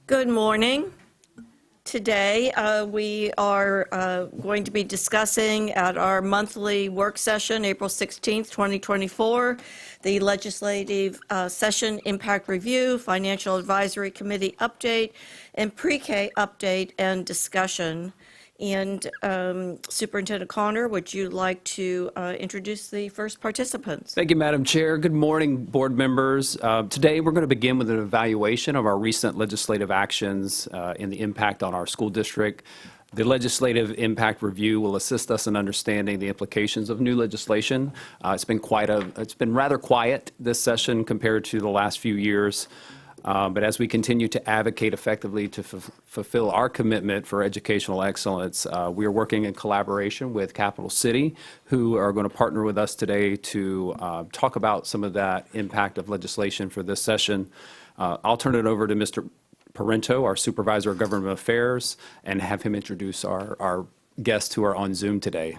Good morning. Today, we are going to be discussing at our monthly work session, April 16th, 2024, the Legislative Session Impact Review, Financial Advisory Committee update, and pre-K update and discussion. And Superintendent Connor, would you like to introduce the first participants? Thank you, Madam Chair. Good morning, board members. Today, we're going to begin with an evaluation of our recent legislative actions and the impact on our school district. The Legislative Impact Review will assist us in understanding the implications of new legislation. It's been rather quiet this session compared to the last few years. But as we continue to advocate effectively to fulfill our commitment for educational excellence, we are working in collaboration with Capital City, who are going to partner with us today to talk about some of that impact of legislation for this session. I'll turn it over to Mr. Parento, our Supervisor of Government Affairs, and have him introduce our guests who are on Zoom today.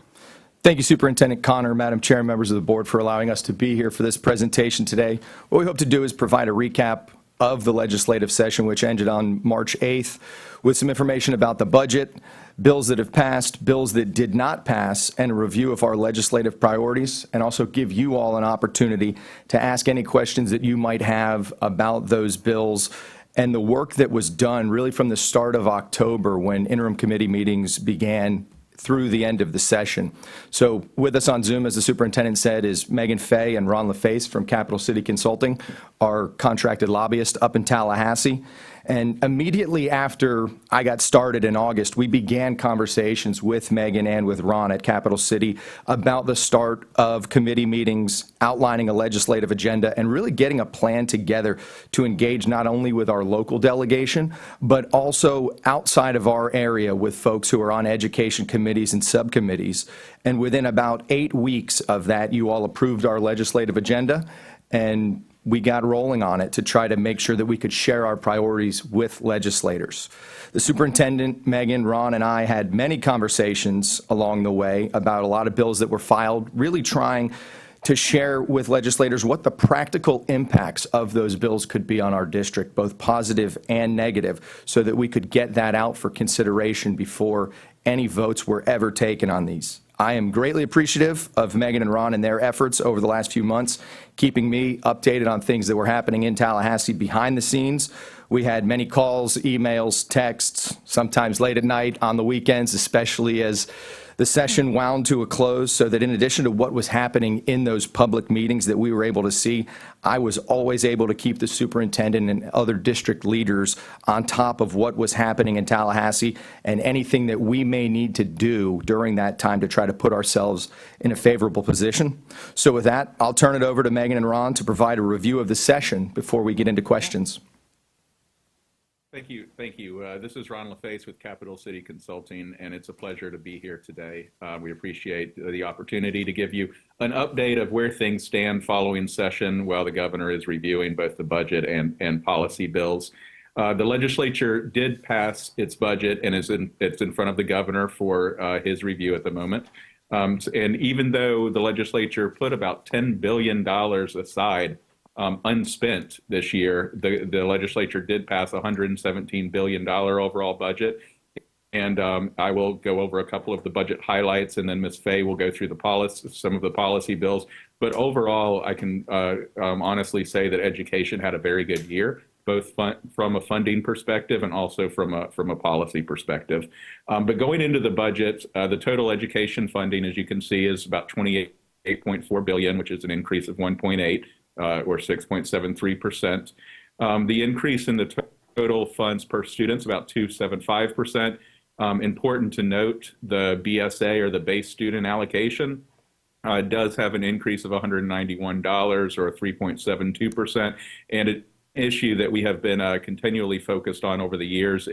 Thank you, Superintendent Connor, Madam Chair, and members of the board for allowing us to be here for this presentation today. What we hope to do is provide a recap of the legislative session, which ended on March 8th, with some information about the budget, bills that have passed, bills that did not pass, and a review of our legislative priorities, and also give you all an opportunity to ask any questions that you might have about those bills and the work that was done really from the start of October when interim committee meetings began through the end of the session. So with us on Zoom, as the superintendent said, is Megan Fay and Ron LaFace from Capital City Consulting, our contracted lobbyist up in Tallahassee. And immediately after I got started in August, we began conversations with Megan and with Ron at Capital City about the start of committee meetings, outlining a legislative agenda, and really getting a plan together to engage not only with our local delegation, but also outside of our area with folks who are on education committees and subcommittees. And within about 8 weeks of that, you all approved our legislative agenda, and we got rolling on it to try to make sure that we could share our priorities with legislators. The superintendent, Megan, Ron, and I had many conversations along the way about a lot of bills that were filed, really trying to share with legislators what the practical impacts of those bills could be on our district, both positive and negative, so that we could get that out for consideration before any votes were ever taken on these. I am greatly appreciative of Megan and Ron and their efforts over the last few months, keeping me updated on things that were happening in Tallahassee behind the scenes. We had many calls, emails, texts, sometimes late at night on the weekends, especially as the session wound to a close, so that in addition to what was happening in those public meetings that we were able to see, I was always able to keep the superintendent and other district leaders on top of what was happening in Tallahassee and anything that we may need to do during that time to try to put ourselves in a favorable position. So with that, I'll turn it over to Megan and Ron to provide a review of the session before we get into questions. Thank you. This is Ron LaFace with Capital City Consulting, and it's a pleasure to be here today. We appreciate the opportunity to give you an update of where things stand following session while the governor is reviewing both the budget and policy bills. The legislature did pass its budget, and it's in front of the governor for his review at the moment. And even though the legislature put about $10 billion aside unspent this year, the legislature did pass a $117 billion overall budget. And I will go over a couple of the budget highlights, and then Ms. Fay will go through some of the policy bills. But overall, I can honestly say that education had a very good year, both from a funding perspective and also from a policy perspective. But going into the budget, the total education funding, as you can see, is about $28.4 billion, which is an increase of 1.8. Or 6.73%. The increase in the total funds per student is about 2.75%. Important to note, the BSA, or the base student allocation, does have an increase of $191 or 3.72%. And an issue that we have been continually focused on over the years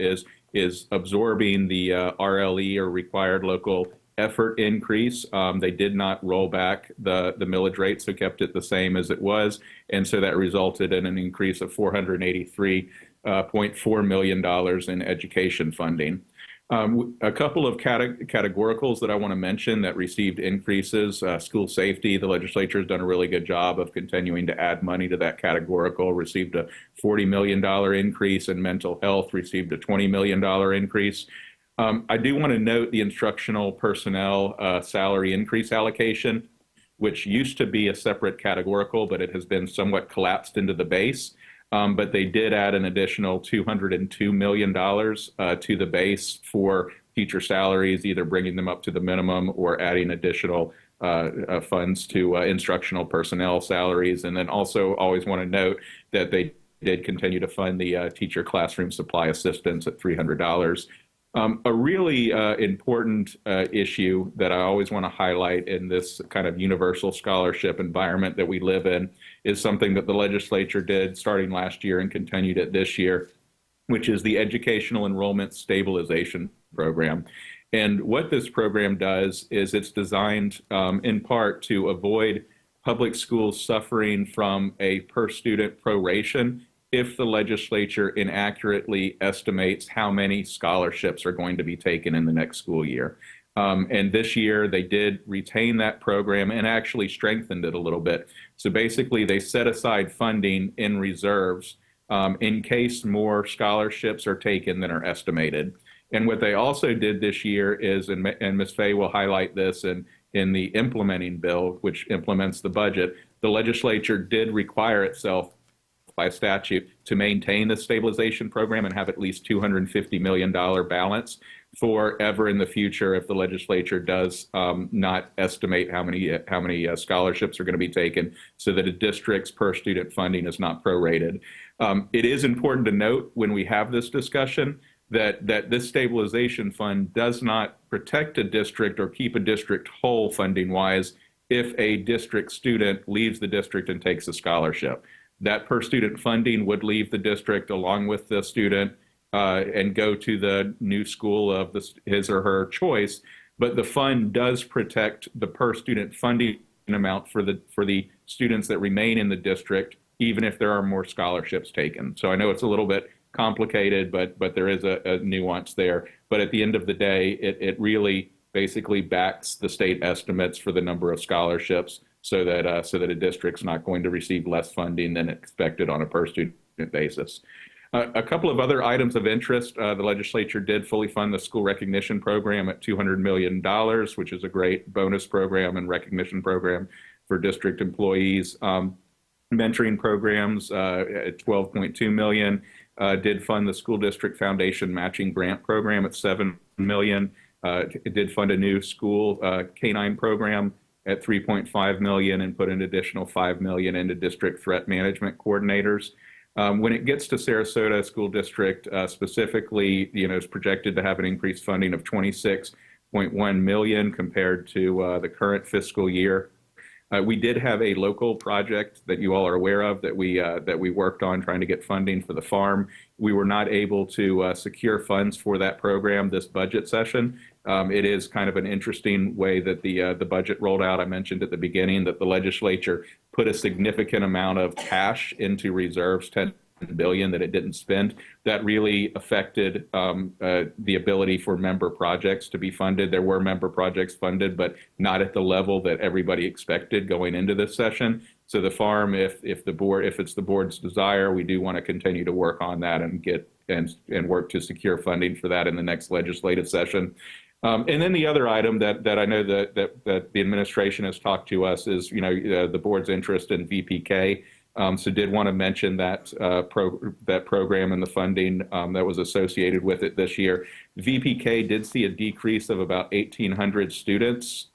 is absorbing the RLE, or required local effort increase. They did not roll back the millage rate, so kept it the same as it was. And so that resulted in an increase of $483.4 million in education funding. A couple of categoricals that I want to mention that received increases. School safety, the legislature has done a really good job of continuing to add money to that categorical, received a $40 million increase, and mental health received a $20 million increase. I do want to note the instructional personnel salary increase allocation, which used to be a separate categorical, but it has been somewhat collapsed into the base. But they did add an additional $202 million to the base for teacher salaries, either bringing them up to the minimum or adding additional funds to instructional personnel salaries. And then also always want to note that they did continue to fund the teacher classroom supply assistance at $300. A really important issue that I always want to highlight in this kind of universal scholarship environment that we live in is something that the legislature did starting last year and continued it this year, which is the Educational Enrollment Stabilization Program. And what this program does is it's designed in part to avoid public schools suffering from a per student proration if the legislature inaccurately estimates how many scholarships are going to be taken in the next school year. And this year they did retain that program and actually strengthened it a little bit. So basically they set aside funding in reserves in case more scholarships are taken than are estimated. And what they also did this year is, and Ms. Fay will highlight this in the implementing bill, which implements the budget, the legislature did require itself by statute to maintain the stabilization program and have at least $250 million balance forever in the future if the legislature does not estimate how many scholarships are going to be taken, so that a district's per student funding is not prorated. It is important to note when we have this discussion that this stabilization fund does not protect a district or keep a district whole funding-wise if a district student leaves the district and takes a scholarship. That per student funding would leave the district along with the student and go to the new school of his or her choice. But the fund does protect the per student funding amount for the students that remain in the district, even if there are more scholarships taken. So I know it's a little bit complicated, but there is a nuance there. But at the end of the day, it really basically backs the state estimates for the number of scholarships, so that a district's not going to receive less funding than expected on a per student basis. A couple of other items of interest. The legislature did fully fund the school recognition program at $200 million, which is a great bonus program and recognition program for district employees. Mentoring programs at $12.2 million. Did fund the school district foundation matching grant program at $7 million. It did fund a new school K-9 program at $3.5 million and put an additional $5 million into district threat management coordinators. When it gets to Sarasota School District specifically, is projected to have an increased funding of $26.1 million compared to the current fiscal year. We did have a local project that you all are aware of that we worked on trying to get funding for the farm. We were not able to secure funds for that program this budget session. It is kind of an interesting way that the budget rolled out. I mentioned at the beginning that the legislature put a significant amount of cash into reserves, $10 billion that it didn't spend. That really affected the ability for member projects to be funded. There were member projects funded, but not at the level that everybody expected going into this session. So the farm, if it's the board's desire, we do want to continue to work on that and get and work to secure funding for that in the next legislative session. And then the other item that I know that the administration has talked to us is, the board's interest in VPK. So did want to mention that program and the funding that was associated with it this year. VPK did see a decrease of about 1,800 students,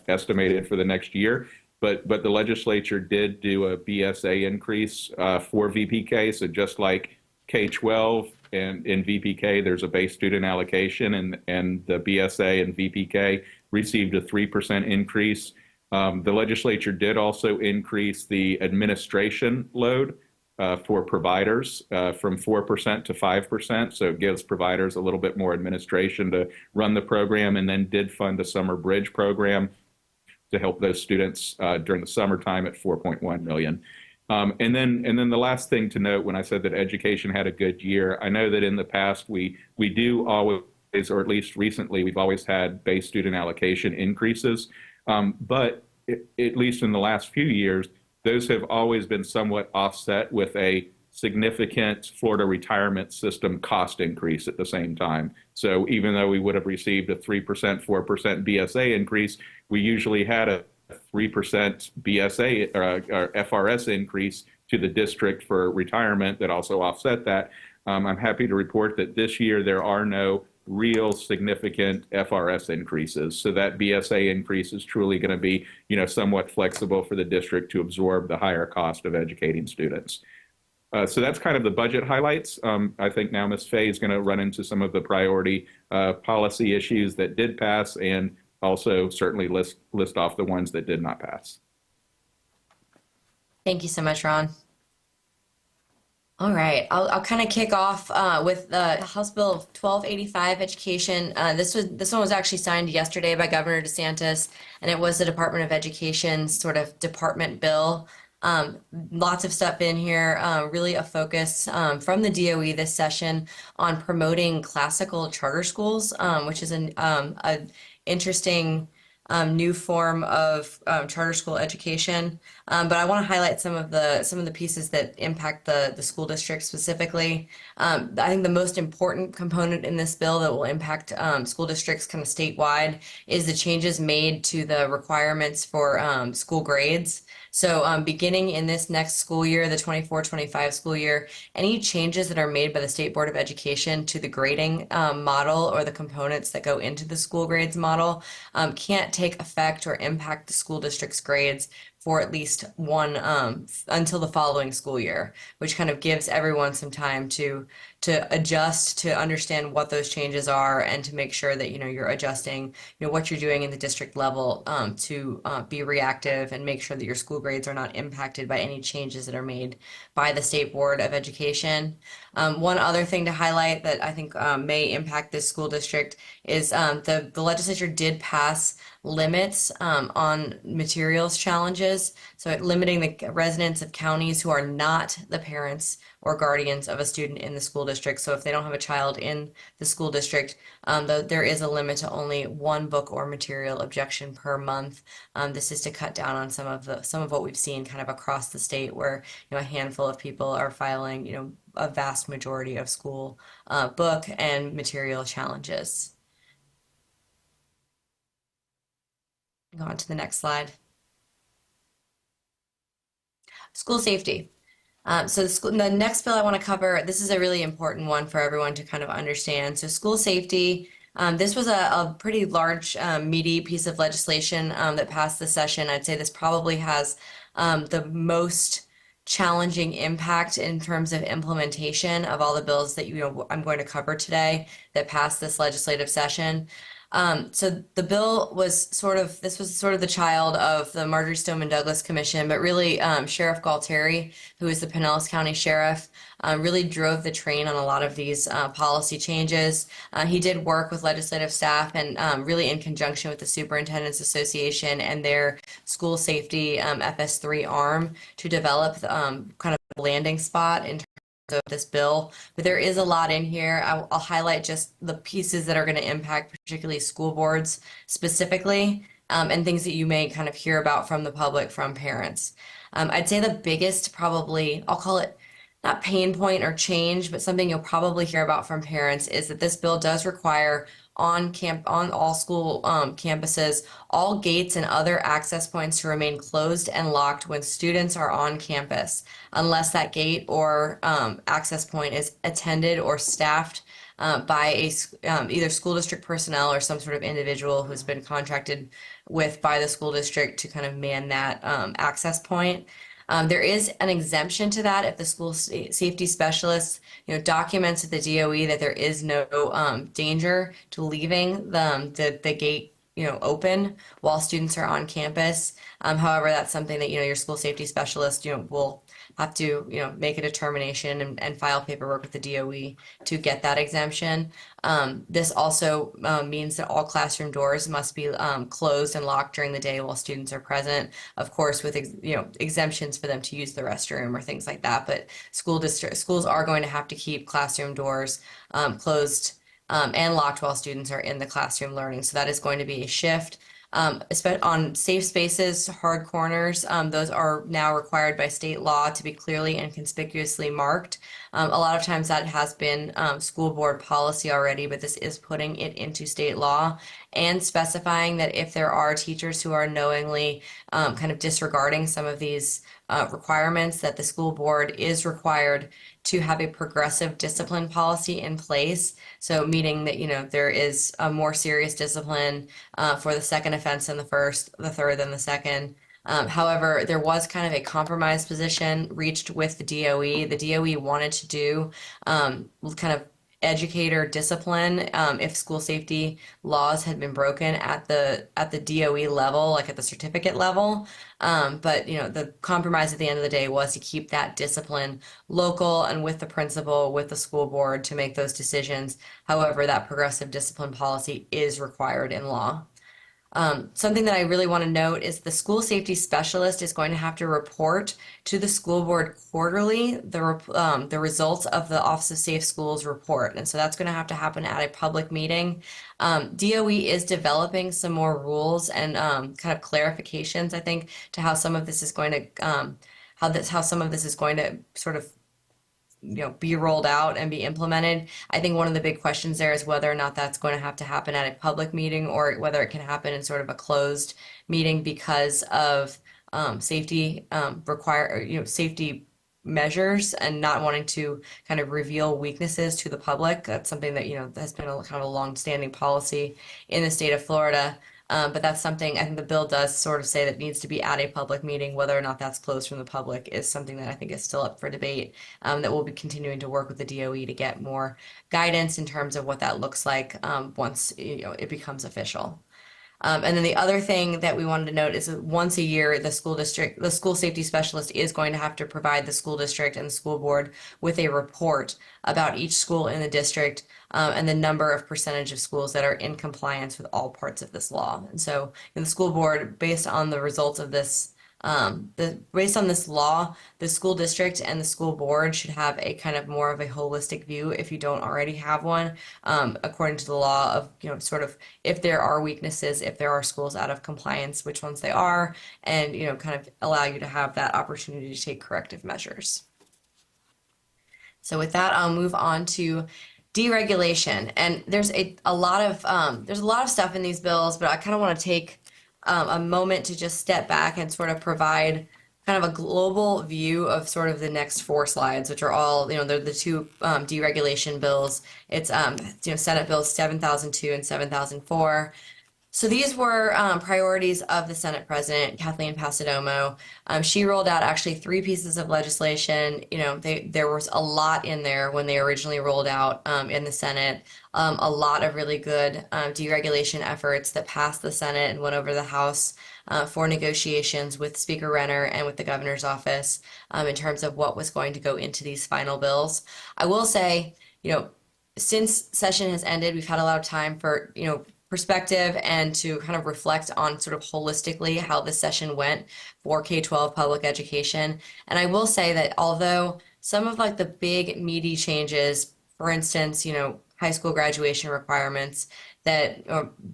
estimated for the next year. But the legislature did do a BSA increase for VPK. So just like K-12 and in VPK, there's a base student allocation, and the BSA and VPK received a 3% increase. The legislature did also increase the administration load for providers from 4% to 5%. So it gives providers a little bit more administration to run the program, and then did fund a summer bridge program to help those students during the summertime at $4.1 million. And then the last thing to note when I said that education had a good year, I know that in the past we do always, or at least recently, we've always had base student allocation increases. But at least in the last few years, those have always been somewhat offset with a significant Florida retirement system cost increase at the same time. So even though we would have received a 3%, 4% BSA increase, we usually had a 3% BSA or FRS increase to the district for retirement that also offset that. I'm happy to report that this year there are no real significant FRS increases. So that BSA increase is truly going to be, somewhat flexible for the district to absorb the higher cost of educating students. So that's kind of the budget highlights. I think now Ms. Fay is going to run into some of the priority policy issues that did pass and also certainly list off the ones that did not pass. Thank you so much, Ron. All right, I'll kind of kick off with House Bill 1285 education. This one was actually signed yesterday by Governor DeSantis, and it was the Department of Education sort of department bill. Lots of stuff in here, really a focus from the DOE this session on promoting classical charter schools, which is an interesting new form of charter school education. But I want to highlight some of the pieces that impact the school district specifically. I think the most important component in this bill that will impact school districts kind of statewide is the changes made to the requirements for school grades. So beginning in this next school year, the 24-25 school year, any changes that are made by the State Board of Education to the grading model or the components that go into the school grades model can't take effect or impact the school district's grades for at least one until the following school year, which kind of gives everyone some time to adjust, to understand what those changes are, and to make sure that you're adjusting what you're doing in the district level to be reactive and make sure that your school grades are not impacted by any changes that are made by the State Board of Education. One other thing to highlight that I think may impact this school district is the legislature did pass limits on materials challenges, so limiting the residents of counties who are not the parents or guardians of a student in the school district. So if they don't have a child in the school district, there is a limit to only one book or material objection per month. This is to cut down on some of what we've seen kind of across the state, where a handful of people are filing a vast majority of school book and material challenges. Go on to the next slide. School safety. So the next bill I want to cover, this is a really important one for everyone to kind of understand. So school safety, this was a pretty large, meaty piece of legislation that passed this session. I'd say this probably has the most challenging impact in terms of implementation of all the bills that I'm going to cover today that passed this legislative session. So the bill was this was sort of the child of the Marjorie Stoneman Douglas Commission, but really Sheriff Galtieri, who is the Pinellas County Sheriff, really drove the train on a lot of these policy changes. He did work with legislative staff and really in conjunction with the Superintendents Association and their school safety FS3 arm to develop kind of a landing spot in of this bill, but there is a lot in here. I'll highlight just the pieces that are going to impact particularly school boards specifically, and things that you may kind of hear about from the public, from parents. I'd say the biggest, probably, I'll call it not pain point or change, but something you'll probably hear about from parents, is that this bill does require on all school campuses, all gates and other access points to remain closed and locked when students are on campus, unless that gate or access point is attended or staffed by either school district personnel or some sort of individual who's been contracted with by the school district to kind of man that access point. There is an exemption to that if the school safety specialist, documents at the DOE that there is no danger to leaving the gate, open while students are on campus. However, that's something that your school safety specialist, will have to, make a determination and file paperwork with the DOE to get that exemption. This also means that all classroom doors must be closed and locked during the day while students are present. Of course, with exemptions for them to use the restroom or things like that. But schools are going to have to keep classroom doors closed and locked while students are in the classroom learning. So that is going to be a shift. On safe spaces, hard corners, those are now required by state law to be clearly and conspicuously marked. A lot of times that has been school board policy already, but this is putting it into state law and specifying that if there are teachers who are knowingly kind of disregarding some of these requirements, that the school board is required to have a progressive discipline policy in place. So meaning that, there is a more serious discipline for the second offense than the first, the third than the second. However, there was kind of a compromise position reached with the DOE. The DOE wanted to do kind of educator discipline if school safety laws had been broken at the DOE level, like at the certificate level. But the compromise at the end of the day was to keep that discipline local and with the principal, with the school board to make those decisions. However, that progressive discipline policy is required in law. Something that I really want to note is the school safety specialist is going to have to report to the school board quarterly the results of the Office of Safe Schools report. And so that's going to have to happen at a public meeting. DOE is developing some more rules and kind of clarifications, I think, to how some of this is going to how some of this is going to sort of be rolled out and be implemented. I think one of the big questions there is whether or not that's going to have to happen at a public meeting or whether it can happen in sort of a closed meeting because of safety safety measures and not wanting to kind of reveal weaknesses to the public. That's something that has been a kind of a long-standing policy in the state of Florida. But that's something I think the bill does sort of say that needs to be at a public meeting. Whether or not that's closed from the public is something that I think is still up for debate, that we'll be continuing to work with the DOE to get more guidance in terms of what that looks like once it becomes official. And then the other thing that we wanted to note is that once a year, the school safety specialist is going to have to provide the school district and the school board with a report about each school in the district and the number of percentage of schools that are in compliance with all parts of this law. And so the school board, based on the results of this, based on this law, the school district and the school board should have a kind of more of a holistic view if you don't already have one, according to the law of, sort of if there are weaknesses, if there are schools out of compliance, which ones they are, and, kind of allow you to have that opportunity to take corrective measures. So with that, I'll move on to deregulation. And there's a lot of stuff in these bills, but I kind of want to take a moment to just step back and sort of provide kind of a global view of sort of the next 4 slides, which are all, they're the 2 deregulation bills. It's, Senate Bills 7002 and 7004. So these were priorities of the Senate President, Kathleen Passidomo. She rolled out actually 3 pieces of legislation. There was a lot in there when they originally rolled out in the Senate. A lot of really good deregulation efforts that passed the Senate and went over the House for negotiations with Speaker Renner and with the governor's office in terms of what was going to go into these final bills. I will say, since session has ended, we've had a lot of time for, perspective and to kind of reflect on sort of holistically how the session went for K-12 public education. And I will say that although some of like the big meaty changes, for instance, high school graduation requirements that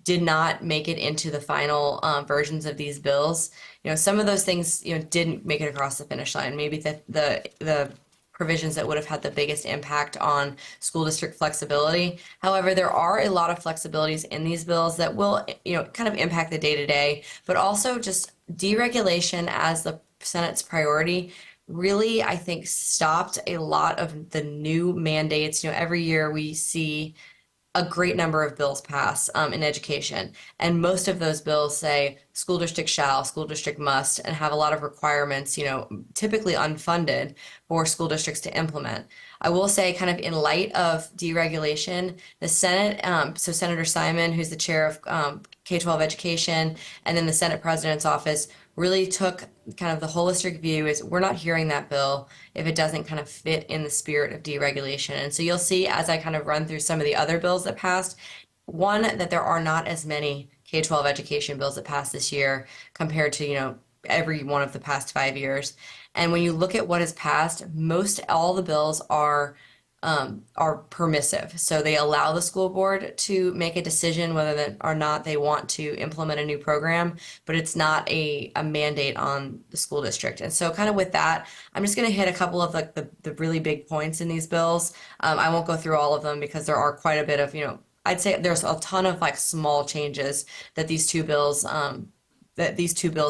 did not make it into the final versions of these bills, some of those things, didn't make it across the finish line. Maybe the provisions that would have had the biggest impact on school district flexibility. However, there are a lot of flexibilities in these bills that will, kind of impact the day-to-day, but also just deregulation as the Senate's priority really, I think, stopped a lot of the new mandates. Every year we see a great number of bills pass in education. And most of those bills say school district shall, school district must, and have a lot of requirements, typically unfunded for school districts to implement. I will say kind of in light of deregulation, the Senate, so Senator Simon, who's the chair of K-12 education, and then the Senate President's office really took kind of the holistic view is we're not hearing that bill if it doesn't kind of fit in the spirit of deregulation. And so you'll see as I kind of run through some of the other bills that passed, one, that there are not as many K-12 education bills that passed this year compared to, every one of the past 5 years. And when you look at what has passed, most all the bills are permissive. So they allow the school board to make a decision whether or not they want to implement a new program, but it's not a mandate on the school district. And so kind of with that, I'm just going to hit a couple of like the really big points in these bills. I won't go through all of them because there are quite a bit of, I'd say there's a ton of like small changes that these two bills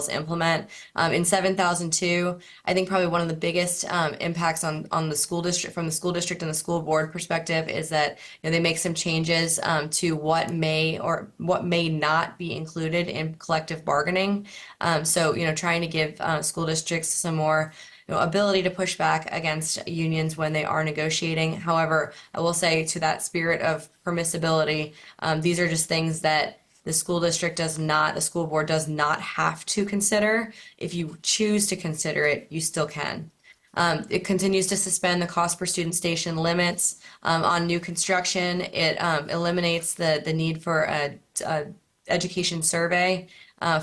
implement. In 7002, I think probably one of the biggest impacts on the school district from the school district and the school board perspective is that they make some changes to what may or what may not be included in collective bargaining. So trying to give school districts some more ability to push back against unions when they are negotiating. However, I will say to that spirit of permissibility, these are just things that the school board does not have to consider. If you choose to consider it, you still can. It continues to suspend the cost per student station limits on new construction. It eliminates the need for a education survey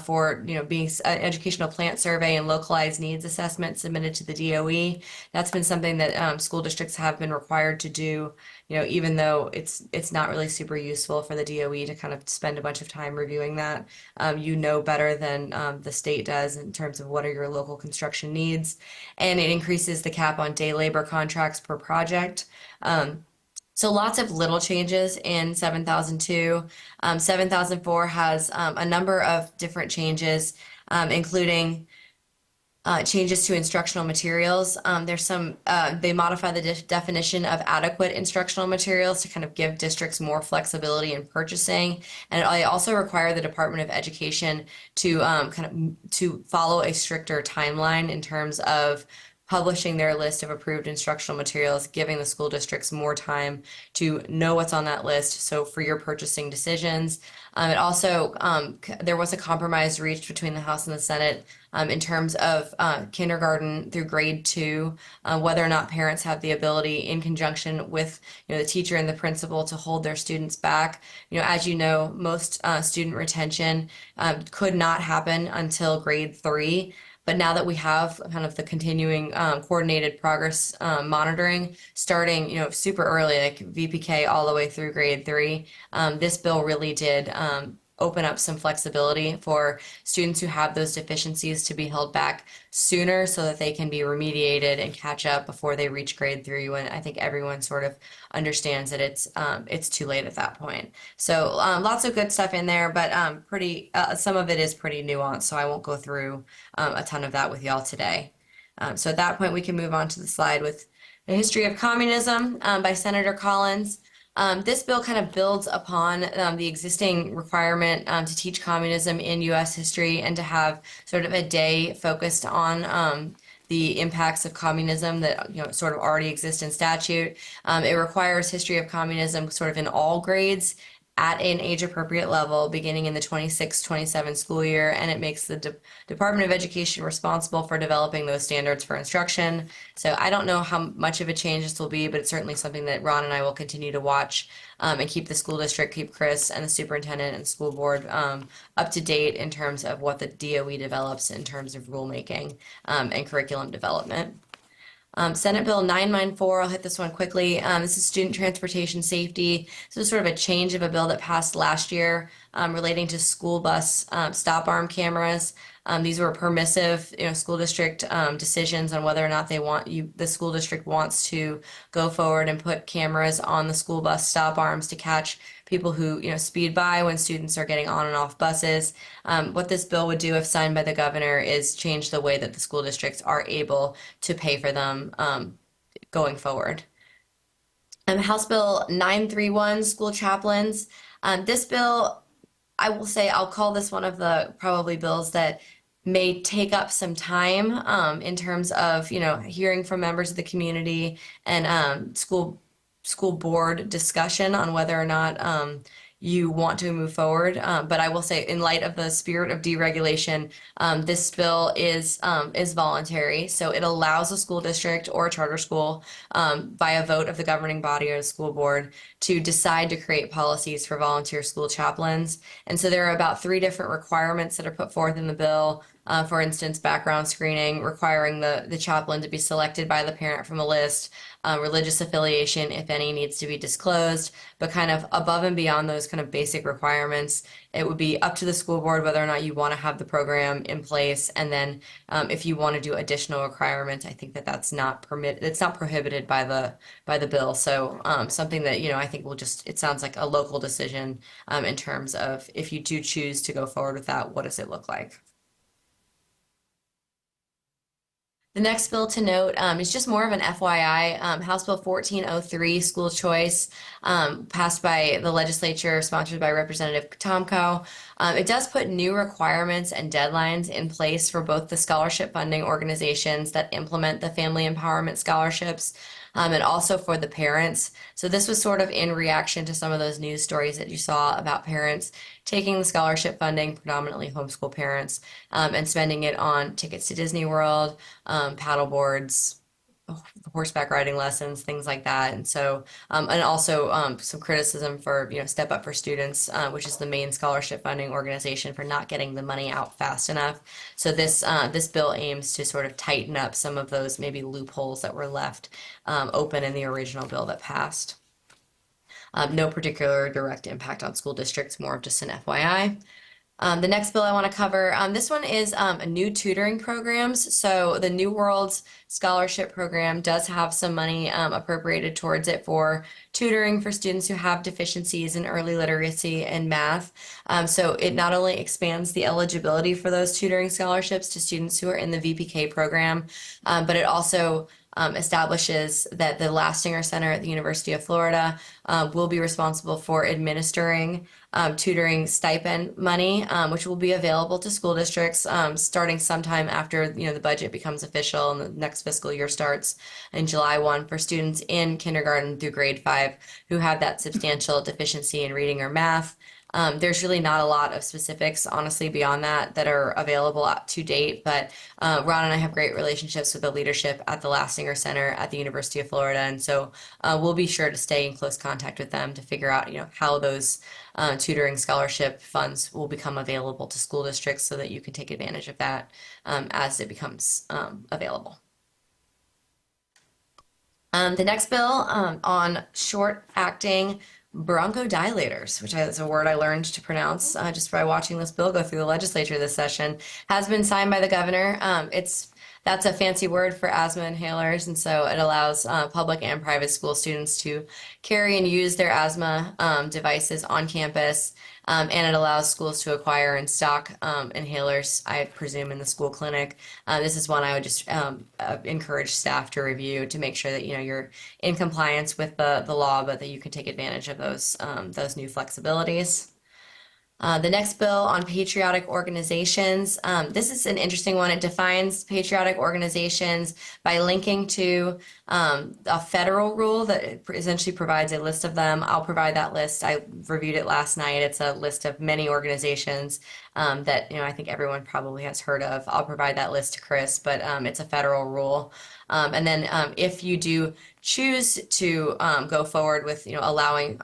for being an educational plant survey and localized needs assessment submitted to the DOE. That's been something that school districts have been required to do, even though it's not really super useful for the DOE to kind of spend a bunch of time reviewing that. Better than the state does in terms of what are your local construction needs. And it increases the cap on day labor contracts per project. So lots of little changes in 7002. 7004 has a number of different changes, including changes to instructional materials. They modify the definition of adequate instructional materials to kind of give districts more flexibility in purchasing. And they also require the Department of Education to to follow a stricter timeline in terms of publishing their list of approved instructional materials, giving the school districts more time to know what's on that list. So for your purchasing decisions, it also, there was a compromise reached between the House and the Senate in terms of kindergarten through grade 2, whether or not parents have the ability in conjunction with the teacher and the principal to hold their students back. As most student retention could not happen until grade 3. But now that we have kind of the continuing coordinated progress monitoring starting, super early, like VPK all the way through grade 3, this bill really did open up some flexibility for students who have those deficiencies to be held back sooner so that they can be remediated and catch up before they reach grade 3 when I think everyone sort of understands that it's too late at that point. So lots of good stuff in there, but some of it is pretty nuanced, so I won't go through a ton of that with y'all today. So at that point, we can move on to the slide with the history of communism by Senator Collins. This bill kind of builds upon the existing requirement to teach communism in U.S. history and to have sort of a day focused on the impacts of communism that sort of already exist in statute. It requires history of communism sort of in all grades at an age-appropriate level beginning in the 26-27 school year, and it makes the Department of Education responsible for developing those standards for instruction. So I don't know how much of a change this will be, but it's certainly something that Ron and I will continue to watch and keep the school district, keep Chris and the superintendent and school board up to date in terms of what the DOE develops in terms of rulemaking and curriculum development. Senate Bill 994, I'll hit this one quickly. This is student transportation safety. This is sort of a change of a bill that passed last year relating to school bus stop arm cameras. These were permissive, school district decisions on whether or not the school district wants to go forward and put cameras on the school bus stop arms to catch people who, speed by when students are getting on and off buses. What this bill would do if signed by the governor is change the way that the school districts are able to pay for them going forward. House Bill 931, school chaplains. This bill, I will say, I'll call this one of the probably bills that may take up some time in terms of, hearing from members of the community and school board discussion on whether or not, you want to move forward. But I will say, in light of the spirit of deregulation, this bill is voluntary. So it allows a school district or a charter school, by a vote of the governing body or the school board, to decide to create policies for volunteer school chaplains. And so there are about 3 different requirements that are put forth in the bill. For instance, background screening, requiring the chaplain to be selected by the parent from a list, religious affiliation, if any, needs to be disclosed. But kind of above and beyond those kind of basic requirements, it would be up to the school board whether or not you want to have the program in place. And then if you want to do additional requirements, I think that's not it's not prohibited by the bill. So something that, I think it sounds like a local decision in terms of if you do choose to go forward with that, what does it look like? The next bill to note is just more of an FYI. House Bill 1403, school choice, passed by the legislature, sponsored by Representative Tomko. It does put new requirements and deadlines in place for both the scholarship funding organizations that implement the family empowerment scholarships, and also for the parents. So this was sort of in reaction to some of those news stories that you saw about parents taking the scholarship funding, predominantly homeschool parents, and spending it on tickets to Disney World, paddle boards, horseback riding lessons, things like that. And so, and also some criticism for, Step Up for Students, which is the main scholarship funding organization, for not getting the money out fast enough. So this bill aims to sort of tighten up some of those maybe loopholes that were left open in the original bill that passed. No particular direct impact on school districts, more of just an FYI. The next bill I want to cover, this one is new tutoring programs. So the New Worlds Scholarship Program does have some money appropriated towards it for tutoring for students who have deficiencies in early literacy and math. So it not only expands the eligibility for those tutoring scholarships to students who are in the VPK program, but it also establishes that the Lastinger Center at the University of Florida will be responsible for administering tutoring stipend money, which will be available to school districts starting sometime after the budget becomes official and the next fiscal year starts in July 1 for students in kindergarten through grade 5 who have that substantial deficiency in reading or math. There's really not a lot of specifics, honestly, beyond that are available to date, but Ron and I have great relationships with the leadership at the Lastinger Center at the University of Florida, and so we'll be sure to stay in close contact with them to figure out, how those tutoring scholarship funds will become available to school districts so that you can take advantage of that as it becomes available. The next bill on short-acting bronchodilators, which is a word I learned to pronounce just by watching this bill go through the legislature this session, has been signed by the governor. That's a fancy word for asthma inhalers, and so it allows public and private school students to carry and use their asthma devices on campus, and it allows schools to acquire and stock inhalers, I presume, in the school clinic. This is one I would just encourage staff to review to make sure that you're in compliance with the law, but that you can take advantage of those new flexibilities. The next bill on patriotic organizations. This is an interesting one. It defines patriotic organizations by linking to a federal rule that essentially provides a list of them. I'll provide that list. I reviewed it last night. It's a list of many organizations that I think everyone probably has heard of. I'll provide that list to Chris, but it's a federal rule. And then if you do choose to go forward with allowing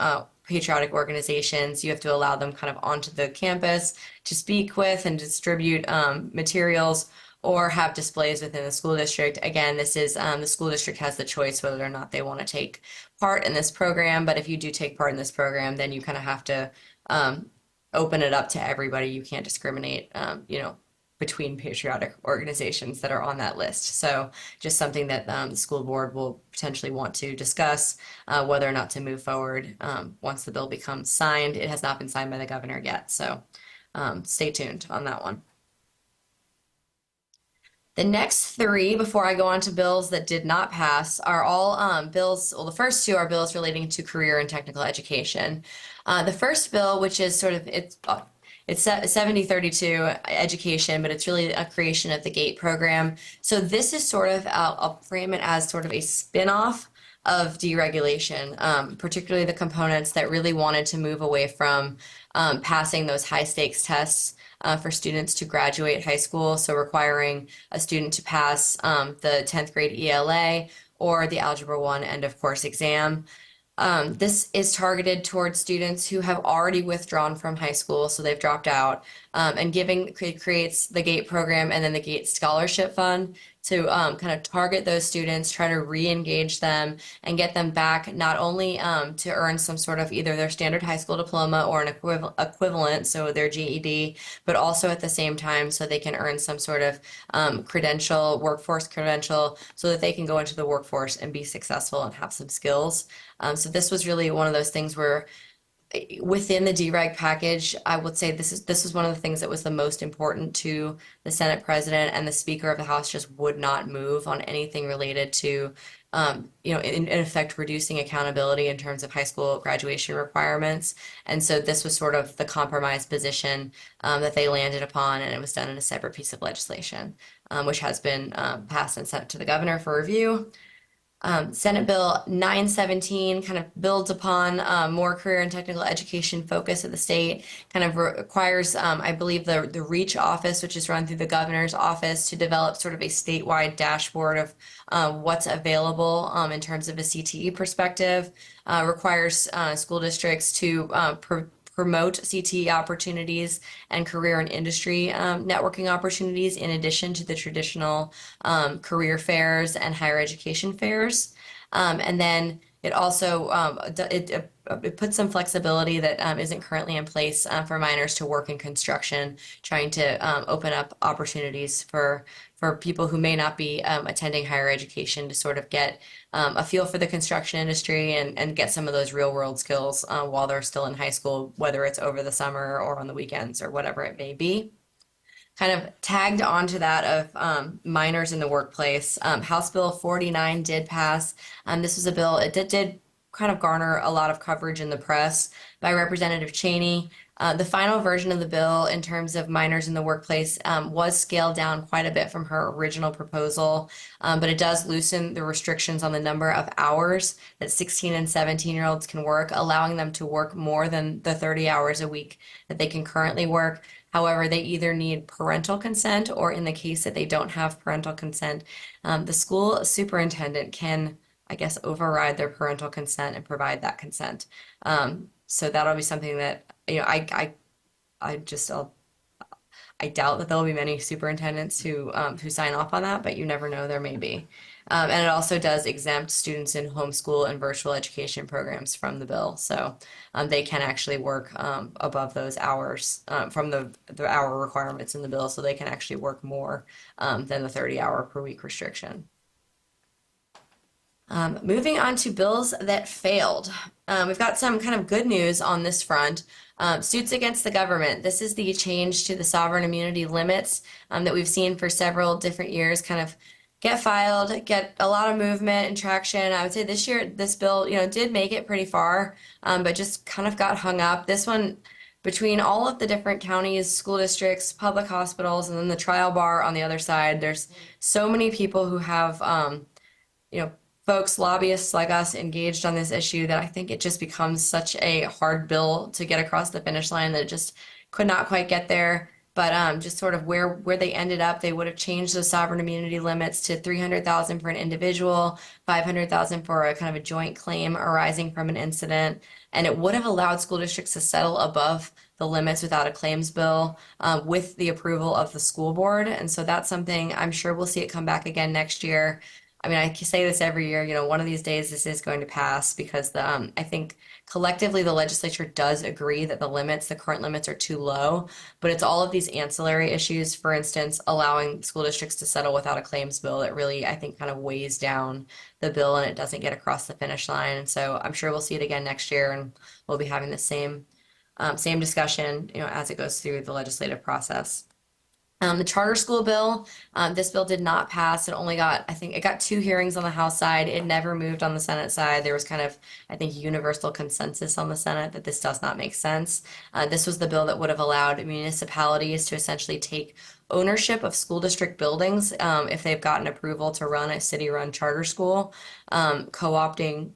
patriotic organizations, you have to allow them kind of onto the campus to speak with and distribute materials or have displays within the school district. Again, this is the school district has the choice whether or not they want to take part in this program, but if you do take part in this program, then you kind of have to open it up to everybody. You can't discriminate, between patriotic organizations that are on that list. So just something that the school board will potentially want to discuss whether or not to move forward once the bill becomes signed. It has not been signed by the governor yet, so stay tuned on that one. The next 3, before I go on to bills that did not pass, are all bills. Well, the first 2 are bills relating to career and technical education. The first bill, which is sort of it's 7032 education, but it's really a creation of the GATE program. So this is sort of, I'll frame it as sort of a spin-off of deregulation, particularly the components that really wanted to move away from passing those high stakes tests for students to graduate high school. So requiring a student to pass the 10th grade ELA or the Algebra 1 end of course exam. This is targeted towards students who have already withdrawn from high school, so they've dropped out, and creates the GATE program and then the GATE Scholarship Fund to kind of target those students, try to re-engage them and get them back not only to earn some sort of either their standard high school diploma or an equivalent, so their GED, but also at the same time so they can earn some sort of workforce credential, so that they can go into the workforce and be successful and have some skills. So this was really one of those things where within the dereg package, I would say this was one of the things that was the most important to the Senate President, and the Speaker of the House just would not move on anything related to, in effect, reducing accountability in terms of high school graduation requirements. And so this was sort of the compromise position that they landed upon, and it was done in a separate piece of legislation, which has been passed and sent to the governor for review. Senate Bill 917 kind of builds upon more career and technical education focus of the state, kind of requires, I believe, the REACH office, which is run through the governor's office, to develop sort of a statewide dashboard of what's available in terms of a CTE perspective, requires school districts to promote CTE opportunities and career and industry networking opportunities in addition to the traditional career fairs and higher education fairs. And then it also it puts some flexibility that isn't currently in place for minors to work in construction, trying to open up opportunities for people who may not be attending higher education to sort of get a feel for the construction industry and get some of those real world skills while they're still in high school, whether it's over the summer or on the weekends or whatever it may be. Kind of tagged onto that of minors in the workplace, House Bill 49 did pass. This was a bill, it did kind of garner a lot of coverage in the press by Representative Cheney. The final version of the bill in terms of minors in the workplace was scaled down quite a bit from her original proposal, but it does loosen the restrictions on the number of hours that 16 and 17-year-olds can work, allowing them to work more than the 30 hours a week that they can currently work. However, they either need parental consent, or in the case that they don't have parental consent, the school superintendent can, I guess, override their parental consent and provide that consent. So that'll be something that, I doubt that there'll be many superintendents who sign off on that, but you never know, there may be. And it also does exempt students in homeschool and virtual education programs from the bill. So they can actually work above those hours from the hour requirements in the bill. So they can actually work more than the 30-hour per week restriction. Moving on to bills that failed. We've got some kind of good news on this front. Suits against the government. This is the change to the sovereign immunity limits that we've seen for several different years kind of get filed, get a lot of movement and traction. I would say this year, this bill, did make it pretty far, but just kind of got hung up. This one, between all of the different counties, school districts, public hospitals, and then the trial bar on the other side, there's so many people who have, folks, lobbyists like us engaged on this issue that I think it just becomes such a hard bill to get across the finish line that it just could not quite get there. But just sort of where they ended up, they would have changed the sovereign immunity limits to $300,000 for an individual, $500,000 for a kind of a joint claim arising from an incident, and it would have allowed school districts to settle above the limits without a claims bill with the approval of the school board. And so that's something I'm sure we'll see it come back again next year. I mean, I say this every year, one of these days this is going to pass because I think collectively the legislature does agree that the current limits are too low, but it's all of these ancillary issues, for instance, allowing school districts to settle without a claims bill that really, I think, kind of weighs down the bill and it doesn't get across the finish line. And so I'm sure we'll see it again next year and we'll be having the same discussion, as it goes through the legislative process. The charter school bill, this bill did not pass. It only got, I think it got 2 hearings on the House side. It never moved on the Senate side. There was kind of, I think, universal consensus on the Senate that this does not make sense. This was the bill that would have allowed municipalities to essentially take ownership of school district buildings, if they've gotten approval to run a city-run charter school, co-opting,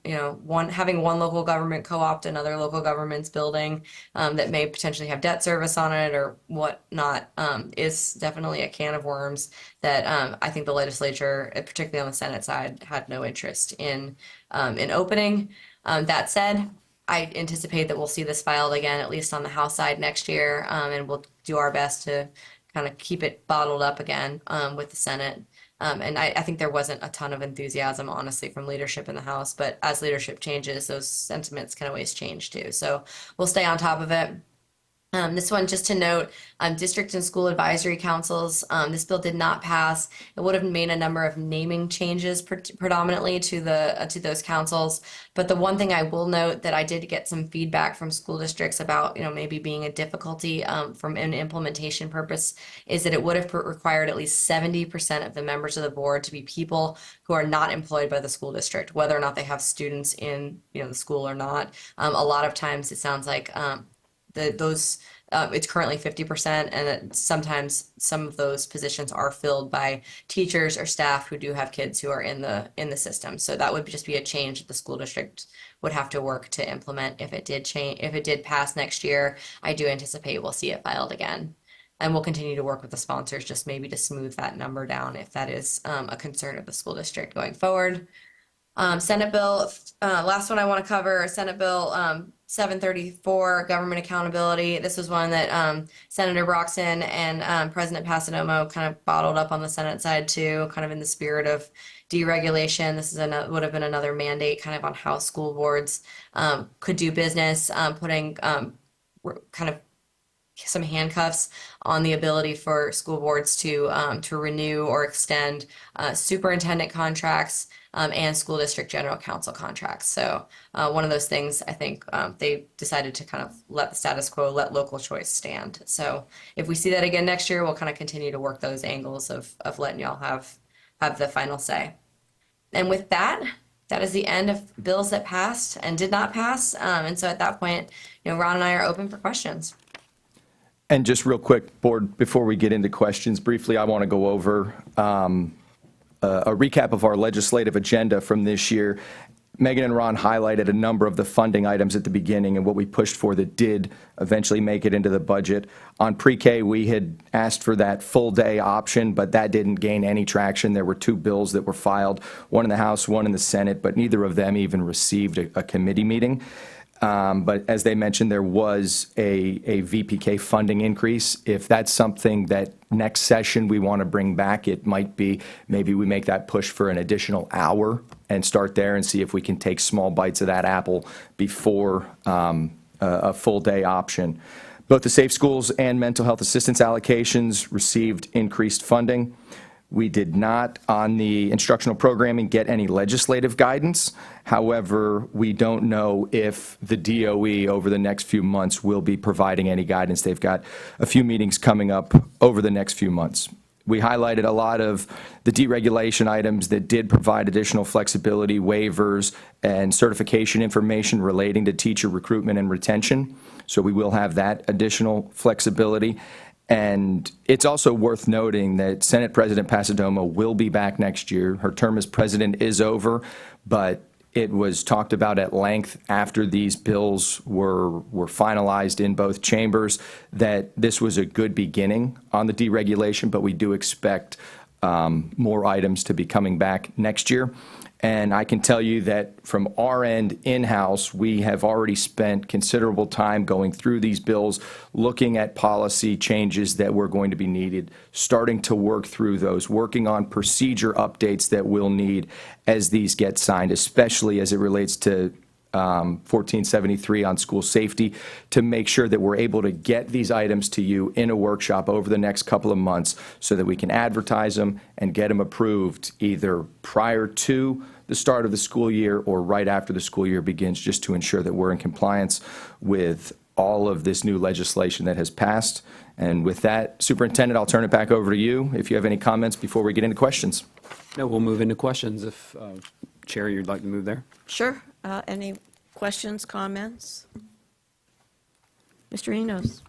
having one local government co-opt another local government's building that may potentially have debt service on it or whatnot, is definitely a can of worms that I think the legislature, particularly on the Senate side, had no interest in opening. That said, I anticipate that we'll see this filed again, at least on the House side next year, and we'll do our best to kind of keep it bottled up again with the Senate. And I think there wasn't a ton of enthusiasm, honestly, from leadership in the House, but as leadership changes, those sentiments can always change too. So we'll stay on top of it. This one, just to note, district and school advisory councils, this bill did not pass. It would have made a number of naming changes predominantly to those councils. But the one thing I will note that I did get some feedback from school districts about, maybe being a difficulty from an implementation purpose is that it would have required at least 70% of the members of the board to be people who are not employed by the school district, whether or not they have students in, the school or not. A lot of times it sounds like it's currently 50%, and sometimes some of those positions are filled by teachers or staff who do have kids who are in the system. So that would just be a change that the school district would have to work to implement if it did change. If it did pass next year, I do anticipate we'll see it filed again. And we'll continue to work with the sponsors just maybe to smooth that number down if that is a concern of the school district going forward. Senate bill, last one I want to cover, Senate bill 734, government accountability. This was one that Senator Broxton and President Pasadomo kind of bottled up on the Senate side too, kind of in the spirit of deregulation. This is would have been another mandate kind of on how school boards could do business, putting kind of some handcuffs on the ability for school boards to renew or extend superintendent contracts and school district general counsel contracts. So one of those things, I think they decided to kind of let the status quo, let local choice stand. So if we see that again next year, we'll kind of continue to work those angles of letting y'all have the final say. And with that, that is the end of bills that passed and did not pass. And so at that point, Ron and I are open for questions. And just real quick, Board, before we get into questions, briefly, I want to go over a recap of our legislative agenda from this year. Megan and Ron highlighted a number of the funding items at the beginning and what we pushed for that did eventually make it into the budget. On pre-K, we had asked for that full-day option, but that didn't gain any traction. There were two bills that were filed, one in the House, one in the Senate, but neither of them even received a committee meeting. But as they mentioned, there was a VPK funding increase. If that's something that next session we want to bring back, it might be maybe we make that push for an additional hour and start there and see if we can take small bites of that apple before a full day option. Both the Safe Schools and mental health assistance allocations received increased funding. We did not, on the instructional programming, get any legislative guidance. However, we don't know if the DOE over the next few months will be providing any guidance. They've got a few meetings coming up over the next few months. We highlighted a lot of the deregulation items that did provide additional flexibility, waivers, and certification information relating to teacher recruitment and retention. So we will have that additional flexibility. And it's also worth noting that Senate President Pasadomo will be back next year. Her term as president is over, but it was talked about at length after these bills were finalized in both chambers that this was a good beginning on the deregulation, but we do expect more items to be coming back next year. And I can tell you that from our end in-house, we have already spent considerable time going through these bills, looking at policy changes that were going to be needed, starting to work through those, working on procedure updates that we'll need as these get signed, especially as it relates to 1473 on school safety, to make sure that we're able to get these items to you in a workshop over the next couple of months so that we can advertise them and get them approved either prior to the start of the school year or right after the school year begins, just to ensure that we're in compliance with all of this new legislation that has passed. And with that, Superintendent, I'll turn it back over to you if you have any comments before we get into questions. No, we'll move into questions if, Chair, you'd like to move there. Sure. Any questions, comments? Mr. Enos.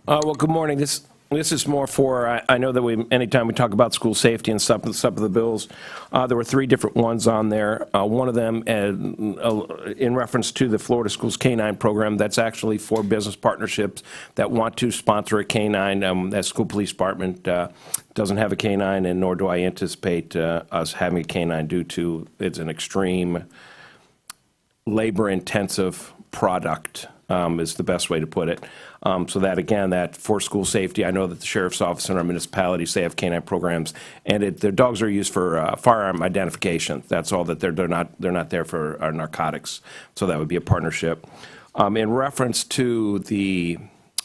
Well, good morning. This This is more for, I know that anytime we talk about school safety and some of the bills, there were 3 different ones on there. One of them, in reference to the Florida Schools K-9 program, that's actually for business partnerships that want to sponsor a K-9. That school police department doesn't have a K-9, and nor do I anticipate us having a K-9 due to it's an extreme labor-intensive product, is the best way to put it. So that, again, that for school safety, I know that the sheriff's office and our municipalities, they have K-9 programs, and their dogs are used for firearm identification. That's all that they're not there for narcotics. So that would be a partnership. In reference to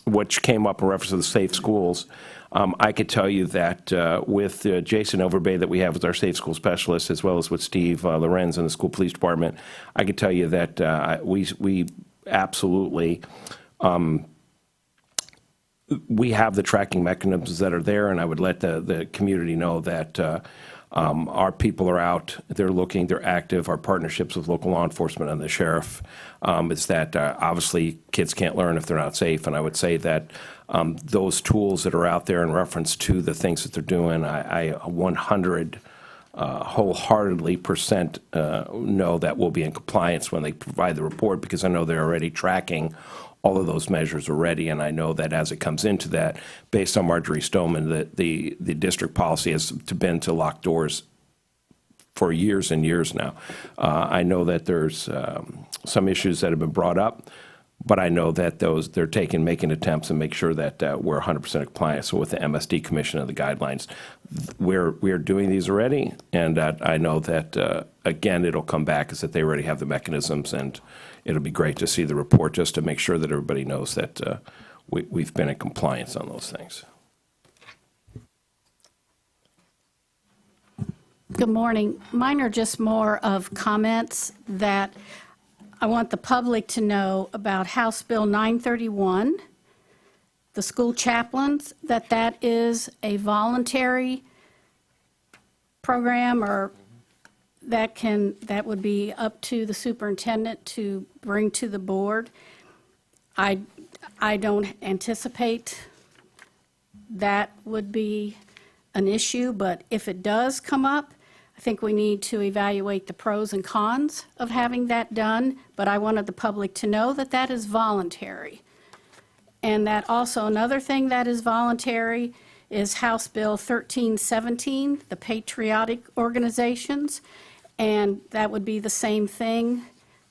which came up in reference to the safe schools, I could tell you that with Jason Overbay that we have as our safe school specialist, as well as with Steve Lorenz in the school police department, I could tell you that we absolutely, we have the tracking mechanisms that are there, and I would let the community know that our people are out, they're looking, they're active. Our partnerships with local law enforcement and the sheriff is that obviously kids can't learn if they're not safe, and I would say that those tools that are out there in reference to the things that they're doing, I 100 wholeheartedly % know that we'll be in compliance when they provide the report, because I know they're already tracking all of those measures already, and I know that as it comes into that, based on Marjorie Stoneman, that the district policy has been to lock doors for years and years now. I know that there's some issues that have been brought up, but I know that they're making attempts and make sure that we're 100% compliant. So with the MSD Commission and the guidelines, we're doing these already, and I know that, again, it'll come back is that they already have the mechanisms, and it'll be great to see the report just to make sure that everybody knows that we've been in compliance on those things. Good morning. Mine are just more of comments that I want the public to know about House Bill 931, the school chaplains, that is a voluntary program, or that would be up to the superintendent to bring to the board. I don't anticipate that would be an issue, but if it does come up, I think we need to evaluate the pros and cons of having that done, but I wanted the public to know that that is voluntary. And that also another thing that is voluntary is House Bill 1317, the patriotic organizations, and that would be the same thing,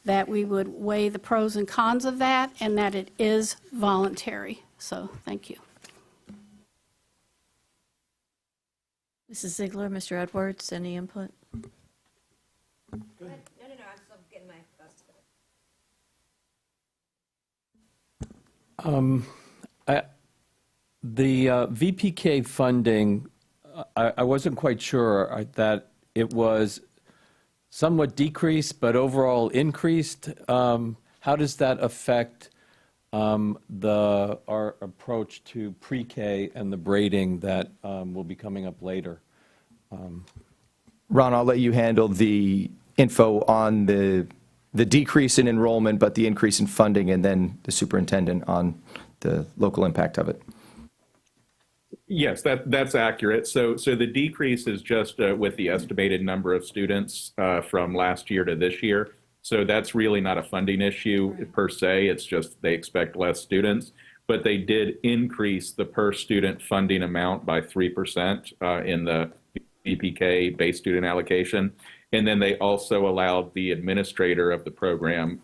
that we would weigh the pros and cons of that, and that it is voluntary. So, thank you. Mrs. Ziegler, Mr. Edwards, any input? No, I'm still getting my thoughts together. The VPK funding, I wasn't quite sure that it was somewhat decreased, but overall increased. How does that affect our approach to pre-K and the braiding that will be coming up later? Ron, I'll let you handle the info on the decrease in enrollment, but the increase in funding, and then the superintendent on the local impact of it. Yes, that's accurate. So the decrease is just with the estimated number of students from last year to this year. So that's really not a funding issue per se. It's just they expect less students, but they did increase the per student funding amount by 3% in the BPK base student allocation. And then they also allowed the administrator of the program,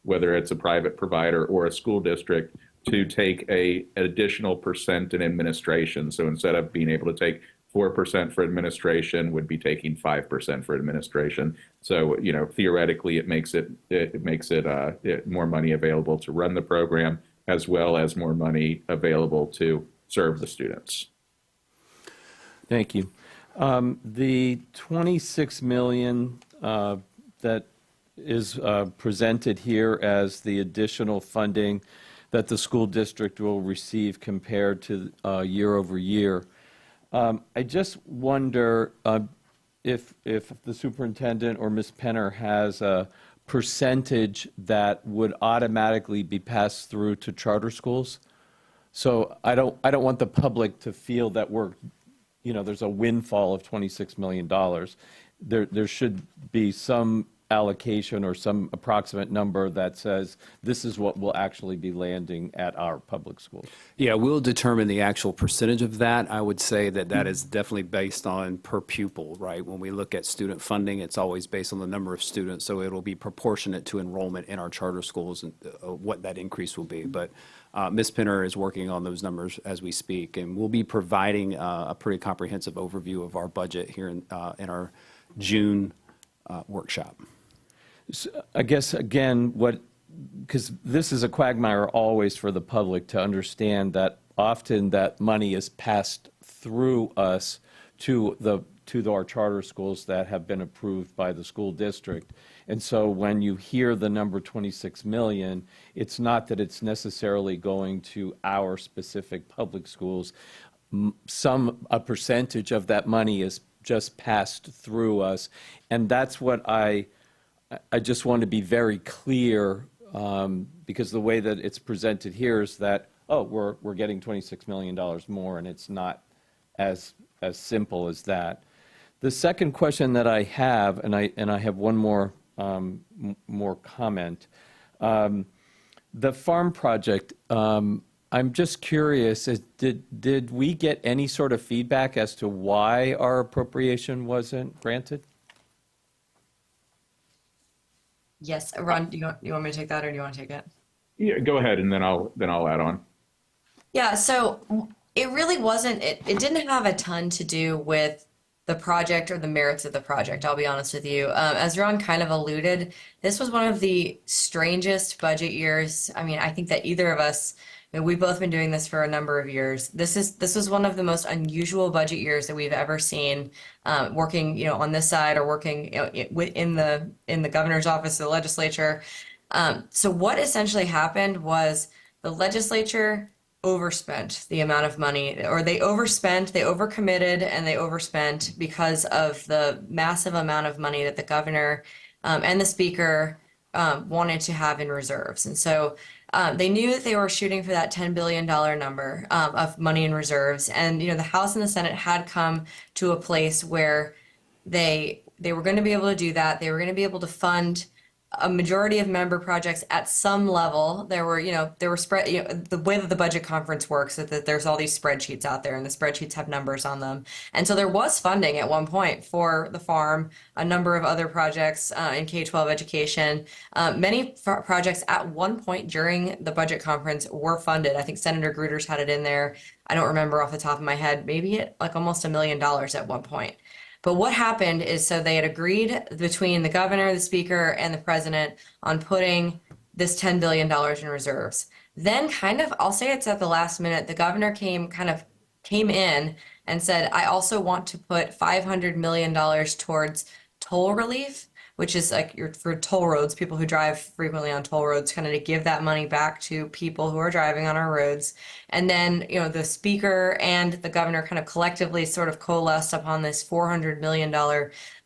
whether it's a private provider or a school district, to take an additional % in administration. So instead of being able to take 4% for administration, would be taking 5% for administration. So, you know, theoretically, it makes it more money available to run the program, as well as more money available to serve the students. Thank you. The $26 million that is presented here as the additional funding that the school district will receive compared to year over year. I just wonder if the superintendent or Ms. Penner has a percentage that would automatically be passed through to charter schools So I don't want the public to feel that there's a windfall of $26 million. There should be some allocation or some approximate number that says this is what will actually be landing at our public schools. Yeah, we'll determine the actual percentage of that. I would say that is definitely based on per pupil, right? When we look at student funding, it's always based on the number of students, so it'll be proportionate to enrollment in our charter schools and what that increase will be. But Ms. Pinner is working on those numbers as we speak, and we'll be providing a pretty comprehensive overview of our budget here in our June workshop. I guess, again, because this is a quagmire always for the public to understand that often that money is passed through us to our charter schools that have been approved by the school district. And so when you hear the number 26 million, it's not that it's necessarily going to our specific public schools. A percentage of that money is just passed through us. And that's what I just want to be very clear, because the way that it's presented here is that, oh, we're getting $26 million more, and it's not as simple as that. The second question that I have, and I have one more comment. The farm project, I'm just curious, did we get any sort of feedback as to why our appropriation wasn't granted? Yes, Ron, do you want me to take that, or do you want to take it? Yeah, go ahead, and then I'll add on. Yeah, so it really wasn't, it didn't have a ton to do with the project or the merits of the project, I'll be honest with you. As Ron kind of alluded, this was one of the strangest budget years. I mean, I think that either of us, we've both been doing this for a number of years. This was one of the most unusual budget years that we've ever seen, working, on this side or working, in the governor's office, the legislature. So what essentially happened was the legislature overspent the amount of money, or they overcommitted, and they overspent because of the massive amount of money that the governor and the speaker wanted to have in reserves. And so they knew that they were shooting for that $10 billion number of money in reserves. And, the House and the Senate had come to a place where they were going to be able to do that. They were going to be able to fund a majority of member projects at some level. There were spread, the way that the budget conference works is that there's all these spreadsheets out there, and the spreadsheets have numbers on them. And so there was funding at one point for the farm, a number of other projects in K-12 education. Many projects at one point during the budget conference were funded. I think Senator Gruder's had it in there. I don't remember off the top of my head, maybe at like almost $1 million at one point. But what happened is, so they had agreed between the governor, the speaker, and the president on putting this $10 billion in reserves. Then I'll say it's at the last minute, the governor came in and said, I also want to put $500 million towards toll relief, which is like for toll roads, people who drive frequently on toll roads, kind of to give that money back to people who are driving on our roads. And then, the speaker and the governor kind of collectively sort of coalesced upon this $400 million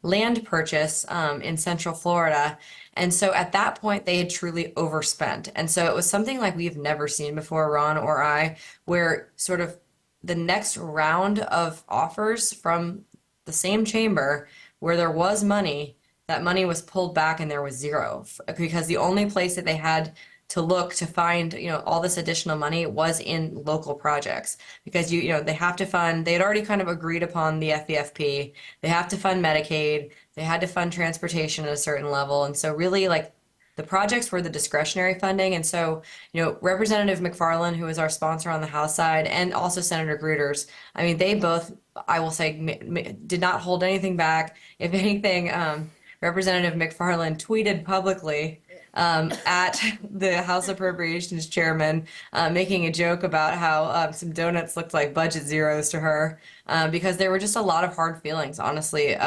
land purchase in Central Florida. And so at that point, they had truly overspent. And so it was something like we've never seen before, Ron or I, where sort of the next round of offers from the same chamber where there was money, that money was pulled back and there was zero, because the only place that they had to look to find, all this additional money was in local projects, because they have to fund, they had already kind of agreed upon the FVFP, they have to fund Medicaid, they had to fund transportation at a certain level. And so really, like, the projects were the discretionary funding. And so, Representative McFarland, who is our sponsor on the House side, and also Senator Gruters, I mean, they both, I will say, did not hold anything back. If anything, Representative McFarland tweeted publicly at the House Appropriations Chairman, making a joke about how some donuts looked like budget zeros to her, because there were just a lot of hard feelings, honestly,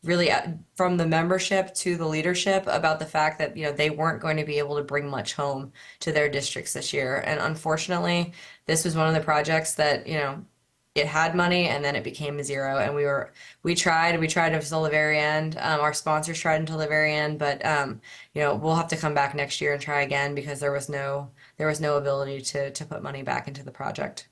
really from the membership to the leadership about the fact that, they weren't going to be able to bring much home to their districts this year. And unfortunately, this was one of the projects that, it had money and then it became a zero. And we tried until the very end. Our sponsors tried until the very end, but we'll have to come back next year and try again, because there was no there was no ability to put money back into the project.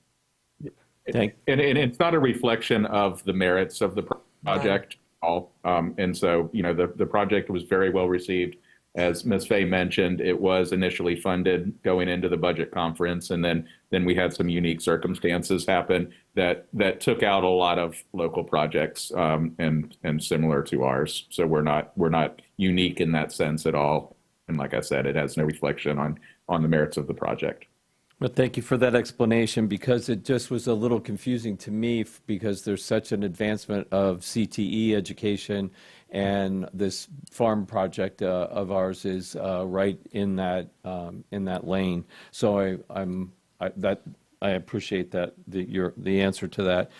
Thank- And it's not a reflection of the merits of the project at all. And so, the project was very well received. As Ms. Fay mentioned, it was initially funded going into the budget conference, and then we had some unique circumstances happen that took out a lot of local projects and similar to ours. So we're not unique in that sense at all. And like I said, it has no reflection on the merits of the project. Well, thank you for that explanation, because it just was a little confusing to me because there's such an advancement of CTE education, and this farm project of ours is right in that lane. So I appreciate that the answer to that.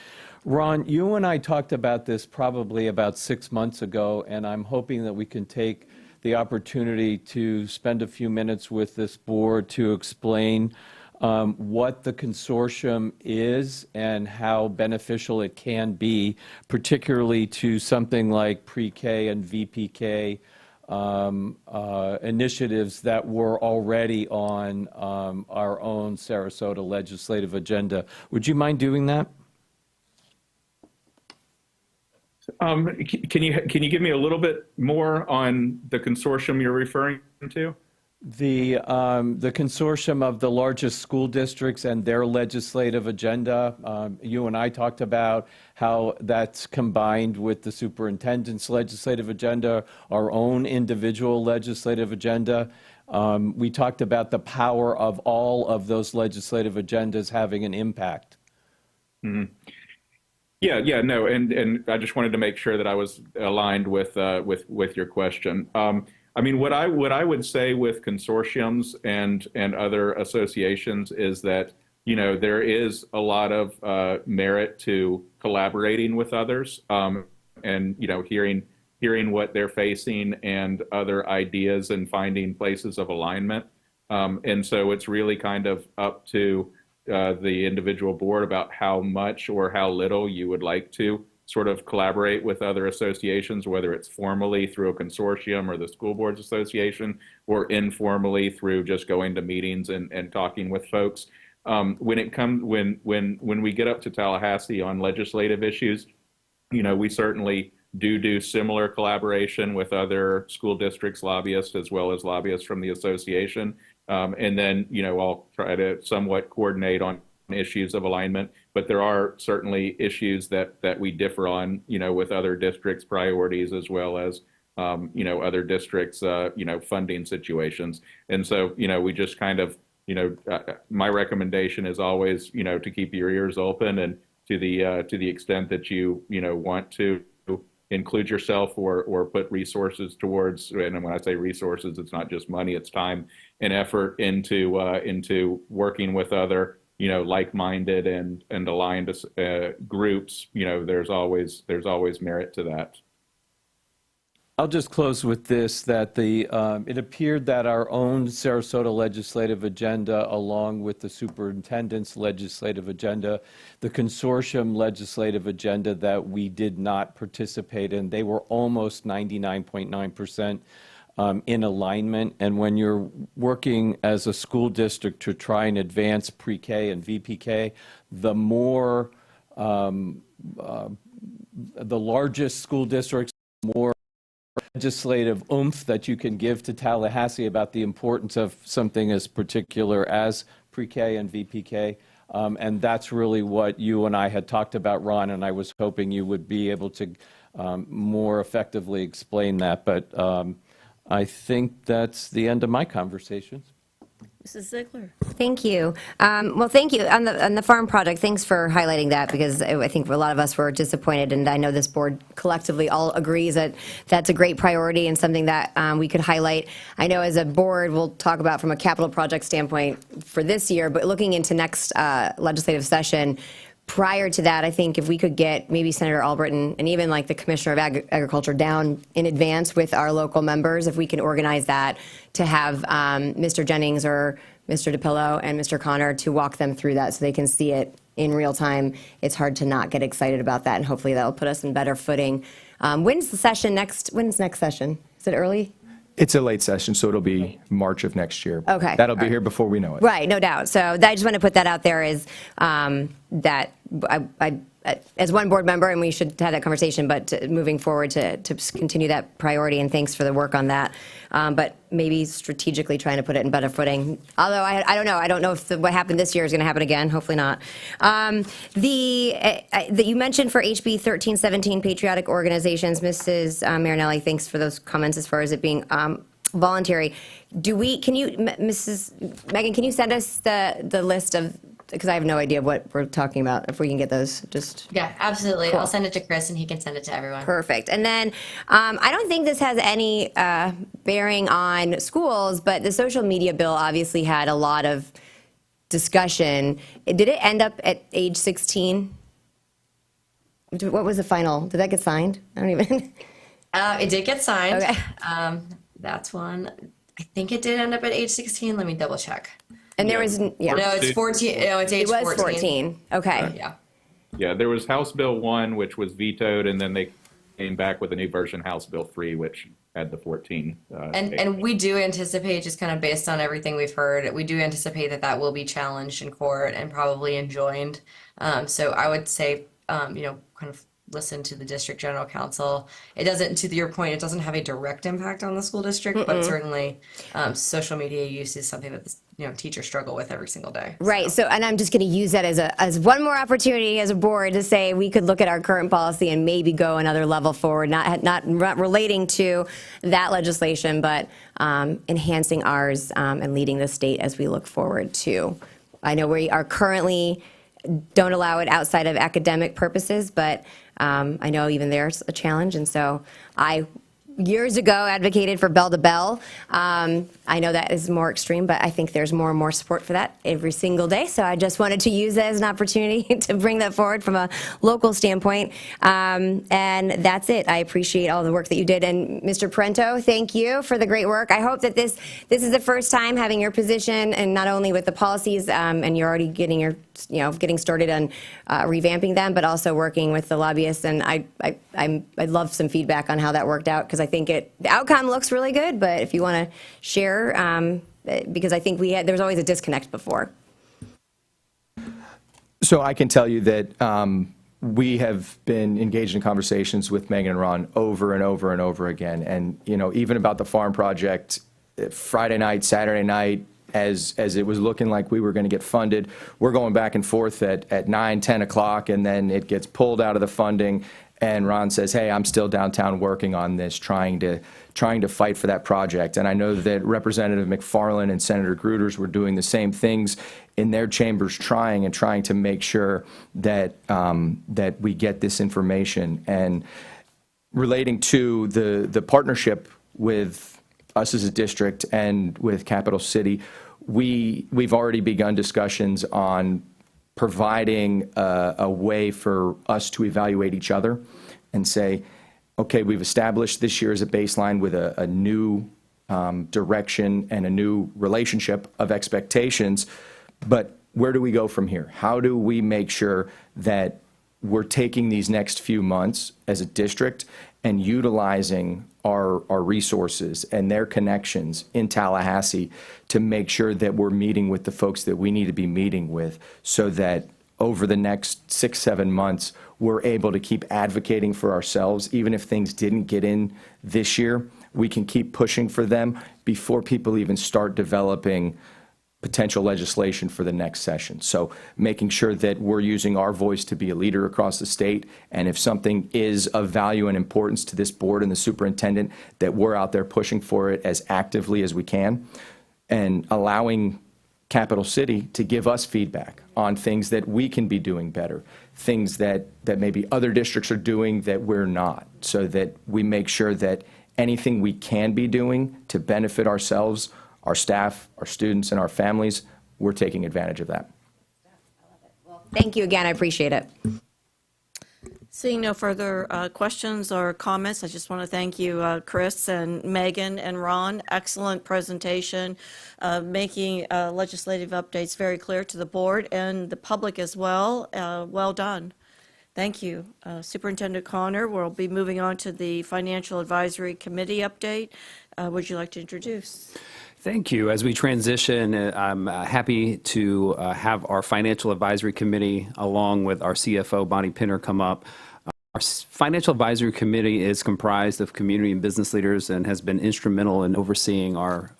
Ron, you and I talked about this probably about 6 months ago, and I'm hoping that we can take the opportunity to spend a few minutes with this board to explain what the consortium is and how beneficial it can be, particularly to something like pre-K and VPK initiatives that were already on our own Sarasota legislative agenda. Would you mind doing that? Can you give me a little bit more on the consortium you're referring to? The consortium of the largest school districts and their legislative agenda. You and I talked about how that's combined with the superintendent's legislative agenda, our own individual legislative agenda. We talked about the power of all of those legislative agendas having an impact. Mm-hmm. Yeah, no, and I just wanted to make sure that I was aligned with your question. I mean, what I would say with consortiums and other associations is that, there is a lot of merit to collaborating with others, and, hearing what they're facing and other ideas and finding places of alignment. And so it's really kind of up to the individual board about how much or how little you would like to sort of collaborate with other associations, whether it's formally through a consortium or the School Boards Association, or informally through just going to meetings and talking with folks. When we get up to Tallahassee on legislative issues, we certainly do similar collaboration with other school districts, lobbyists, as well as lobbyists from the association. And then, I'll try to somewhat coordinate on issues of alignment, but there are certainly issues that we differ on, with other districts' priorities, as well as, other districts', funding situations. And so, we just kind of, my recommendation is always, to keep your ears open, and to the extent that you, want to include yourself or put resources towards, and when I say resources, it's not just money, it's time and effort into working with other, like-minded and aligned groups. There's always merit to that. I'll just close with this, that it appeared that our own Sarasota legislative agenda, along with the superintendent's legislative agenda, the consortium legislative agenda that we did not participate in, they were almost 99.9% in alignment. And when you're working as a school district to try and advance pre-K and VPK, the more, the largest school districts, more legislative oomph that you can give to Tallahassee about the importance of something as particular as pre-K and VPK. And that's really what you and I had talked about, Ron, and I was hoping you would be able to more effectively explain that. But I think that's the end of my conversations. Mrs. Ziegler. Thank you. Well, thank you. On the farm project, thanks for highlighting that, because I think a lot of us were disappointed, and I know this board collectively all agrees that that's a great priority and something that we could highlight. I know as a board, we'll talk about from a capital project standpoint for this year, but looking into next legislative session, prior to that, I think if we could get maybe Senator Albritton and even like the Commissioner of Agriculture down in advance with our local members, if we can organize that to have Mr. Jennings or Mr. DiPillo and Mr. Connor to walk them through that so they can see it in real time. It's hard to not get excited about that, and hopefully that'll put us in better footing. When's the session next? When's next session? Is it early? It's a late session, so it'll be March of next year. Okay. That'll be here before we know it. Right, no doubt. So I just want to put that out there is that I, as one board member, and we should have that conversation, but moving forward to continue that priority, and thanks for the work on that. But maybe strategically trying to put it in better footing. Although I don't know. I don't know if what happened this year is going to happen again. Hopefully not. You mentioned for HB 1317 patriotic organizations, Mrs. Marinelli, thanks for those comments as far as it being voluntary. Mrs. Megan, can you send us the list of, because I have no idea what we're talking about, if we can get those just. Yeah, absolutely. Cool. I'll send it to Chris and he can send it to everyone. Perfect. And then I don't think this has any bearing on schools, but the social media bill obviously had a lot of discussion. Did it end up at age 16? What was the final? Did that get signed? I don't even. It did get signed. Okay. That's one. I think it did end up at age 16. Let me double check. And there was, yeah. No, it's 14. No, it's age It was 14. 14. Okay. Yeah. Yeah, there was House Bill 1, which was vetoed, and then they came back with a new version, House Bill 3, which had the 14. And we do anticipate, just kind of based on everything we've heard, we do anticipate that that will be challenged in court and probably enjoined. So I would say, kind of listen to the district general counsel. It doesn't, to your point, it doesn't have a direct impact on the school district, but certainly social media use is something that teachers struggle with every single day. Right. So, and I'm just going to use that as one more opportunity as a board to say we could look at our current policy and maybe go another level forward, not relating to that legislation, but enhancing ours and leading the state as we look forward to. I know we are currently don't allow it outside of academic purposes, but I know even there's a challenge, and so I years ago advocated for bell to bell. I know that is more extreme, but I think there's more and more support for that every single day. So I just wanted to use that as an opportunity to bring that forward from a local standpoint. And that's it. I appreciate all the work that you did. And Mr. Parento, thank you for the great work. I hope that this is the first time having your position, and not only with the policies, and you're already getting getting started on revamping them, but also working with the lobbyists. And I'd love some feedback on how that worked out, because I think the outcome looks really good. But if you want to share, because I think there was always a disconnect before. So I can tell you that we have been engaged in conversations with Megan and Ron over and over and over again. And, even about the farm project, Friday night, Saturday night, as it was looking like we were going to get funded, we're going back and forth at 9, 10 o'clock, and then it gets pulled out of the funding. And Ron says, hey, I'm still downtown working on this, trying to fight for that project. And I know that Representative McFarland and Senator Gruters were doing the same things in their chambers, trying to make sure that that we get this information. And relating to the partnership with us as a district and with Capital City, we've already begun discussions on providing a way for us to evaluate each other and say, okay, we've established this year as a baseline with a new direction and a new relationship of expectations, but where do we go from here? How do we make sure that we're taking these next few months as a district and utilizing our resources and their connections in Tallahassee to make sure that we're meeting with the folks that we need to be meeting with, so that over the next 6, 7 months, we're able to keep advocating for ourselves. Even if things didn't get in this year, we can keep pushing for them before people even start developing potential legislation for the next session. So making sure that we're using our voice to be a leader across the state, and if something is of value and importance to this board and the superintendent, that we're out there pushing for it as actively as we can, and allowing Capital City to give us feedback on things that we can be doing better, things that maybe other districts are doing that we're not, so that we make sure that anything we can be doing to benefit ourselves, our staff, our students, and our families, we're taking advantage of that. Thank you again. I appreciate it. Seeing no further questions or comments, I just want to thank you, Chris and Megan and Ron. Excellent presentation, making legislative updates very clear to the board and the public as well. Well done. Thank you. Superintendent Connor, we'll be moving on to the Financial Advisory Committee update. Would you like to introduce? Thank you. As we transition, I'm happy to have our Financial Advisory Committee, along with our CFO, Bonnie Pinner, come up. Our Financial Advisory Committee is comprised of community and business leaders and has been instrumental in overseeing our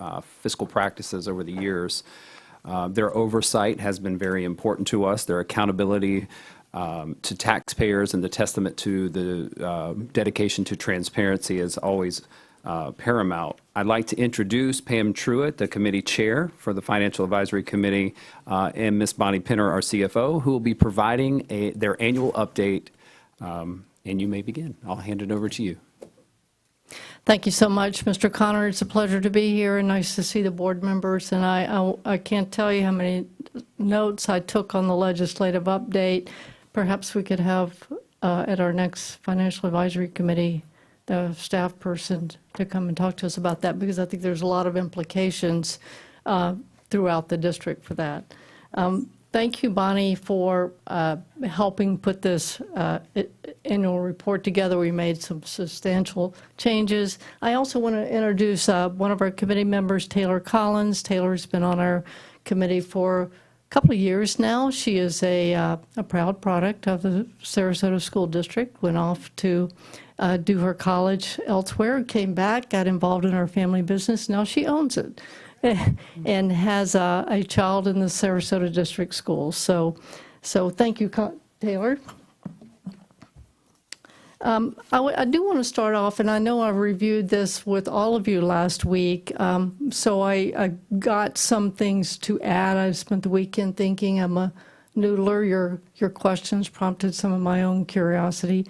fiscal practices over the years. Their oversight has been very important to us. Their accountability to taxpayers and the testament to the dedication to transparency is always paramount. I'd like to introduce Pam Truitt, the committee chair for the Financial Advisory Committee, and Ms. Bonnie Pinner, our CFO, who will be providing their annual update. And you may begin. I'll hand it over to you. Thank you so much, Mr. Connor. It's a pleasure to be here and nice to see the board members. And I can't tell you how many notes I took on the legislative update. Perhaps we could have at our next Financial Advisory Committee the staff person to come and talk to us about that, because I think there's a lot of implications throughout the district for that. Thank you, Bonnie, for helping put this annual report together. We made some substantial changes. I also want to introduce one of our committee members, Taylor Collins. Taylor's been on our committee for a couple of years now. She is a proud product of the Sarasota School District, went off to do her college elsewhere, came back, got involved in our family business. Now she owns it. And has a child in the Sarasota District Schools. So thank you, Taylor. I do want to start off, and I know I reviewed this with all of you last week, so I got some things to add. I spent the weekend thinking. I'm a noodler. Your questions prompted some of my own curiosity,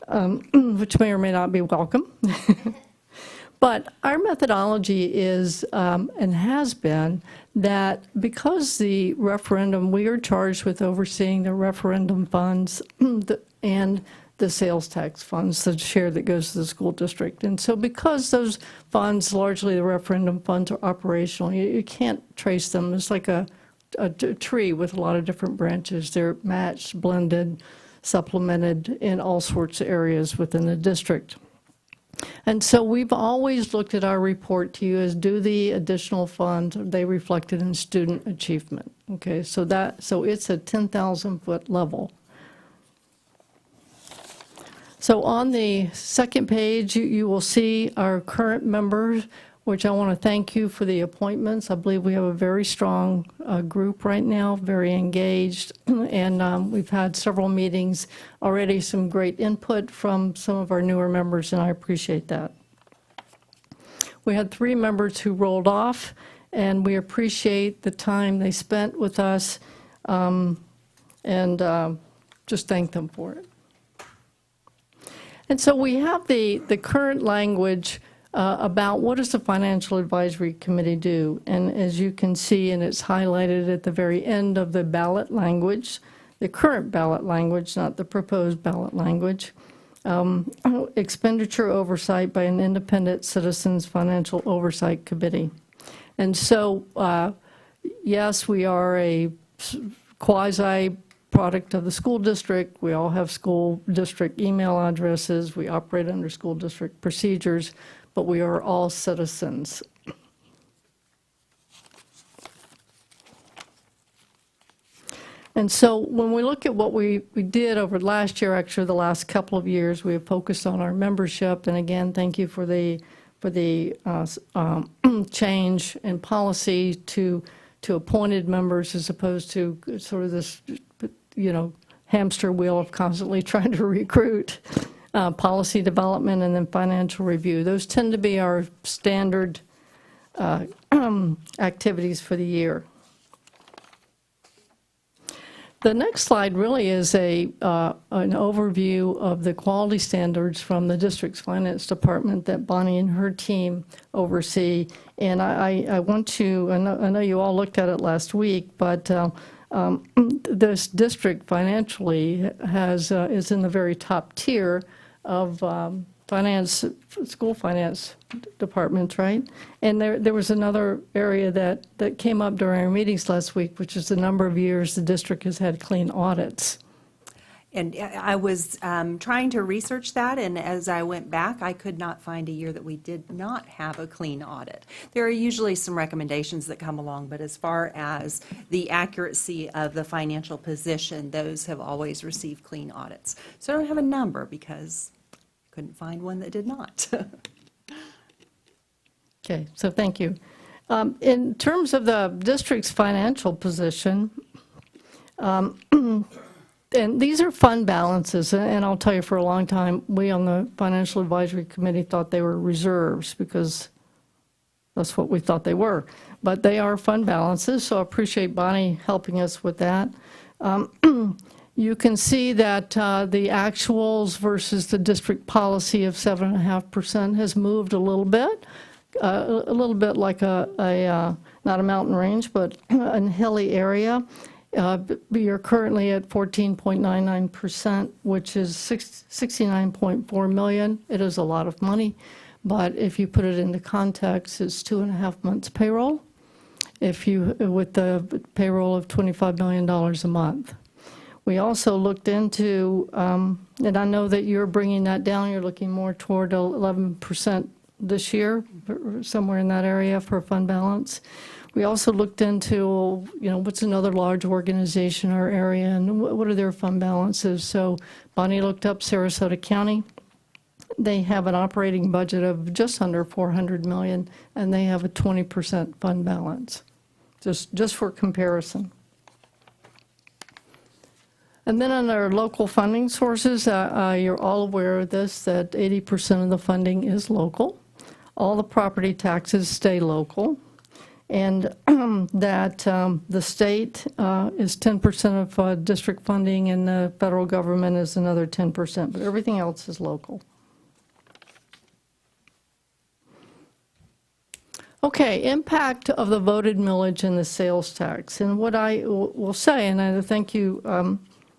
which may or may not be welcome. But our methodology is, and has been, that because the referendum, we are charged with overseeing the referendum funds and the sales tax funds, the share that goes to the school district. And so because those funds, largely the referendum funds, are operational, you can't trace them. It's like a tree with a lot of different branches. They're matched, blended, supplemented in all sorts of areas within the district. And so we've always looked at our report to you as, do the additional funds, are they reflected in student achievement? Okay, so it's a 10,000-foot level. So on the second page, you will see our current members, which I want to thank you for the appointments. I believe we have a very strong group right now, very engaged, and we've had several meetings already, some great input from some of our newer members, and I appreciate that. We had 3 members who rolled off, and we appreciate the time they spent with us, and just thank them for it. And so we have the current language about what does the Financial Advisory Committee do. And as you can see, and it's highlighted at the very end of the ballot language, the current ballot language, not the proposed ballot language, expenditure oversight by an independent Citizens Financial Oversight Committee. And so, yes, we are a quasi product of the school district. We all have school district email addresses. We operate under school district procedures, but we are all citizens. And so when we look at what we did over last year, actually the last couple of years, we have focused on our membership. And again, thank you for the change in policy to appointed members as opposed to sort of this, hamster wheel of constantly trying to recruit. Policy development, and then financial review. Those tend to be our standard activities for the year. The next slide really is an overview of the quality standards from the district's finance department that Bonnie and her team oversee. And I want to, I know you all looked at it last week, but this district financially is in the very top tier of school finance departments, right? And there was another area that came up during our meetings last week, which is the number of years the district has had clean audits. And I was trying to research that, and as I went back, I could not find a year that we did not have a clean audit. There are usually some recommendations that come along, but as far as the accuracy of the financial position, those have always received clean audits. So I don't have a number because I couldn't find one that did not. Okay, so thank you. In terms of the district's financial position, and these are fund balances, and I'll tell you, for a long time, we on the Financial Advisory Committee thought they were reserves because that's what we thought they were. But they are fund balances, so I appreciate Bonnie helping us with that. You can see that the actuals versus the district policy of 7.5% has moved a little bit like not a mountain range, but a hilly area. You're currently at 14.99%, which is 69.4 million. It is a lot of money, but if you put it into context, it's 2.5 months payroll. With the payroll of $25 million a month. We also looked into, and I know that you're bringing that down. You're looking more toward 11% this year, somewhere in that area for fund balance. We also looked into, what's another large organization in our area and what are their fund balances. So Bonnie looked up Sarasota County. They have an operating budget of just under $400 million, and they have a 20% fund balance, just for comparison. And then on our local funding sources, you're all aware of this, that 80% of the funding is local. All the property taxes stay local. And that the state is 10% of district funding, and the federal government is another 10%, but everything else is local. Okay, impact of the voted millage and the sales tax. And what I will say, and I thank you, I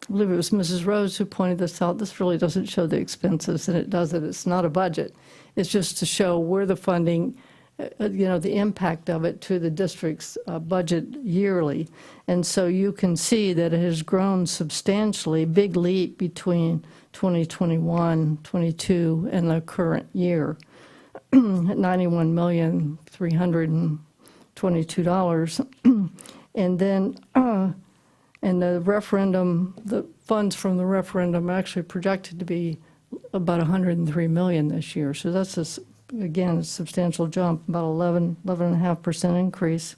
believe it was Mrs. Rose who pointed this out, this really doesn't show the expenses, and it doesn't. It's not a budget. It's just to show where the funding, the impact of it to the district's budget yearly. And so you can see that it has grown substantially, big leap between 2021, 22, and the current year. $91,322. And then, and the referendum, the funds from the referendum are actually projected to be about $103 million this year. So that's, again, a substantial jump, about 11.5% increase.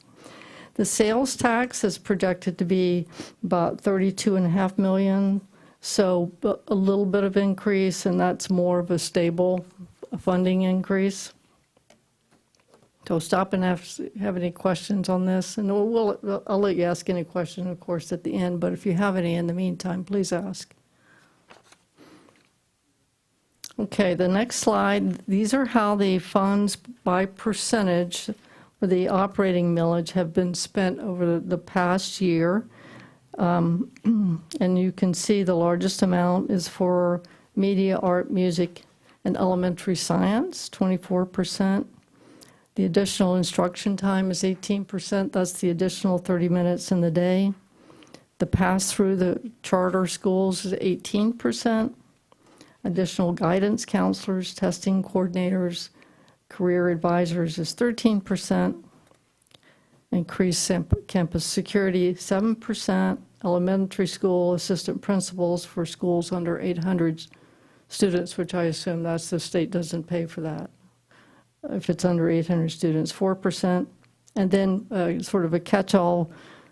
The sales tax is projected to be about $32.5 million. So a little bit of increase, and that's more of a stable funding increase. So stop and have any questions on this, and I'll let you ask any question, of course, at the end, but if you have any in the meantime, please ask. Okay, the next slide, these are how the funds by percentage for the operating millage have been spent over the past year. And you can see the largest amount is for media, art, music, and elementary science, 24%. The additional instruction time is 18%. That's the additional 30 minutes in the day. The pass-through the charter schools is 18%. Additional guidance counselors, testing coordinators, career advisors is 13%. Increased campus security, 7%. Elementary school assistant principals for schools under 800 students, which I assume that's the state doesn't pay for that. If it's under 800 students, 4%. And then sort of a catch-all,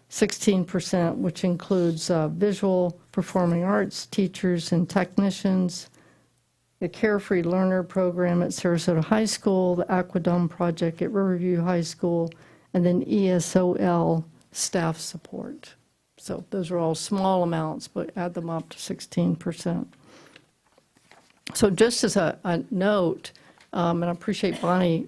16%, which includes visual, performing arts teachers and technicians, the Carefree Learner program at Sarasota High School, the Aquadome project at Riverview High School, and then ESOL staff support. So those are all small amounts, but add them up to 16%. So just as a note, and I appreciate Bonnie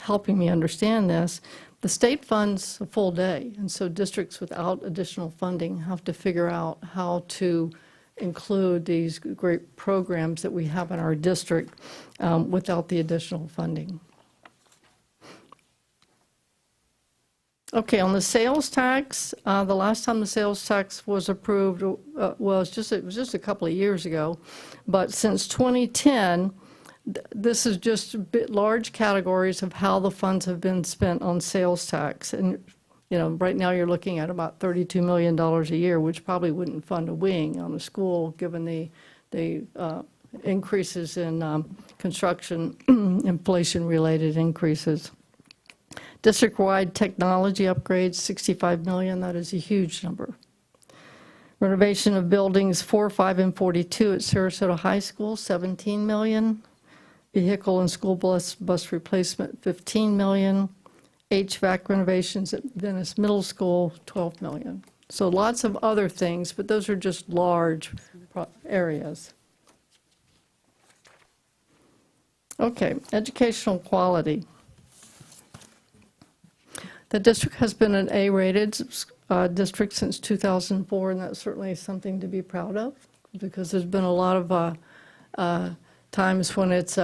helping me understand this, the state funds a full day, and so districts without additional funding have to figure out how to include these great programs that we have in our district without the additional funding. Okay, on the sales tax, the last time the sales tax was approved, well, it was just a couple of years ago, but since 2010, this is just large categories of how the funds have been spent on sales tax. And, right now you're looking at about $32 million a year, which probably wouldn't fund a wing on a school, given the increases in construction, inflation-related increases. District-wide technology upgrades, $65 million. That is a huge number. Renovation of buildings 4, 5, and 42 at Sarasota High School, $17 million. Vehicle and school bus replacement, $15 million. HVAC renovations at Venice Middle School, $12 million. So lots of other things, but those are just large areas. Okay, educational quality. The district has been an A-rated district since 2004, and that's certainly something to be proud of, because there's been a lot of times when it's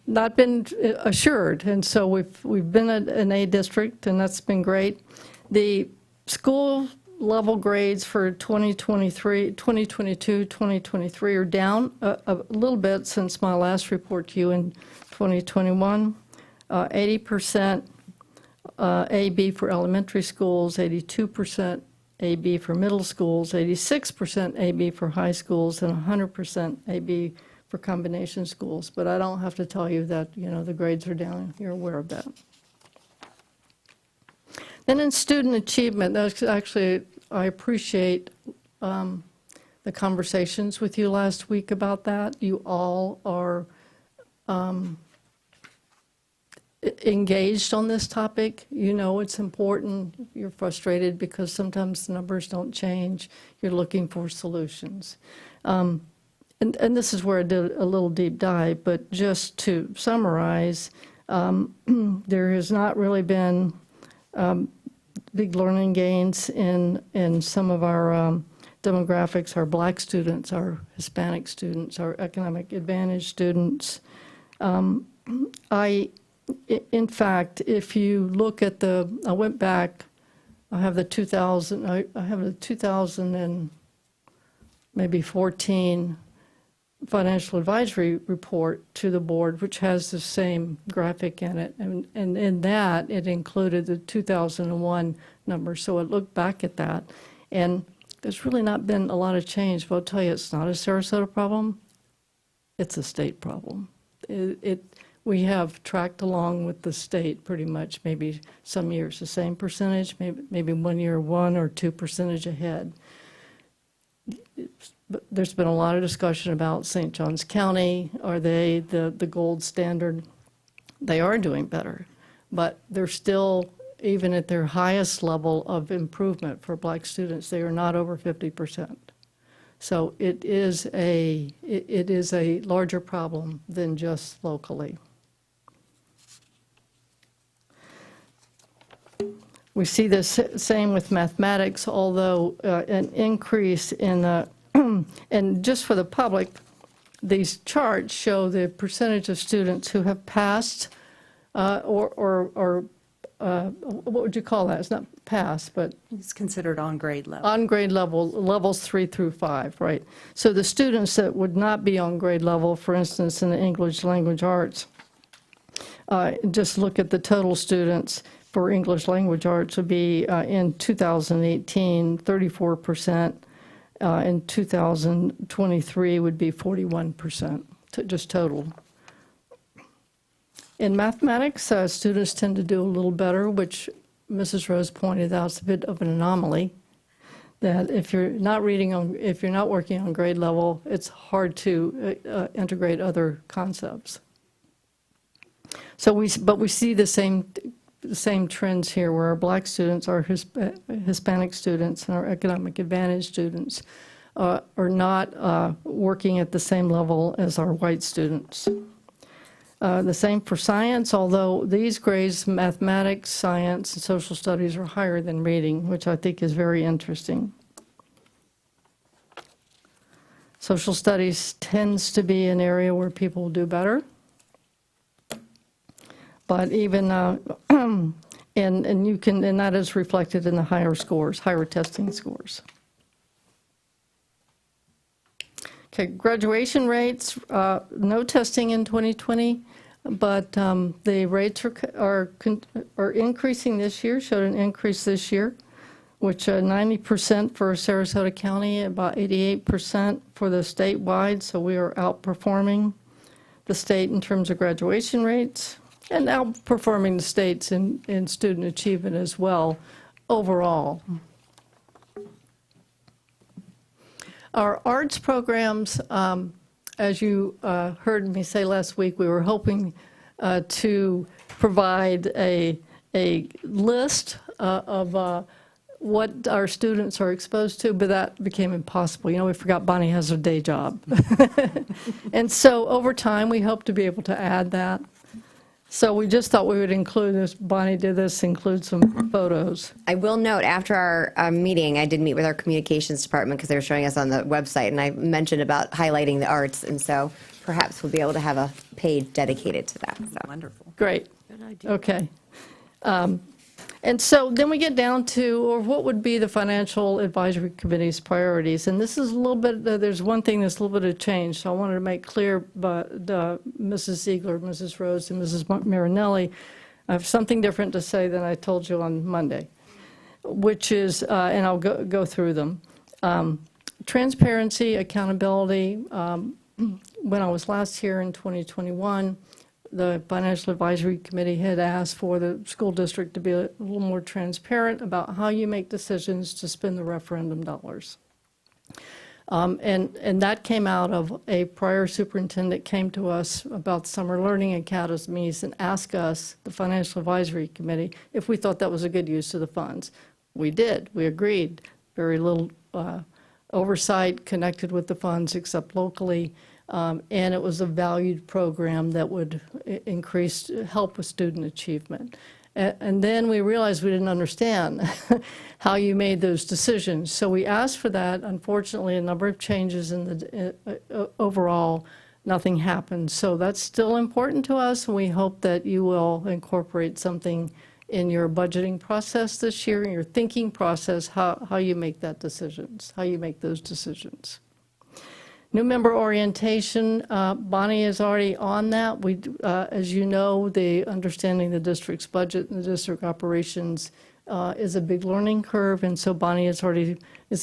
not been assured, and so we've been an A district, and that's been great. The school level grades for 2022, 2023 are down a little bit since my last report to you in 2021. 80% AB for elementary schools, 82% AB for middle schools, 86% AB for high schools, and 100% AB for combination schools. But I don't have to tell you that, the grades are down. You're aware of that. Then in student achievement, that's actually, I appreciate the conversations with you last week about that. You all are engaged on this topic. It's important. You're frustrated because sometimes the numbers don't change. You're looking for solutions. And this is where I did a little deep dive, but just to summarize, there has not really been big learning gains in some of our demographics, our Black students, our Hispanic students, our economic advantage students. In fact, if you look at I went back, I have the 2000 and maybe 14 financial advisory report to the board, which has the same graphic in it. And in that, it included the 2001 number. So I looked back at that, and there's really not been a lot of change. But I'll tell you, it's not a Sarasota problem. It's a state problem. We have tracked along with the state pretty much, maybe some years the same percentage, maybe 1 year 1 or 2% ahead. But there's been a lot of discussion about St. Johns County. Are they the gold standard? They are doing better, but they're still, even at their highest level of improvement for Black students, they are not over 50%. So it is a larger problem than just locally. We see this same with mathematics, although an increase in the, and just for the public, these charts show the percentage of students who have passed what would you call that? It's not passed, but It's considered on grade level. on grade level, levels 3 through 5, right? So the students that would not be on grade level, for instance, in the English language arts, just look at the total students for English language arts would be in 2018, 34%. In 2023 would be 41%, just total. In mathematics, students tend to do a little better, which Mrs. Rose pointed out is a bit of an anomaly. That if you're not working on grade level, it's hard to integrate other concepts. So we see the same trends here, where our Black students, our Hispanic students, and our economic advantage students are not working at the same level as our white students. The same for science, although these grades, mathematics, science, and social studies, are higher than reading, which I think is very interesting. Social studies tends to be an area where people do better. But even, and you can, and that is reflected in the higher scores, higher testing scores. Okay, graduation rates, no testing in 2020, but the rates are increasing this year, showed an increase this year, which 90% for Sarasota County, about 88% for the statewide, so we are outperforming the state in terms of graduation rates and outperforming the states in student achievement as well overall. Our arts programs, as you heard me say last week, we were hoping to provide a list of what our students are exposed to, but that became impossible. You know, we forgot Bonnie has a day job. And so over time, we hope to be able to add that. So we just thought we would include this, Bonnie did this, include some photos. I will note, after our meeting, I did meet with our communications department because they were showing us on the website, and I mentioned about highlighting the arts, and so perhaps we'll be able to have a page dedicated to that. So. Wonderful. Great. Good idea. Okay. And so then we get down to, or what would be the Financial Advisory Committee's priorities? And this is a little bit, there's one thing that's a little bit of change, so I wanted to make clear, but Mrs. Ziegler, Mrs. Rose, and Mrs. Marinelli, I have something different to say than I told you on Monday, which is, and I'll go through them. Transparency, accountability. When I was last here in 2021, the Financial Advisory Committee had asked for the school district to be a little more transparent about how you make decisions to spend the referendum dollars. And that came out of a prior superintendent came to us about summer learning academies and asked us, the Financial Advisory Committee, if we thought that was a good use of the funds. We did. We agreed. Very little oversight connected with the funds except locally. And it was a valued program that would help with student achievement. And then we realized we didn't understand how you made those decisions. So we asked for that. Unfortunately, a number of changes in the overall, nothing happened. So that's still important to us, and we hope that you will incorporate something in your budgeting process this year, in your thinking process, how you make that decisions, how you make those decisions. New member orientation, Bonnie is already on that. We, as you know, the understanding the district's budget and the district operations is a big learning curve, and so Bonnie is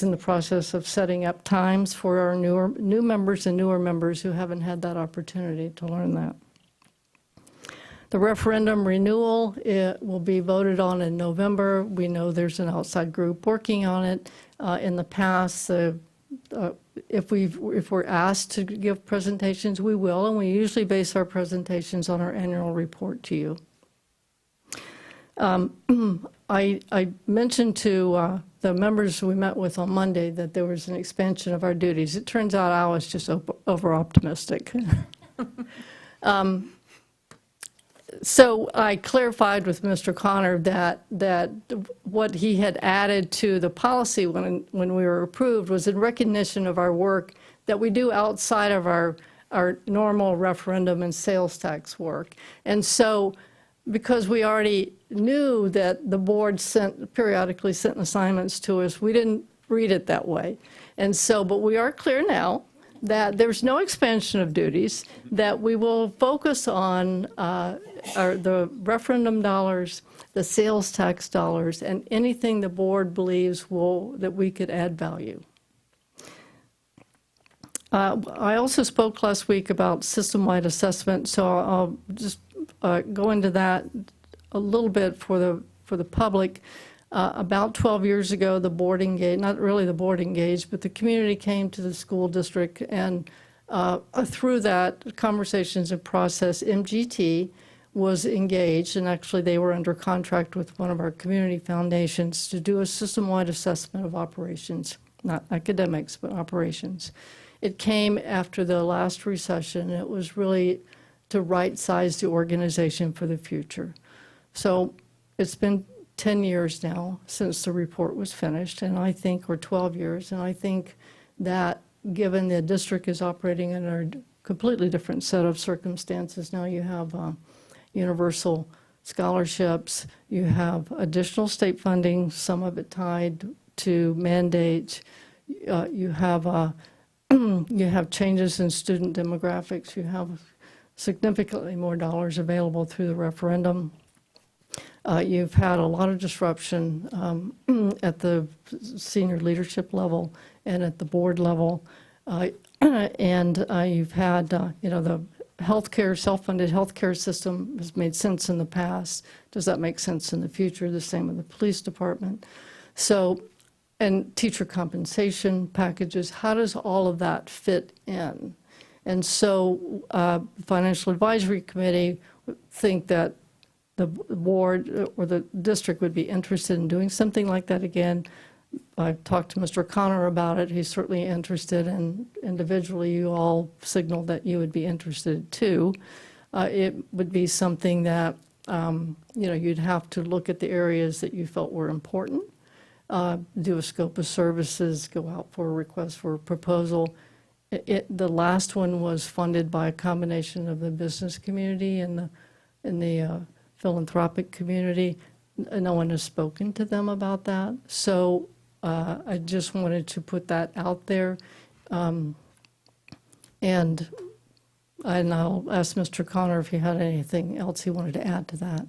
in the process of setting up times for our new members and newer members who haven't had that opportunity to learn that. The referendum renewal, it will be voted on in November. We know there's an outside group working on it. In the past, if we're asked to give presentations, we will, and we usually base our presentations on our annual report to you. I mentioned to the members we met with on Monday that there was an expansion of our duties. It turns out I was just over-optimistic. So I clarified with Mr. Connor that what he had added to the policy when we were approved was in recognition of our work that we do outside of our normal referendum and sales tax work. And so because we already knew that the board periodically sent assignments to us, we didn't read it that way. And so, but we are clear now that there's no expansion of duties, that we will focus on the referendum dollars, the sales tax dollars, and anything the board believes that we could add value. I also spoke last week about system-wide assessment, so I'll just go into that a little bit for the public. About 12 years ago, the board engaged, not really the board engaged, but the community came to the school district, and through that conversations and process, MGT was engaged, and actually they were under contract with one of our community foundations to do a system-wide assessment of operations, not academics, but operations. It came after the last recession. It was really to right-size the organization for the future. So it's been 10 years now since the report was finished, and I think, or 12 years, and I think that given the district is operating in a completely different set of circumstances, now you have universal scholarships. You have additional state funding, some of it tied to mandates. You have you have changes in student demographics. You have significantly more dollars available through the referendum. You've had a lot of disruption at the senior leadership level and at the board level. And you've had, the healthcare, self-funded healthcare system has made sense in the past. Does that make sense in the future? The same with the police department. So, and teacher compensation packages, how does all of that fit in? And so Financial Advisory Committee think that the board or the district would be interested in doing something like that again. I've talked to Mr. Connor about it. He's certainly interested, and individually you all signaled that you would be interested too. It would be something that, you'd have to look at the areas that you felt were important, do a scope of services, go out for a request for a proposal. The last one was funded by a combination of the business community and the philanthropic community. No one has spoken to them about that. So I just wanted to put that out there. And I'll ask Mr. Connor if he had anything else he wanted to add to that.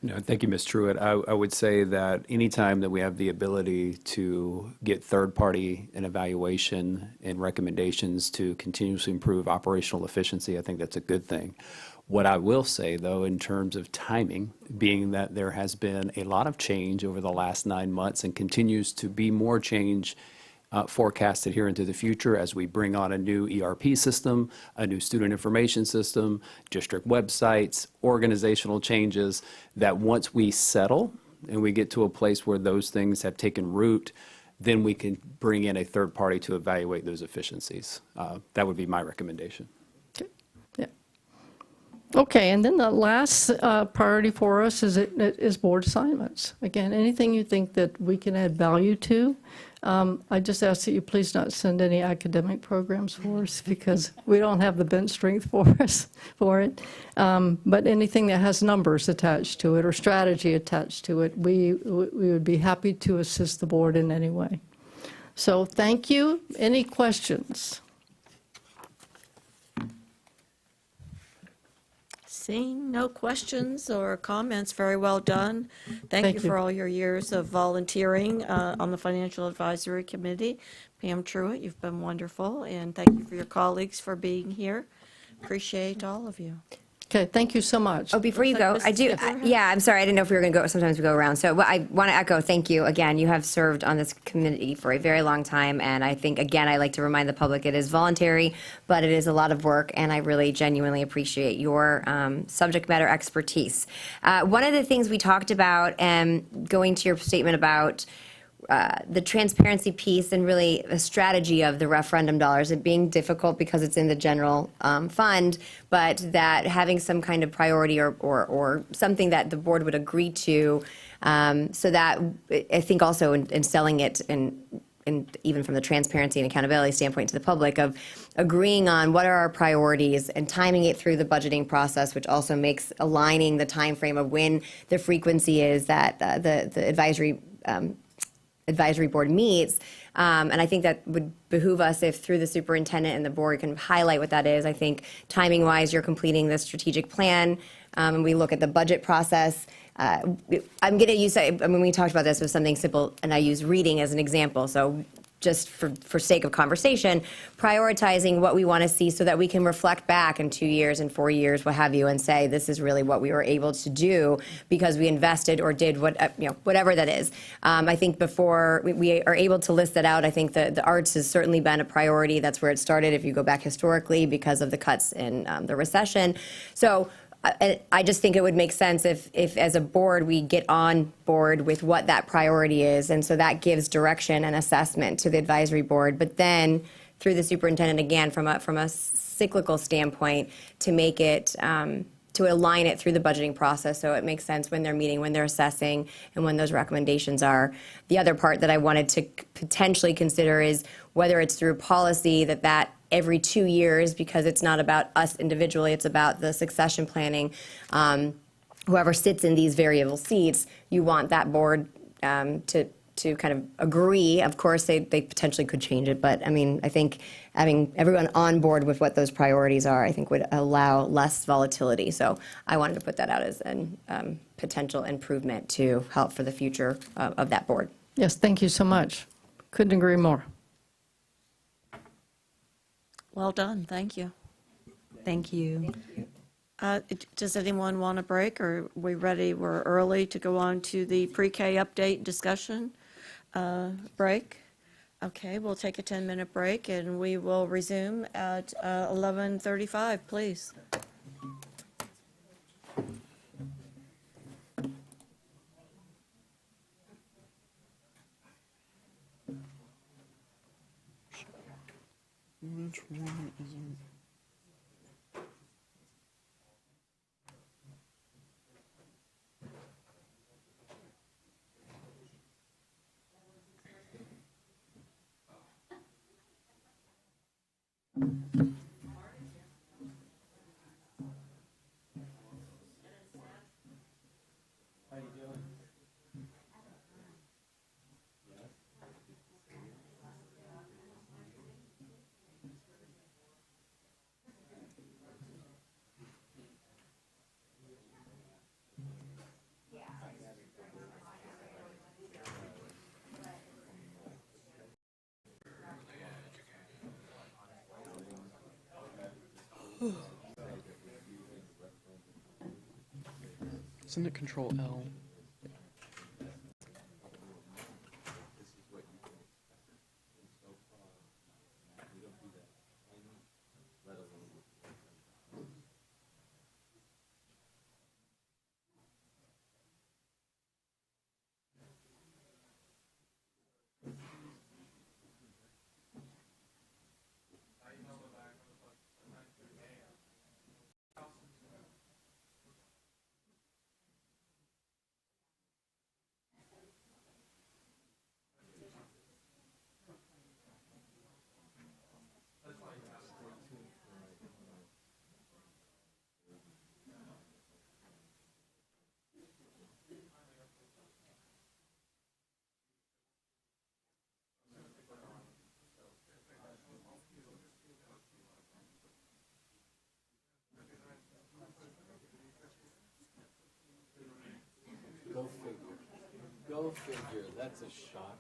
No, thank you, Ms. Truitt. I would say that anytime that we have the ability to get third-party and evaluation and recommendations to continuously improve operational efficiency, I think that's a good thing. What I will say, though, in terms of timing, being that there has been a lot of change over the last 9 months and continues to be more change forecasted here into the future as we bring on a new ERP system, a new student information system, district websites, organizational changes, that once we settle and we get to a place where those things have taken root, then we can bring in a third party to evaluate those efficiencies. That would be my recommendation. Okay, and then the last priority for us is board assignments. Again, anything you think that we can add value to. I just ask that you please not send any academic programs for us because we don't have the bench strength for it. But anything that has numbers attached to it or strategy attached to it, we would be happy to assist the board in any way. So thank you. Any questions? Seeing no questions or comments, very well done. Thank you for all your years of volunteering on the Financial Advisory Committee. Pam Truitt, you've been wonderful, and thank you for your colleagues for being here. Appreciate all of you. Okay, thank you so much. Oh, before you go, I do, yeah, I'm sorry, I didn't know if we were going to go, sometimes we go around. So I want to echo, thank you again. You have served on this committee for a very long time, and I think, again, I like to remind the public it is voluntary, but it is a lot of work, and I really genuinely appreciate your subject matter expertise. One of the things we talked about, going to your statement about the transparency piece and really a strategy of the referendum dollars, it being difficult because it's in the general fund, but that having some kind of priority or something that the board would agree to, so that I think also in selling it and even from the transparency and accountability standpoint to the public of agreeing on what are our priorities and timing it through the budgeting process, which also makes aligning the time frame of when the frequency is that the advisory board meets, and I think that would behoove us if through the superintendent and the board can highlight what that is. I think timing-wise, you're completing the strategic plan, and we look at the budget process. I'm going to use, we talked about this with something simple, and I use reading as an example, so just for sake of conversation, prioritizing what we want to see so that we can reflect back in 2 years and 4 years, what have you, and say this is really what we were able to do because we invested or did whatever that is. I think before we are able to list that out, I think the arts has certainly been a priority. That's where it started if you go back historically because of the cuts in the recession. So I just think it would make sense if as a board, we get on board with what that priority is. And so that gives direction and assessment to the advisory board. But then through the superintendent, again, from a cyclical standpoint, to make it, to align it through the budgeting process so it makes sense when they're meeting, when they're assessing, and when those recommendations are. The other part that I wanted to potentially consider is whether it's through policy that every 2 years, because it's not about us individually, it's about the succession planning. Whoever sits in these variable seats, you want that board to kind of agree. Of course, they potentially could change it, but I mean, I think having everyone on board with what those priorities are, I think would allow less volatility. So I wanted to put that out as a potential improvement to help for the future of that board. Yes, thank you so much. Couldn't agree more. Well done, thank you. Thank you. Does anyone want a break, or are we ready? We're early to go on to the pre-K update discussion break. Okay, we'll take a 10-minute break, and we will resume at 11:35, please. Which one is it? Isn't it Control L? Go figure, that's a shock.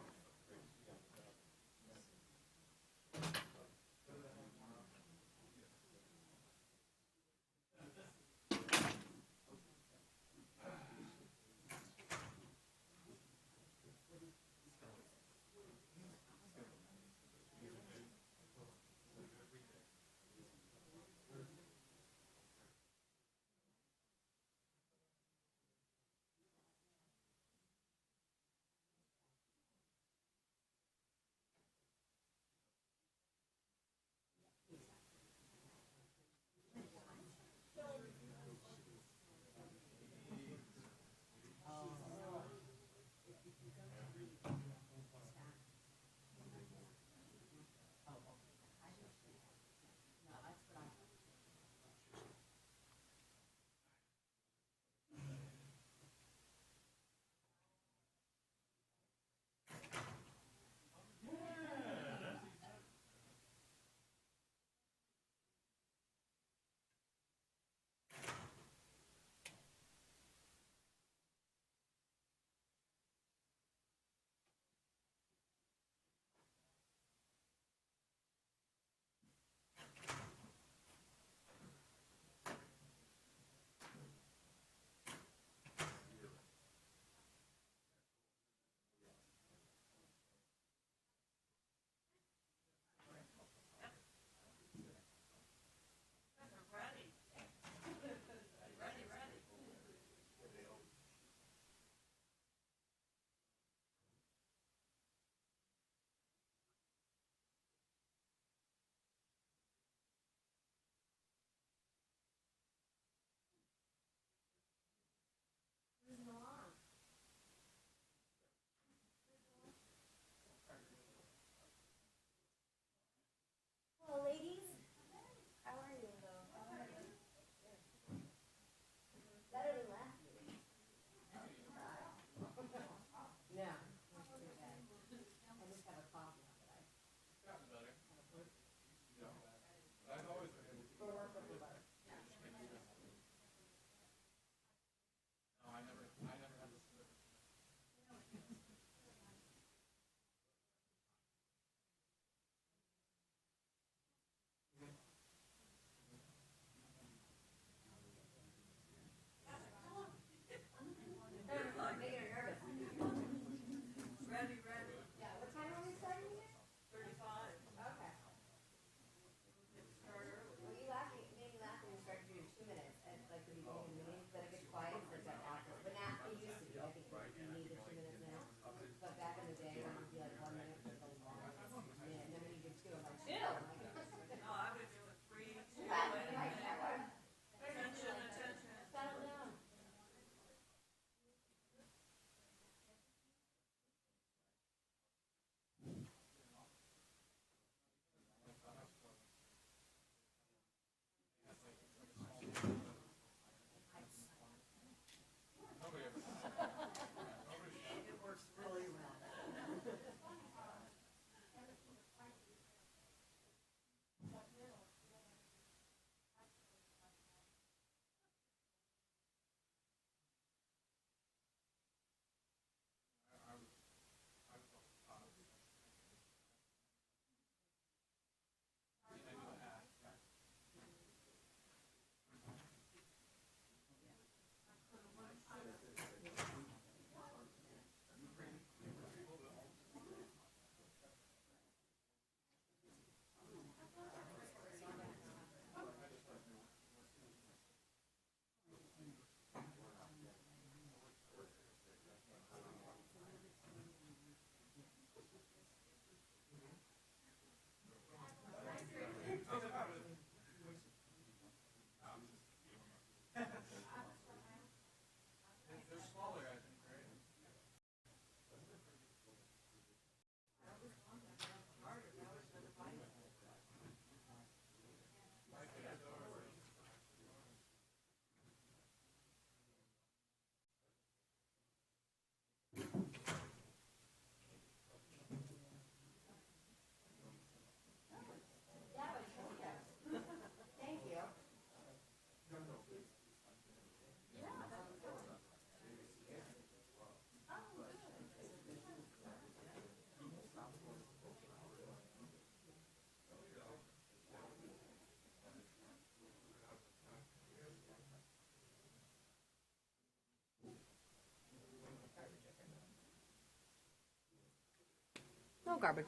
garbage.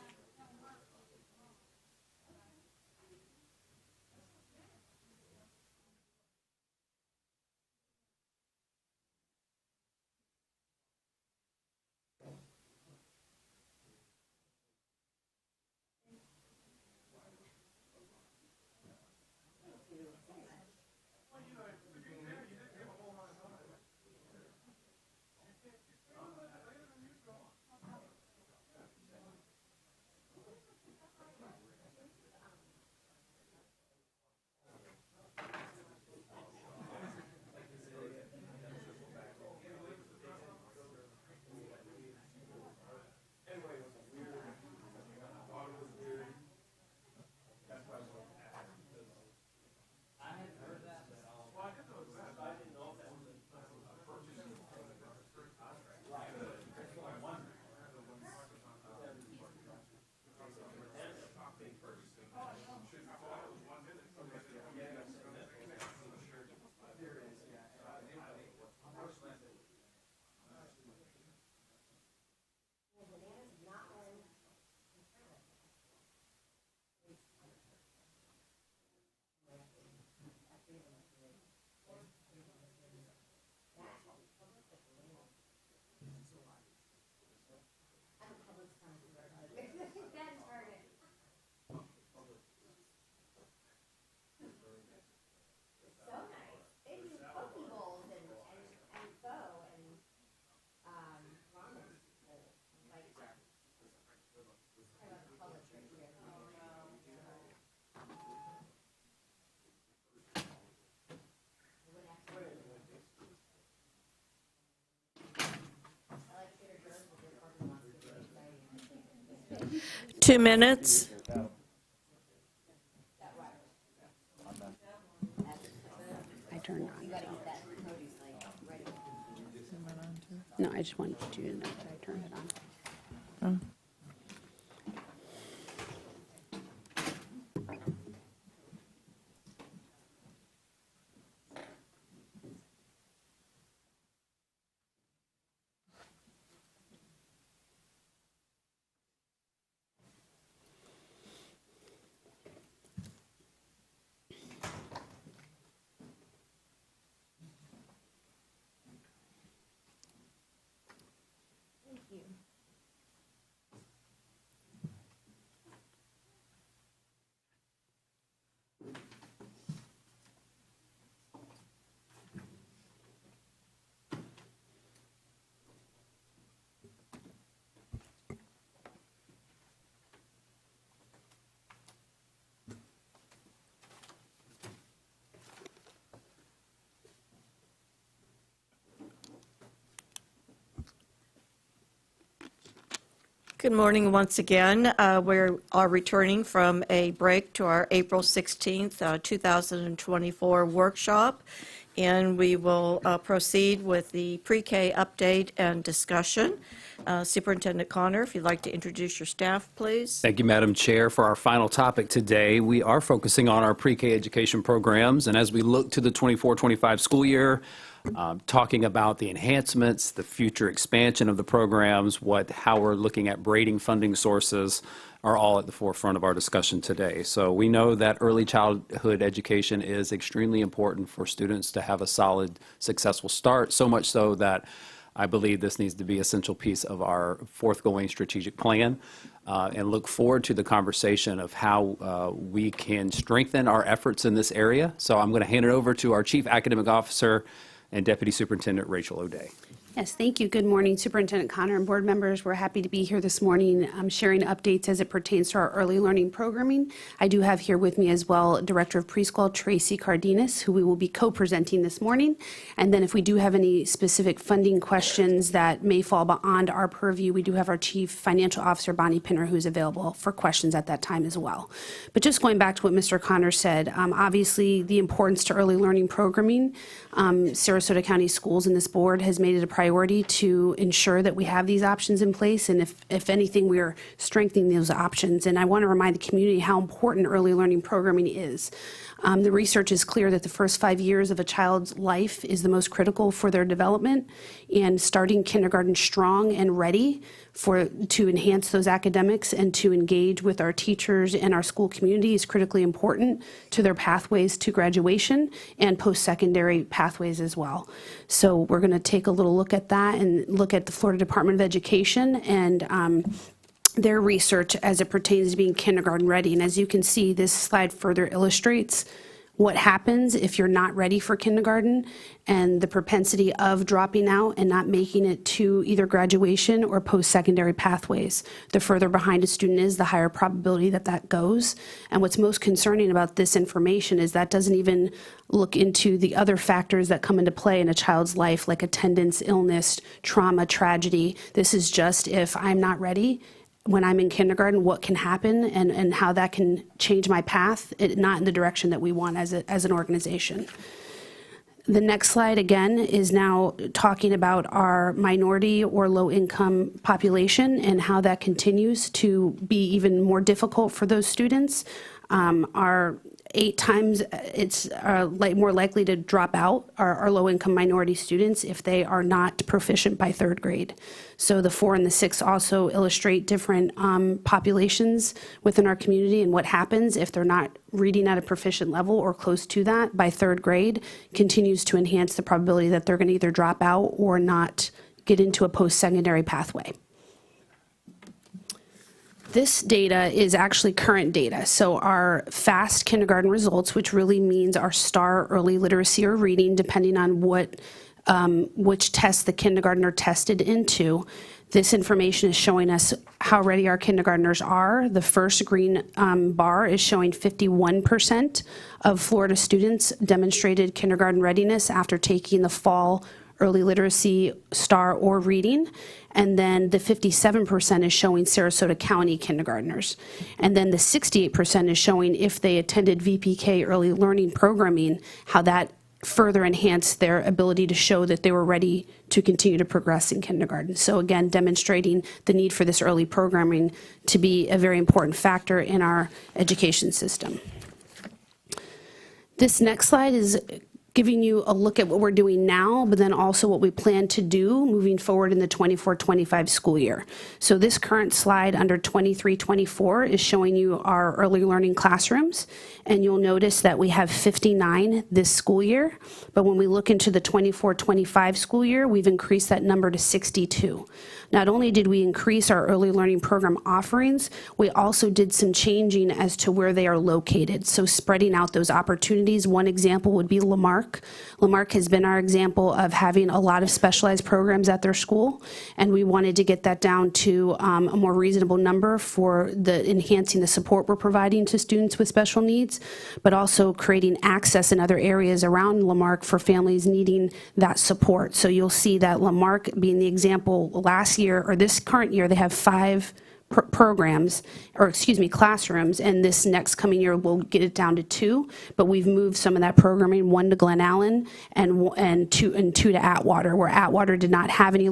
Two minutes. I turned on. No, I just wanted you to know that I turned it on. Good morning once again. We are returning from a break to our April 16th, 2024 workshop, and we will proceed with the pre-K update and discussion. Superintendent Connor, if you'd like to introduce your staff, please. Thank you, Madam Chair. For our final topic today, we are focusing on our pre-K education programs. And as we look to the 24-25 school year, talking about the enhancements, the future expansion of the programs, how we're looking at braiding funding sources are all at the forefront of our discussion today. So we know that early childhood education is extremely important for students to have a solid, successful start, so much so that I believe this needs to be an essential piece of our forthgoing strategic plan, and look forward to the conversation of how we can strengthen our efforts in this area. So I'm going to hand it over to our Chief Academic Officer and Deputy Superintendent Rachel O'Day. Yes, thank you. Good morning, Superintendent Connor and board members. We're happy to be here this morning sharing updates as it pertains to our early learning programming. I do have here with me as well Director of Preschool Tracy Cardenas, who we will be co-presenting this morning. And then if we do have any specific funding questions that may fall beyond our purview, we do have our Chief Financial Officer, Bonnie Pinner, who's available for questions at that time as well. But just going back to what Mr. Connor said, obviously the importance to early learning programming, Sarasota County Schools and this board has made it a priority priority to ensure that we have these options in place, and if anything, we are strengthening those options. And I want to remind the community how important early learning programming is. The research is clear that the first 5 years of a child's life is the most critical for their development, and starting kindergarten strong and ready to enhance those academics and to engage with our teachers and our school community is critically important to their pathways to graduation and post-secondary pathways as well. So we're going to take a little look at that and look at the Florida Department of Education and their research as it pertains to being kindergarten ready. And as you can see, this slide further illustrates what happens if you're not ready for kindergarten and the propensity of dropping out and not making it to either graduation or post-secondary pathways. The further behind a student is, the higher probability that that goes. And what's most concerning about this information is that doesn't even look into the other factors that come into play in a child's life, like attendance, illness, trauma, tragedy. This is just if I'm not ready when I'm in kindergarten, what can happen and how that can change my path, not in the direction that we want as an organization. The next slide, again, is now talking about our minority or low-income population and how that continues to be even more difficult for those students. Our 8 times it's more likely to drop out are low-income minority students if they are not proficient by 3rd grade. So the 4 and the 6 also illustrate different populations within our community and what happens if they're not reading at a proficient level or close to that by 3rd grade continues to enhance the probability that they're going to either drop out or not get into a post-secondary pathway. This data is actually current data. So our FAST kindergarten results, which really means our STAR early literacy or reading, depending on which test the kindergartner tested into. This information is showing us how ready our kindergartners are. The first green bar is showing 51% of Florida students demonstrated kindergarten readiness after taking the fall early literacy, STAR, or reading. And then the 57% is showing Sarasota County kindergartners. And then the 68% is showing if they attended VPK early learning programming, how that further enhanced their ability to show that they were ready to continue to progress in kindergarten. So again, demonstrating the need for this early programming to be a very important factor in our education system. This next slide is giving you a look at what we're doing now, but then also what we plan to do moving forward in the 24-25 school year. So this current slide under 23-24 is showing you our early learning classrooms, and you'll notice that we have 59 this school year, but when we look into the 24-25 school year, we've increased that number to 62. Not only did we increase our early learning program offerings, we also did some changing as to where they are located. So spreading out those opportunities. One example would be Lamarck. Lamarck has been our example of having a lot of specialized programs at their school, and we wanted to get that down to a more reasonable number for enhancing the support we're providing to students with special needs, but also creating access in other areas around Lamarck for families needing that support. So you'll see that Lamarck being the example last year, or this current year, they have 5 programs, or excuse me, classrooms, and this next coming year we'll get it down to 2, but we've moved some of that programming, 1 to Glen Allen and 2 to Atwater, where Atwater did not have any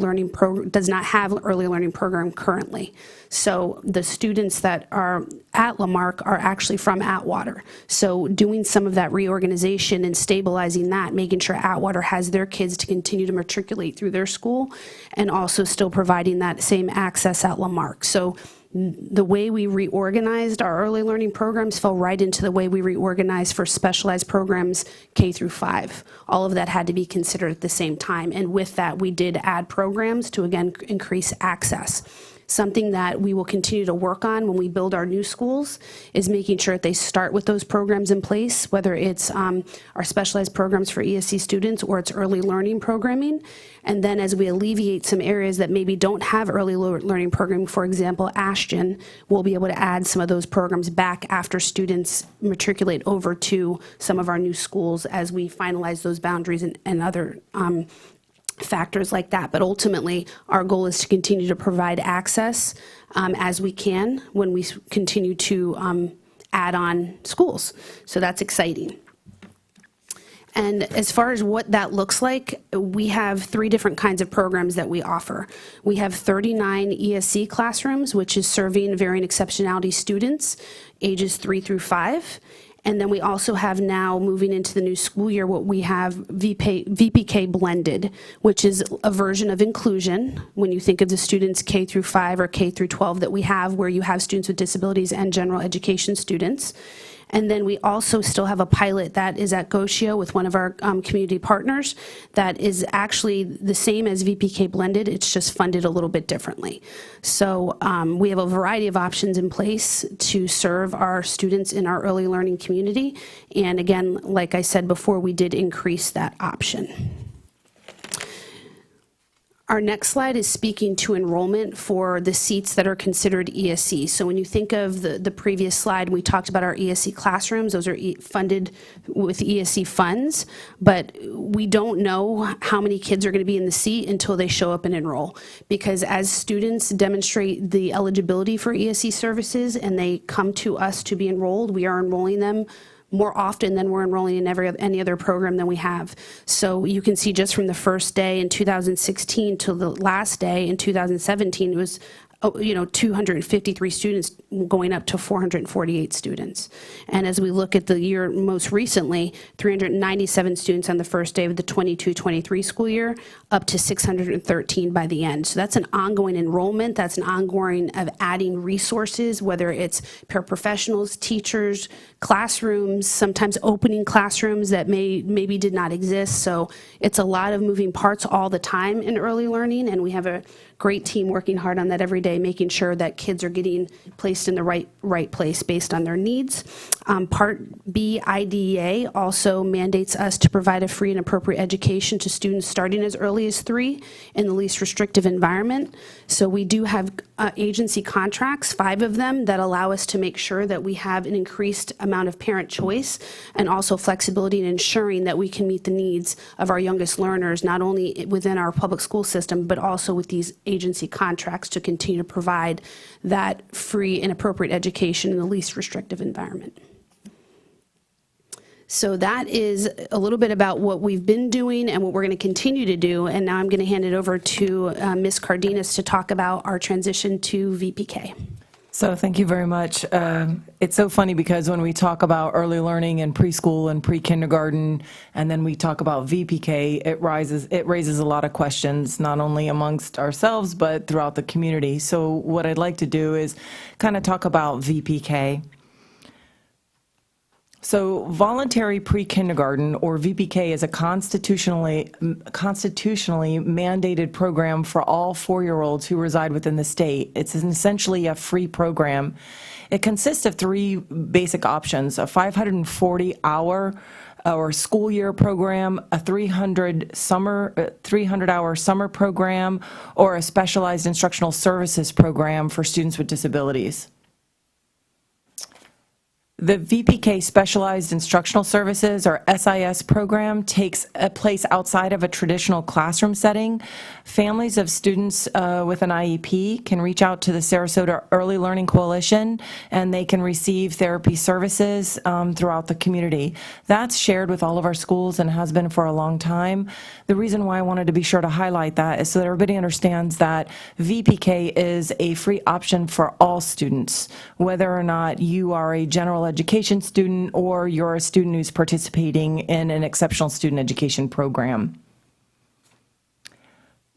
does not have early learning program currently. So the students that are at Lamarck are actually from Atwater. So doing some of that reorganization and stabilizing that, making sure Atwater has their kids to continue to matriculate through their school, and also still providing that same access at Lamarck. So the way we reorganized our early learning programs fell right into the way we reorganized for specialized programs K through 5. All of that had to be considered at the same time. And with that, we did add programs to, again, increase access. Something that we will continue to work on when we build our new schools is making sure that they start with those programs in place, whether it's our specialized programs for ESC students or it's early learning programming. And then as we alleviate some areas that maybe don't have early learning programming, for example, Ashton, we'll be able to add some of those programs back after students matriculate over to some of our new schools as we finalize those boundaries and other factors like that. But ultimately, our goal is to continue to provide access as we can when we continue to add on schools. So that's exciting. And as far as what that looks like, we have 3 different kinds of programs that we offer. We have 39 ESC classrooms, which is serving varying exceptionality students, ages 3 through 5. And then we also have now, moving into the new school year, what we have VPK blended, which is a version of inclusion. When you think of the students K through 5 or K through 12 that we have, where you have students with disabilities and general education students. And then we also still have a pilot that is at Goshio with one of our community partners that is actually the same as VPK blended. It's just funded a little bit differently. So we have a variety of options in place to serve our students in our early learning community. And again, like I said before, we did increase that option. Our next slide is speaking to enrollment for the seats that are considered ESC. So when you think of the previous slide, we talked about our ESC classrooms. Those are funded with ESC funds, but we don't know how many kids are going to be in the seat until they show up and enroll. Because as students demonstrate the eligibility for ESC services and they come to us to be enrolled, we are enrolling them more often than we're enrolling in any other program that we have. So you can see just from the first day in 2016 to the last day in 2017, it was 253 students going up to 448 students. And as we look at the year most recently, 397 students on the first day of the 22-23 school year, up to 613 by the end. So that's an ongoing enrollment. That's an ongoing of adding resources, whether it's paraprofessionals, teachers, classrooms, sometimes opening classrooms that maybe did not exist. So it's a lot of moving parts all the time in early learning, and we have a great team working hard on that every day, making sure that kids are getting placed in the right place based on their needs. Part B IDEA also mandates us to provide a free and appropriate education to students starting as early as 3 in the least restrictive environment. So we do have agency contracts, 5 of them, that allow us to make sure that we have an increased amount of parent choice and also flexibility in ensuring that we can meet the needs of our youngest learners, not only within our public school system, but also with these agency contracts to continue to provide that free and appropriate education in the least restrictive environment. So that is a little bit about what we've been doing and what we're going to continue to do. And now I'm going to hand it over to Ms. Cardenas to talk about our transition to VPK. So thank you very much. It's so funny because when we talk about early learning and preschool and pre-kindergarten, and then we talk about VPK, it raises a lot of questions, not only amongst ourselves, but throughout the community. So what I'd like to do is kind of talk about VPK. So voluntary pre-kindergarten, or VPK, is a constitutionally mandated program for all 4-year-olds who reside within the state. It's essentially a free program. It consists of 3 basic options: a 540-hour or school year program, a 300-hour summer program, or a specialized instructional services program for students with disabilities. The VPK Specialized Instructional Services, or SIS program, takes place outside of a traditional classroom setting. Families of students with an IEP can reach out to the Sarasota Early Learning Coalition, and they can receive therapy services throughout the community. That's shared with all of our schools and has been for a long time. The reason why I wanted to be sure to highlight that is so that everybody understands that VPK is a free option for all students, whether or not you are a general education student or you're a student who's participating in an exceptional student education program.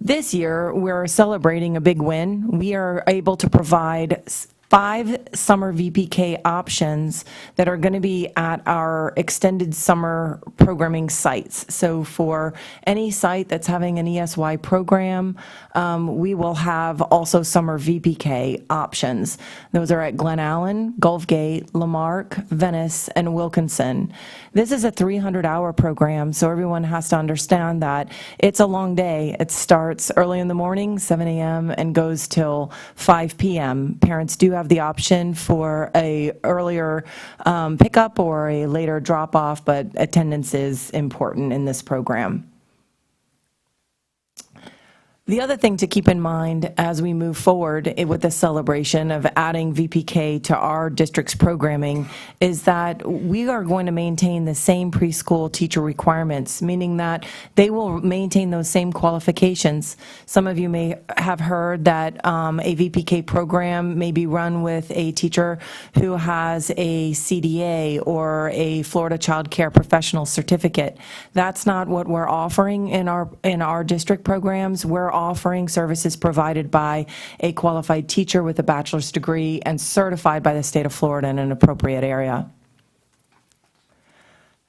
This year, we're celebrating a big win. We are able to provide 5 summer VPK options that are going to be at our extended summer programming sites. So for any site that's having an ESY program, we will have also summer VPK options. Those are at Glen Allen, Gulf Gate, Lamarck, Venice, and Wilkinson. This is a 300-hour program, so everyone has to understand that it's a long day. It starts early in the morning, 7 a.m., and goes till 5 p.m. Parents do have the option for a earlier pickup or a later drop-off, but attendance is important in this program. The other thing to keep in mind as we move forward with the celebration of adding VPK to our district's programming is that we are going to maintain the same preschool teacher requirements, meaning that they will maintain those same qualifications. Some of you may have heard that a VPK program may be run with a teacher who has a CDA or a Florida Child Care Professional certificate. That's not what we're offering in our district programs. We're offering services provided by a qualified teacher with a bachelor's degree and certified by the state of Florida in an appropriate area.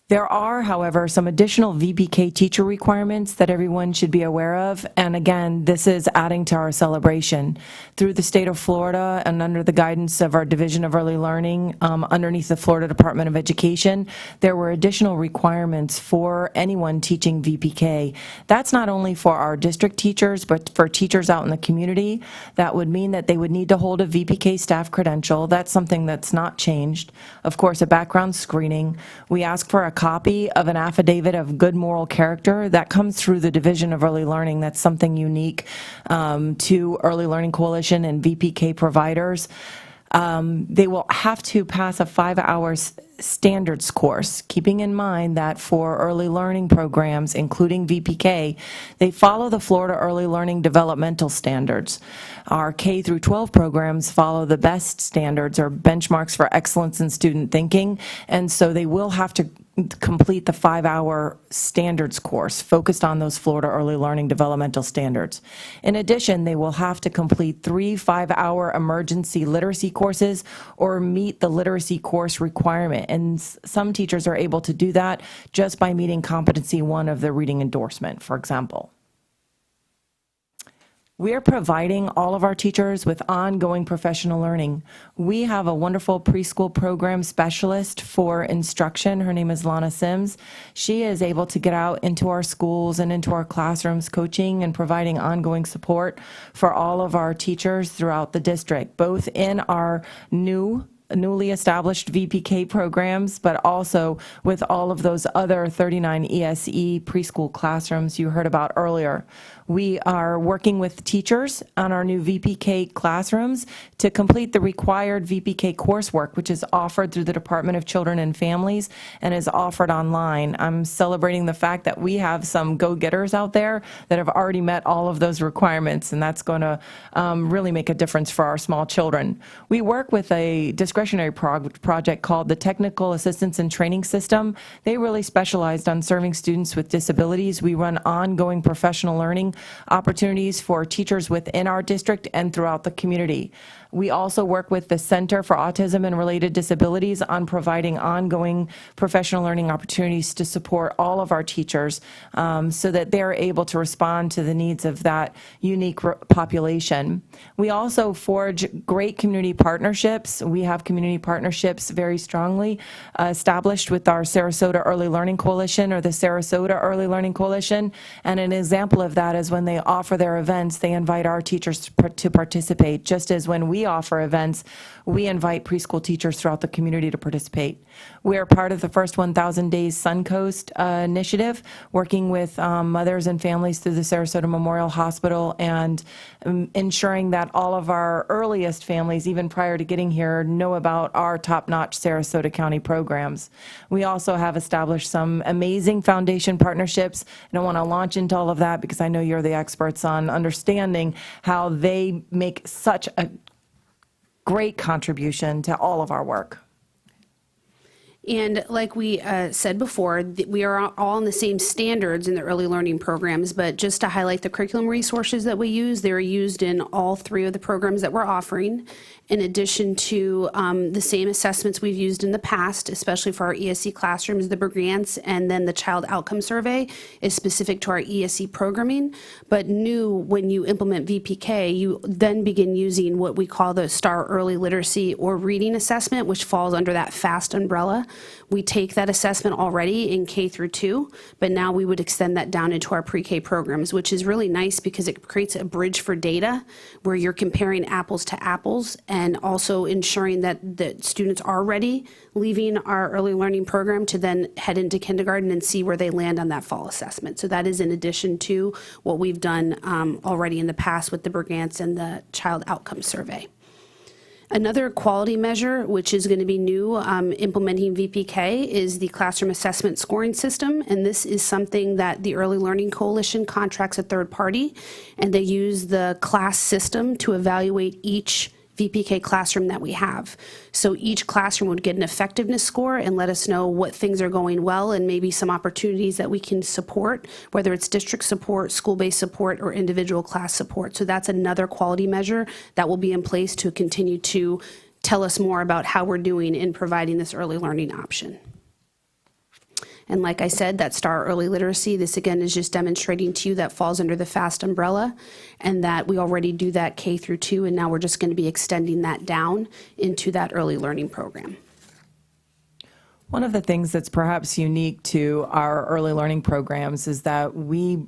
There are, however, some additional VPK teacher requirements that everyone should be aware of, and again, this is adding to our celebration. Through the state of Florida and under the guidance of our Division of Early Learning, underneath the Florida Department of Education, there were additional requirements for anyone teaching VPK. That's not only for our district teachers, but for teachers out in the community. That would mean that they would need to hold a VPK staff credential. That's something that's not changed. Of course, a background screening. We ask for a copy of an affidavit of good moral character that comes through the Division of Early Learning. That's something unique to Early Learning Coalition and VPK providers. They will have to pass a 5-hour standards course, keeping in mind that for early learning programs, including VPK, they follow the Florida Early Learning Developmental Standards. Our K through 12 programs follow the BEST standards, or benchmarks for excellence in student thinking, and so they will have to complete the 5-hour standards course focused on those Florida Early Learning Developmental Standards. In addition, they will have to complete 3 5-hour emergency literacy courses or meet the literacy course requirement. And some teachers are able to do that just by meeting competency 1 of the reading endorsement, for example. We are providing all of our teachers with ongoing professional learning. We have a wonderful preschool program specialist for instruction. Her name is Lana Sims. She is able to get out into our schools and into our classrooms, coaching and providing ongoing support for all of our teachers throughout the district, both in our newly established VPK programs, but also with all of those other 39 ESE preschool classrooms you heard about earlier. We are working with teachers on our new VPK classrooms to complete the required VPK coursework, which is offered through the Department of Children and Families and is offered online. I'm celebrating the fact that we have some go-getters out there that have already met all of those requirements, and that's going to really make a difference for our small children. We work with a discretionary project called the Technical Assistance and Training System. They really specialized on serving students with disabilities. We run ongoing professional learning opportunities for teachers within our district and throughout the community. We also work with the Center for Autism and Related Disabilities on providing ongoing professional learning opportunities to support all of our teachers so that they're able to respond to the needs of that unique population. We also forge great community partnerships. We have community partnerships very strongly established with our Sarasota Early Learning Coalition, or the Sarasota Early Learning Coalition, and an example of that is when they offer their events, they invite our teachers to participate, just as when we offer events, we invite preschool teachers throughout the community to participate. We are part of the First 1,000 Days Suncoast initiative, working with mothers and families through the Sarasota Memorial Hospital and ensuring that all of our earliest families, even prior to getting here, know about our top-notch Sarasota County programs. We also have established some amazing foundation partnerships. I don't want to launch into all of that because I know you're the experts on understanding how they make such a great contribution to all of our work. And like we said before, we are all on the same standards in the early learning programs, but just to highlight the curriculum resources that we use, they're used in all 3 of the programs that we're offering, in addition to the same assessments we've used in the past, especially for our ESE classrooms, the grants, and then the Child Outcome Survey is specific to our ESE programming. But new, when you implement VPK, you then begin using what we call the STAR Early Literacy or Reading Assessment, which falls under that FAST umbrella. We take that assessment already in K through 2, but now we would extend that down into our pre-K programs, which is really nice because it creates a bridge for data where you're comparing apples to apples and also ensuring that the students are ready leaving our early learning program to then head into kindergarten and see where they land on that fall assessment. So that is in addition to what we've done already in the past with the Brigance and the Child Outcome Survey. Another quality measure, which is going to be new implementing VPK, is the classroom assessment scoring system. And this is something that the Early Learning Coalition contracts a third party, and they use the class system to evaluate each VPK classroom that we have. So each classroom would get an effectiveness score and let us know what things are going well and maybe some opportunities that we can support, whether it's district support, school-based support, or individual class support. So that's another quality measure that will be in place to continue to tell us more about how we're doing in providing this early learning option. And like I said, that STAR early literacy, this again is just demonstrating to you that falls under the FAST umbrella and that we already do that K through 2, and now we're just going to be extending that down into that early learning program. One of the things that's perhaps unique to our early learning programs is that we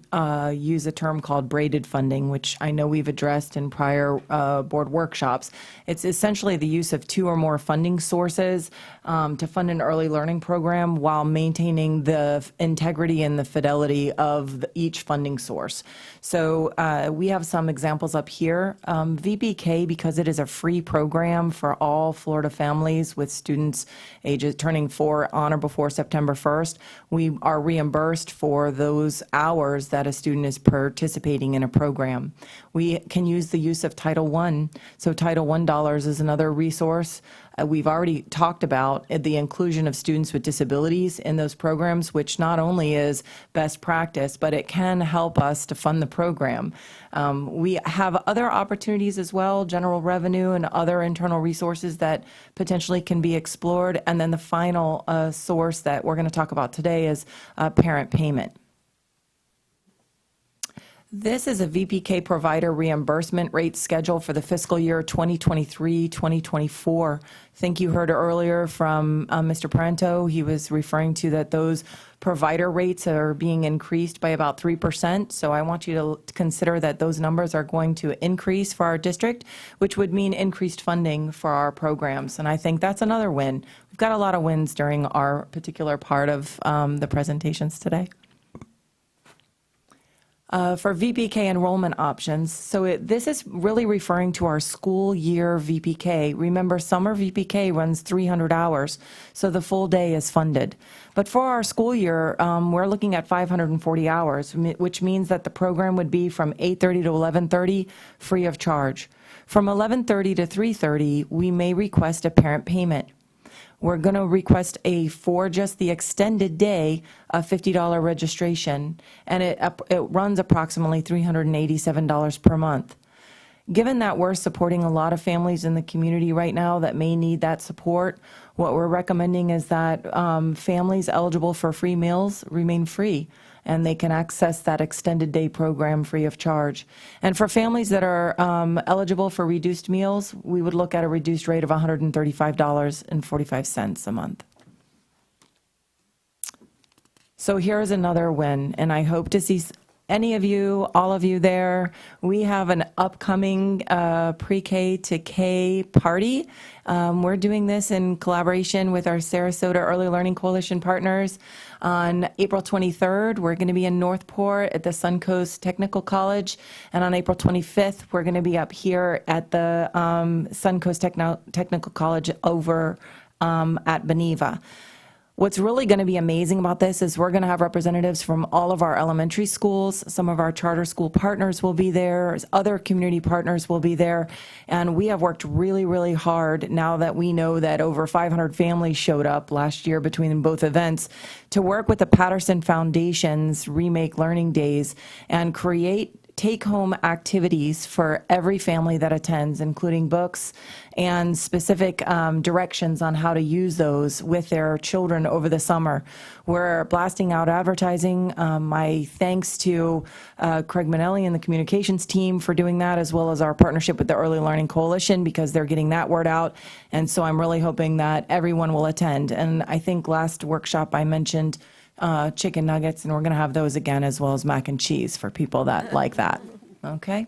use a term called braided funding, which I know we've addressed in prior board workshops. It's essentially the use of 2 or more funding sources to fund an early learning program while maintaining the integrity and the fidelity of each funding source. So we have some examples up here. VPK, because it is a free program for all Florida families with students ages turning 4 on or before September 1st, we are reimbursed for those hours that a student is participating in a program. We can use the use of Title I. So Title I dollars is another resource. We've already talked about the inclusion of students with disabilities in those programs, which not only is best practice, but it can help us to fund the program. We have other opportunities as well, general revenue and other internal resources that potentially can be explored. And then the final source that we're going to talk about today is parent payment. This is a VPK provider reimbursement rate schedule for the fiscal year 2023-2024. I think you heard earlier from Mr. Parento. He was referring to that those provider rates are being increased by about 3%. So I want you to consider that those numbers are going to increase for our district, which would mean increased funding for our programs. And I think that's another win. We've got a lot of wins during our particular part of the presentations today. For VPK enrollment options, so this is really referring to our school year VPK. Remember, summer VPK runs 300 hours, so the full day is funded. But for our school year, we're looking at 540 hours, which means that the program would be from 8:30 to 11:30, free of charge. From 11:30 to 3:30, we may request a parent payment. We're going to request for just the extended day, a $50 registration, and it runs approximately $387 per month. Given that we're supporting a lot of families in the community right now that may need that support, what we're recommending is that families eligible for free meals remain free, and they can access that extended day program free of charge. And for families that are eligible for reduced meals, we would look at a reduced rate of $135.45 a month. So here's another win, and I hope to see any of you, all of you there. We have an upcoming pre-K to K party. We're doing this in collaboration with our Sarasota Early Learning Coalition partners. On April 23rd, we're going to be in Northport at the Suncoast Technical College. And on April 25th, we're going to be up here at the Suncoast Technical College over at Beneva. What's really going to be amazing about this is we're going to have representatives from all of our elementary schools. Some of our charter school partners will be there. Other community partners will be there. And we have worked really, really hard now that we know that over 500 families showed up last year between both events to work with the Patterson Foundation's Remake Learning Days and create take-home activities for every family that attends, including books and specific directions on how to use those with their children over the summer. We're blasting out advertising. My thanks to Craig Manelli and the communications team for doing that, as well as our partnership with the Early Learning Coalition, because they're getting that word out. And so I'm really hoping that everyone will attend. And I think last workshop I mentioned chicken nuggets, and we're going to have those again, as well as mac and cheese for people that like that. Okay?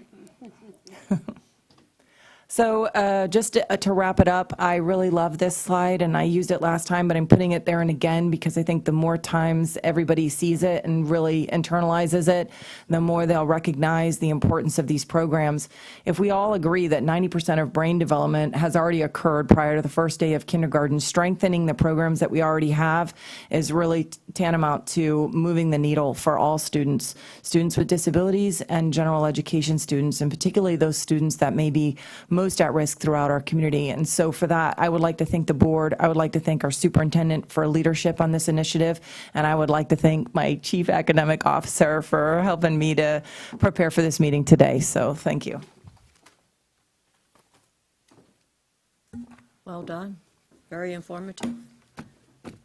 So just to wrap it up, I really love this slide, and I used it last time, but I'm putting it there and again because I think the more times everybody sees it and really internalizes it, the more they'll recognize the importance of these programs. If we all agree that 90% of brain development has already occurred prior to the first day of kindergarten, strengthening the programs that we already have is really tantamount to moving the needle for all students, students with disabilities and general education students, and particularly those students that may be most at risk throughout our community. And so for that, I would like to thank the board. I would like to thank our superintendent for leadership on this initiative. And I would like to thank my chief academic officer for helping me to prepare for this meeting today. So thank you. Well done. Very informative.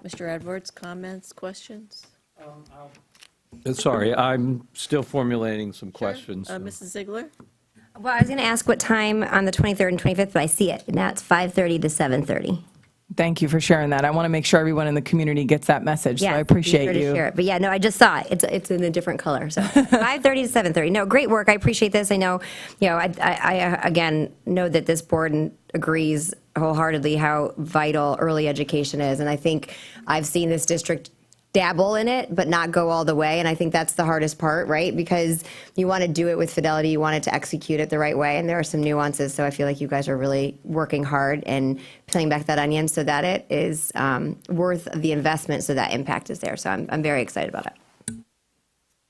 Mr. Edwards, comments, questions? Sorry, I'm still formulating some questions. Mrs. Ziegler? Well, I was going to ask what time on the 23rd and 25th, but I see it. Now it's 5:30 to 7:30. Thank you for sharing that. I want to make sure everyone in the community gets that message, so I appreciate be sure you. to share it. But yeah, no, I just saw it. It's in a different color. So 5:30 to 7:30. No, great work. I appreciate this. I know, I again know that this board agrees wholeheartedly how vital early education is, and I think I've seen this district dabble in it, but not go all the way. And I think that's the hardest part, right? Because you want to do it with fidelity, you want it to execute it the right way, and there are some nuances. So I feel like you guys are really working hard and peeling back that onion so that it is worth the investment, so that impact is there. So I'm very excited about it.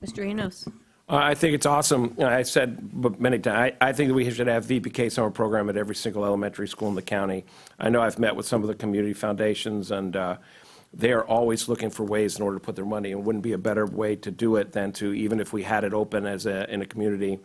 Mr. Enos? I think it's awesome. I said many times, I think that we should have VPK summer program at every single elementary school in the county. I know I've met with some of the community foundations, and they are always looking for ways in order to put their money, and wouldn't be a better way to do it than to, even if we had it open as in a community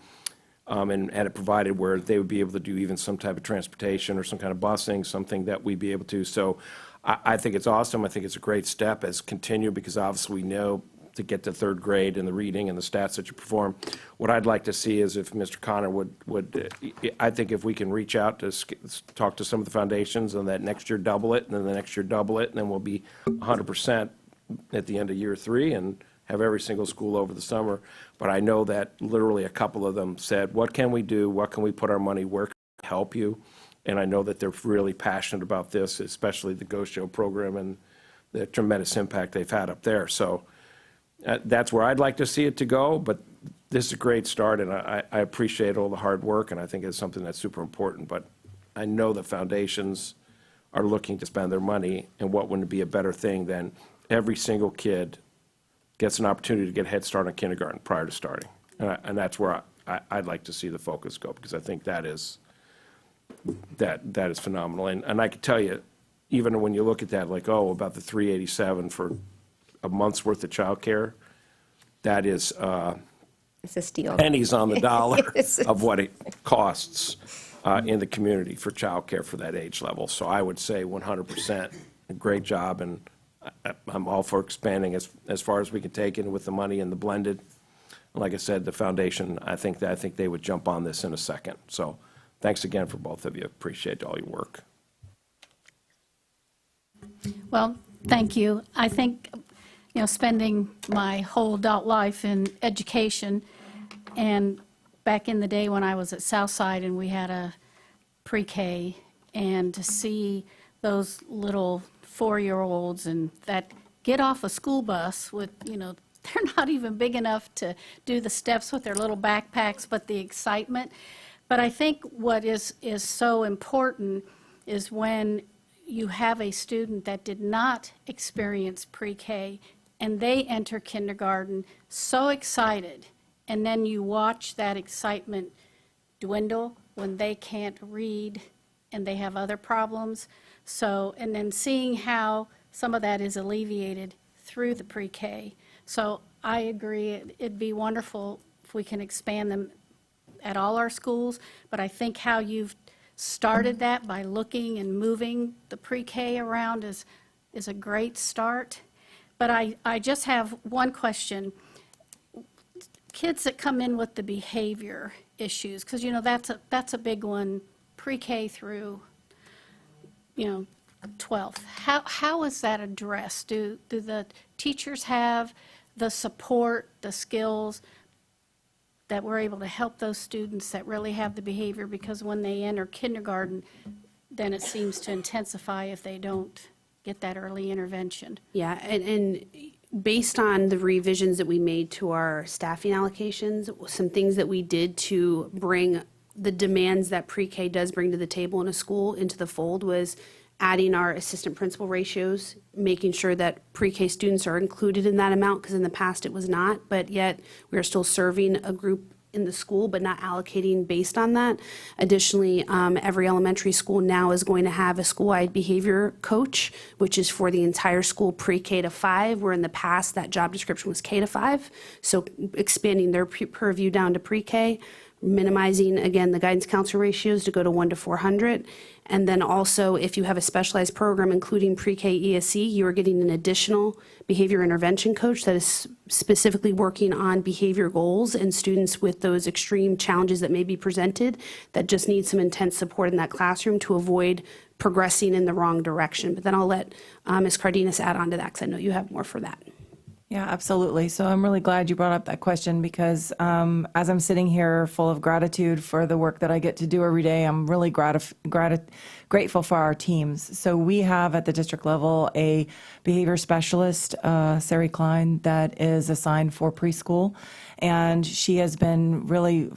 and had it provided where they would be able to do even some type of transportation or some kind of busing, something that we'd be able to. So I think it's awesome. I think it's a great step as continue, because obviously we know to get to third grade and the reading and the stats that you perform. What I'd like to see is if Mr. Connor would I think if we can reach out to talk to some of the foundations, and that next year double it, and then the next year double it, and then we'll be 100% at the end of year 3 and have every single school over the summer. But I know that literally a couple of them said, what can we do? What can we put our money? Where can we help you? And I know that they're really passionate about this, especially the Go Show program and the tremendous impact they've had up there. So that's where I'd like to see it to go, but this is a great start, and I appreciate all the hard work, and I think it's something that's super important. But I know the foundations are looking to spend their money, and what wouldn't be a better thing than every single kid gets an opportunity to get a head start in kindergarten prior to starting. And that's where I'd like to see the focus go, because I think that is phenomenal. And I can tell you, even when you look at that, like, about the $387 for a month's worth of childcare, that is It's a steal. pennies on the dollar Yes. of what it costs in the community for childcare for that age level. So I would say 100%, a great job, and I'm all for expanding as far as we can take it with the money and the blended. Like I said, the foundation, I think they would jump on this in a second. So thanks again for both of you. Appreciate all your work. Well, thank you. I think, spending my whole adult life in education, and back in the day when I was at Southside and we had a pre-K, and to see those little 4-year-olds and that get off a school bus with, they're not even big enough to do the steps with their little backpacks, but the excitement. But I think what is so important is when you have a student that did not experience pre-K and they enter kindergarten so excited, and then you watch that excitement dwindle when they can't read and they have other problems. So, and then seeing how some of that is alleviated through the pre-K. So I agree, it'd be wonderful if we can expand them at all our schools, but I think how you've started that by looking and moving the pre-K around is a great start. But I just have one question. Kids that come in with the behavior issues, because, that's a big one, pre-K through, 12th. How is that addressed? Do the teachers have the support, the skills that we're able to help those students that really have the behavior? Because when they enter kindergarten, then it seems to intensify if they don't get that early intervention. Yeah, and based on the revisions that we made to our staffing allocations, some things that we did to bring the demands that pre-K does bring to the table in a school into the fold was adding our assistant principal ratios, making sure that pre-K students are included in that amount, because in the past it was not, but yet we are still serving a group in the school, but not allocating based on that. Additionally, every elementary school now is going to have a school-wide behavior coach, which is for the entire school pre-K to 5, where in the past that job description was K to 5. So expanding their purview down to pre-K, minimizing, again, the guidance counselor ratios to go to 1 to 400. And then also, if you have a specialized program, including pre-K ESE, you are getting an additional behavior intervention coach that is specifically working on behavior goals and students with those extreme challenges that may be presented that just need some intense support in that classroom to avoid progressing in the wrong direction. But then I'll let Ms. Cardenas add on to that, because I know you have more for that. Yeah, absolutely. So I'm really glad you brought up that question, because as I'm sitting here full of gratitude for the work that I get to do every day, I'm really grateful for our teams. So we have at the district level a behavior specialist, Sari Klein, that is assigned for preschool. And she has been really,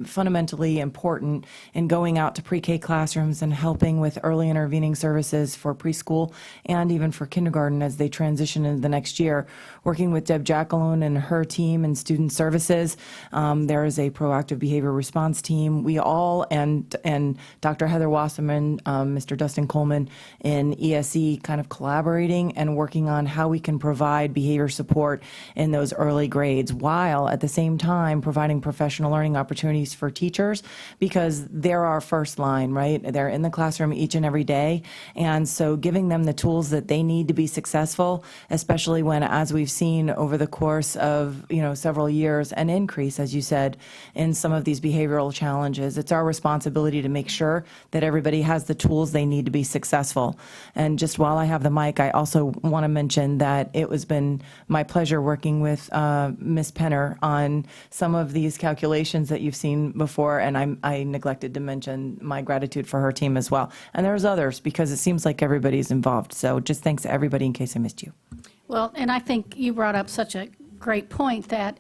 fundamentally important in going out to pre-K classrooms and helping with early intervening services for preschool and even for kindergarten as they transition into the next year. Working with Deb Jackalone and her team in student services, there is a proactive behavior response team. We all, and Dr. Heather Wasserman, Mr. Dustin Coleman in ESE, kind of collaborating and working on how we can provide behavior support in those early grades, while at the same time providing professional learning opportunities for teachers, because they're our first line, right? They're in the classroom each and every day. And so giving them the tools that they need to be successful, especially when, as we've seen over the course of, several years, an increase, as you said, in some of these behavioral challenges. It's our responsibility to make sure that everybody has the tools they need to be successful. And just while I have the mic, I also want to mention that it has been my pleasure working with Ms. Penner on some of these calculations that you've seen before, and I neglected to mention my gratitude for her team as well. And there's others, because it seems like everybody's involved. So just thanks to everybody in case I missed you. Well, and I think you brought up such a great point that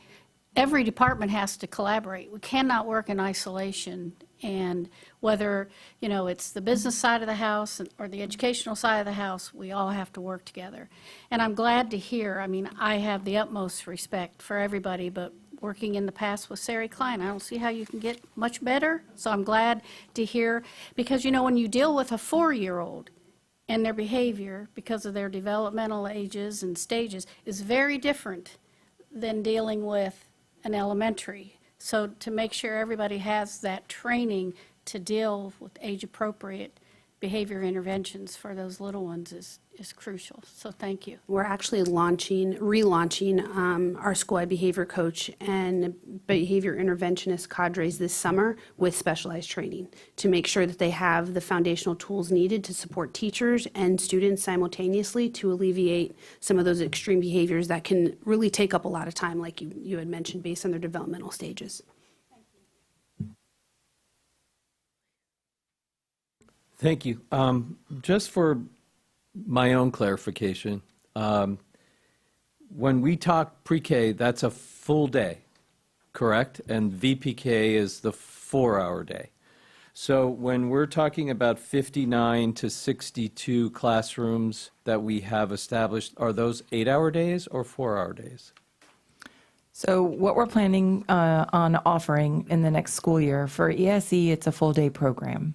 every department has to collaborate. We cannot work in isolation. And whether, it's the business side of the house or the educational side of the house, we all have to work together. And I'm glad to hear, I have the utmost respect for everybody, but working in the past with Sari Klein, I don't see how you can get much better. So I'm glad to hear, because, when you deal with a 4-year-old and their behavior, because of their developmental ages and stages, is very different than dealing with an elementary. So to make sure everybody has that training to deal with age-appropriate behavior interventions for those little ones is crucial. So thank you. We're actually relaunching our school-wide behavior coach and behavior interventionist cadres this summer with specialized training to make sure that they have the foundational tools needed to support teachers and students simultaneously to alleviate some of those extreme behaviors that can really take up a lot of time, like you had mentioned, based on their developmental stages. Thank you. Just for my own clarification, when we talk pre-K, that's a full day, correct? And VPK is the 4-hour day. So when we're talking about 59 to 62 classrooms that we have established, are those 8-hour days or 4-hour days? So what we're planning on offering in the next school year, for ESE, it's a full-day program.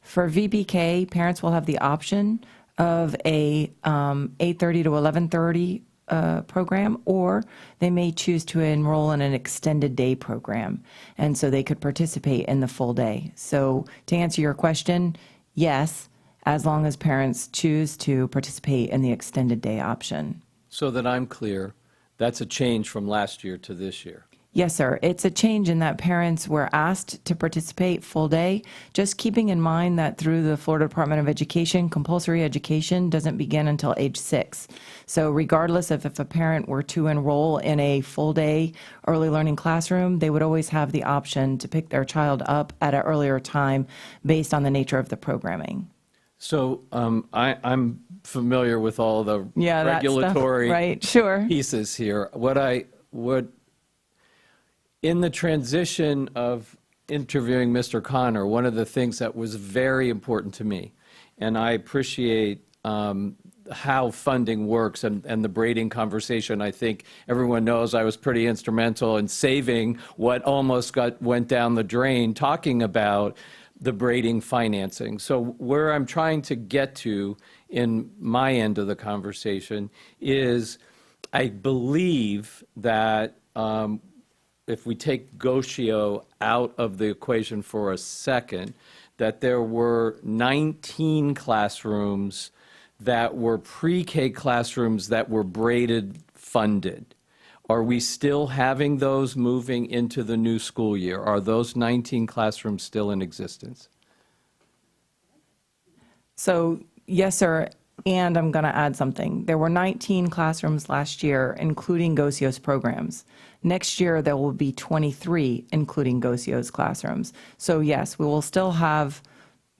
For VPK, parents will have the option of a 8:30 to 11:30 program, or they may choose to enroll in an extended day program, and so they could participate in the full day. So to answer your question, yes, as long as parents choose to participate in the extended day option. So that I'm clear, that's a change from last year to this year. Yes, sir. It's a change in that parents were asked to participate full day, just keeping in mind that through the Florida Department of Education, compulsory education doesn't begin until age 6. So regardless of if a parent were to enroll in a full day early learning classroom, they would always have the option to pick their child up at an earlier time based on the nature of the programming. So I'm familiar with all the That stuff, regulatory right? Sure. pieces here. In the transition of interviewing Mr. Connor, one of the things that was very important to me, and I appreciate how funding works and the braiding conversation. I think everyone knows I was pretty instrumental in saving what almost went down the drain, talking about the braiding financing. So where I'm trying to get to in my end of the conversation is I believe that if we take Gocio out of the equation for a second, that there were 19 classrooms that were pre-K classrooms that were braided funded. Are we still having those moving into the new school year? Are those 19 classrooms still in existence? So, yes, sir. And I'm going to add something. There were 19 classrooms last year, including Gocio's programs. Next year, there will be 23, including Gocio's classrooms. So, yes, we will still have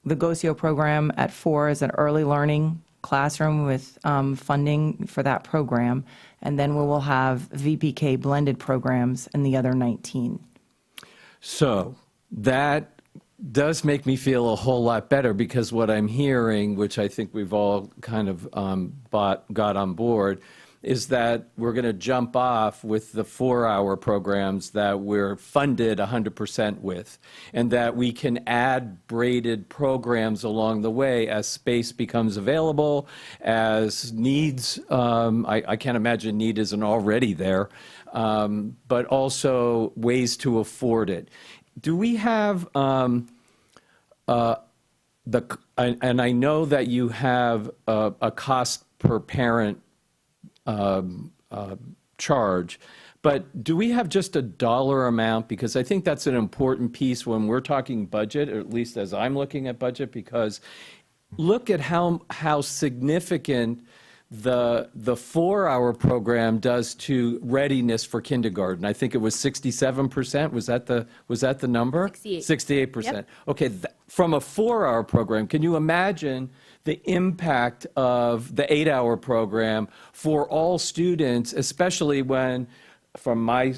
the Gocio program at 4 as an early learning classroom with funding for that program. And then we will have VPK blended programs in the other 19. So that does make me feel a whole lot better, because what I'm hearing, which I think we've all kind of got on board, is that we're going to jump off with the 4-hour programs that we're funded 100% with, and that we can add braided programs along the way as space becomes available, as needs, I can't imagine need isn't already there, but also ways to afford it. Do we have, and I know that you have a cost per parent charge, but do we have just a dollar amount? Because I think that's an important piece when we're talking budget, or at least as I'm looking at budget, because look at how significant the 4-hour program does to readiness for kindergarten. I think it was 67%. Was that the number? 68. 68%. Yep. Okay, from a 4-hour program, can you imagine the impact of the 8-hour program for all students, especially when, from my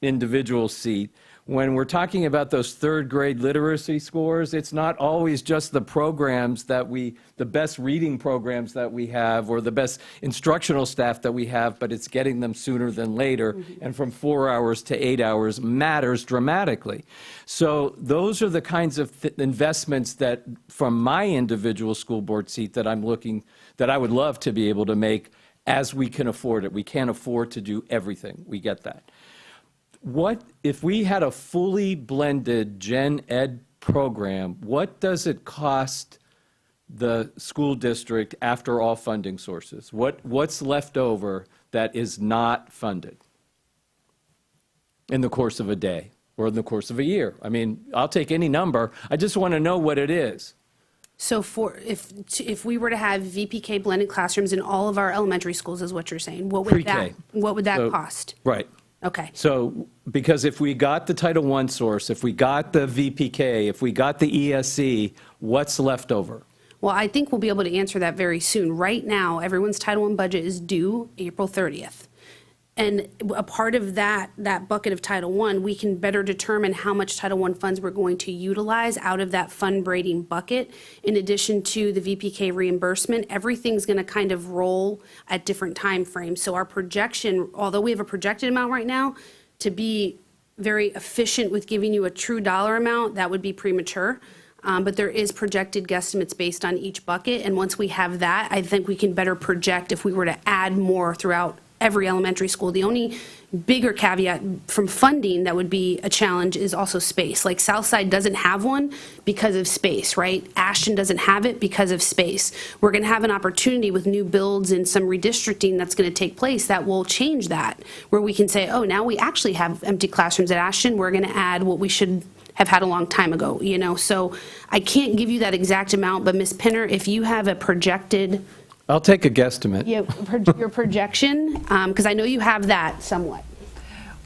individual seat, when we're talking about those 3rd grade literacy scores, it's not always just the programs the best reading programs that we have, or the best instructional staff that we have, but it's getting them sooner than later. Mm-hmm. And from 4 hours to 8 hours matters dramatically. So those are the kinds of investments that, from my individual school board seat, that I would love to be able to make as we can afford it. We can't afford to do everything. We get that. What if we had a fully blended gen ed program? What does it cost the school district after all funding sources? What's left over that is not funded in the course of a day or in the course of a year? I mean, I'll take any number. I just want to know what it is. So if we were to have VPK blended classrooms in all of our elementary schools, is what you're saying, what would that cost? Right. Okay. So, because if we got the Title I source, if we got the VPK, if we got the ESE, what's left over? Well, I think we'll be able to answer that very soon. Right now, everyone's Title I budget is due April 30th. And a part of that bucket of Title I, we can better determine how much Title I funds we're going to utilize out of that fund braiding bucket. In addition to the VPK reimbursement, everything's going to kind of roll at different time frames. So our projection, although we have a projected amount right now, to be very efficient with giving you a true dollar amount, that would be premature. But there is projected guesstimates based on each bucket. And once we have that, I think we can better project if we were to add more throughout every elementary school. The only bigger caveat from funding that would be a challenge is also space. Like Southside doesn't have one because of space, right? Ashton doesn't have it because of space. We're going to have an opportunity with new builds and some redistricting that's going to take place that will change that, where we can say, oh, now we actually have empty classrooms at Ashton. We're going to add what we should have had a long time ago, you know? So I can't give you that exact amount, but Ms. Pinner, if you have a projected, I'll take a guesstimate. your projection, because I know you have that somewhat.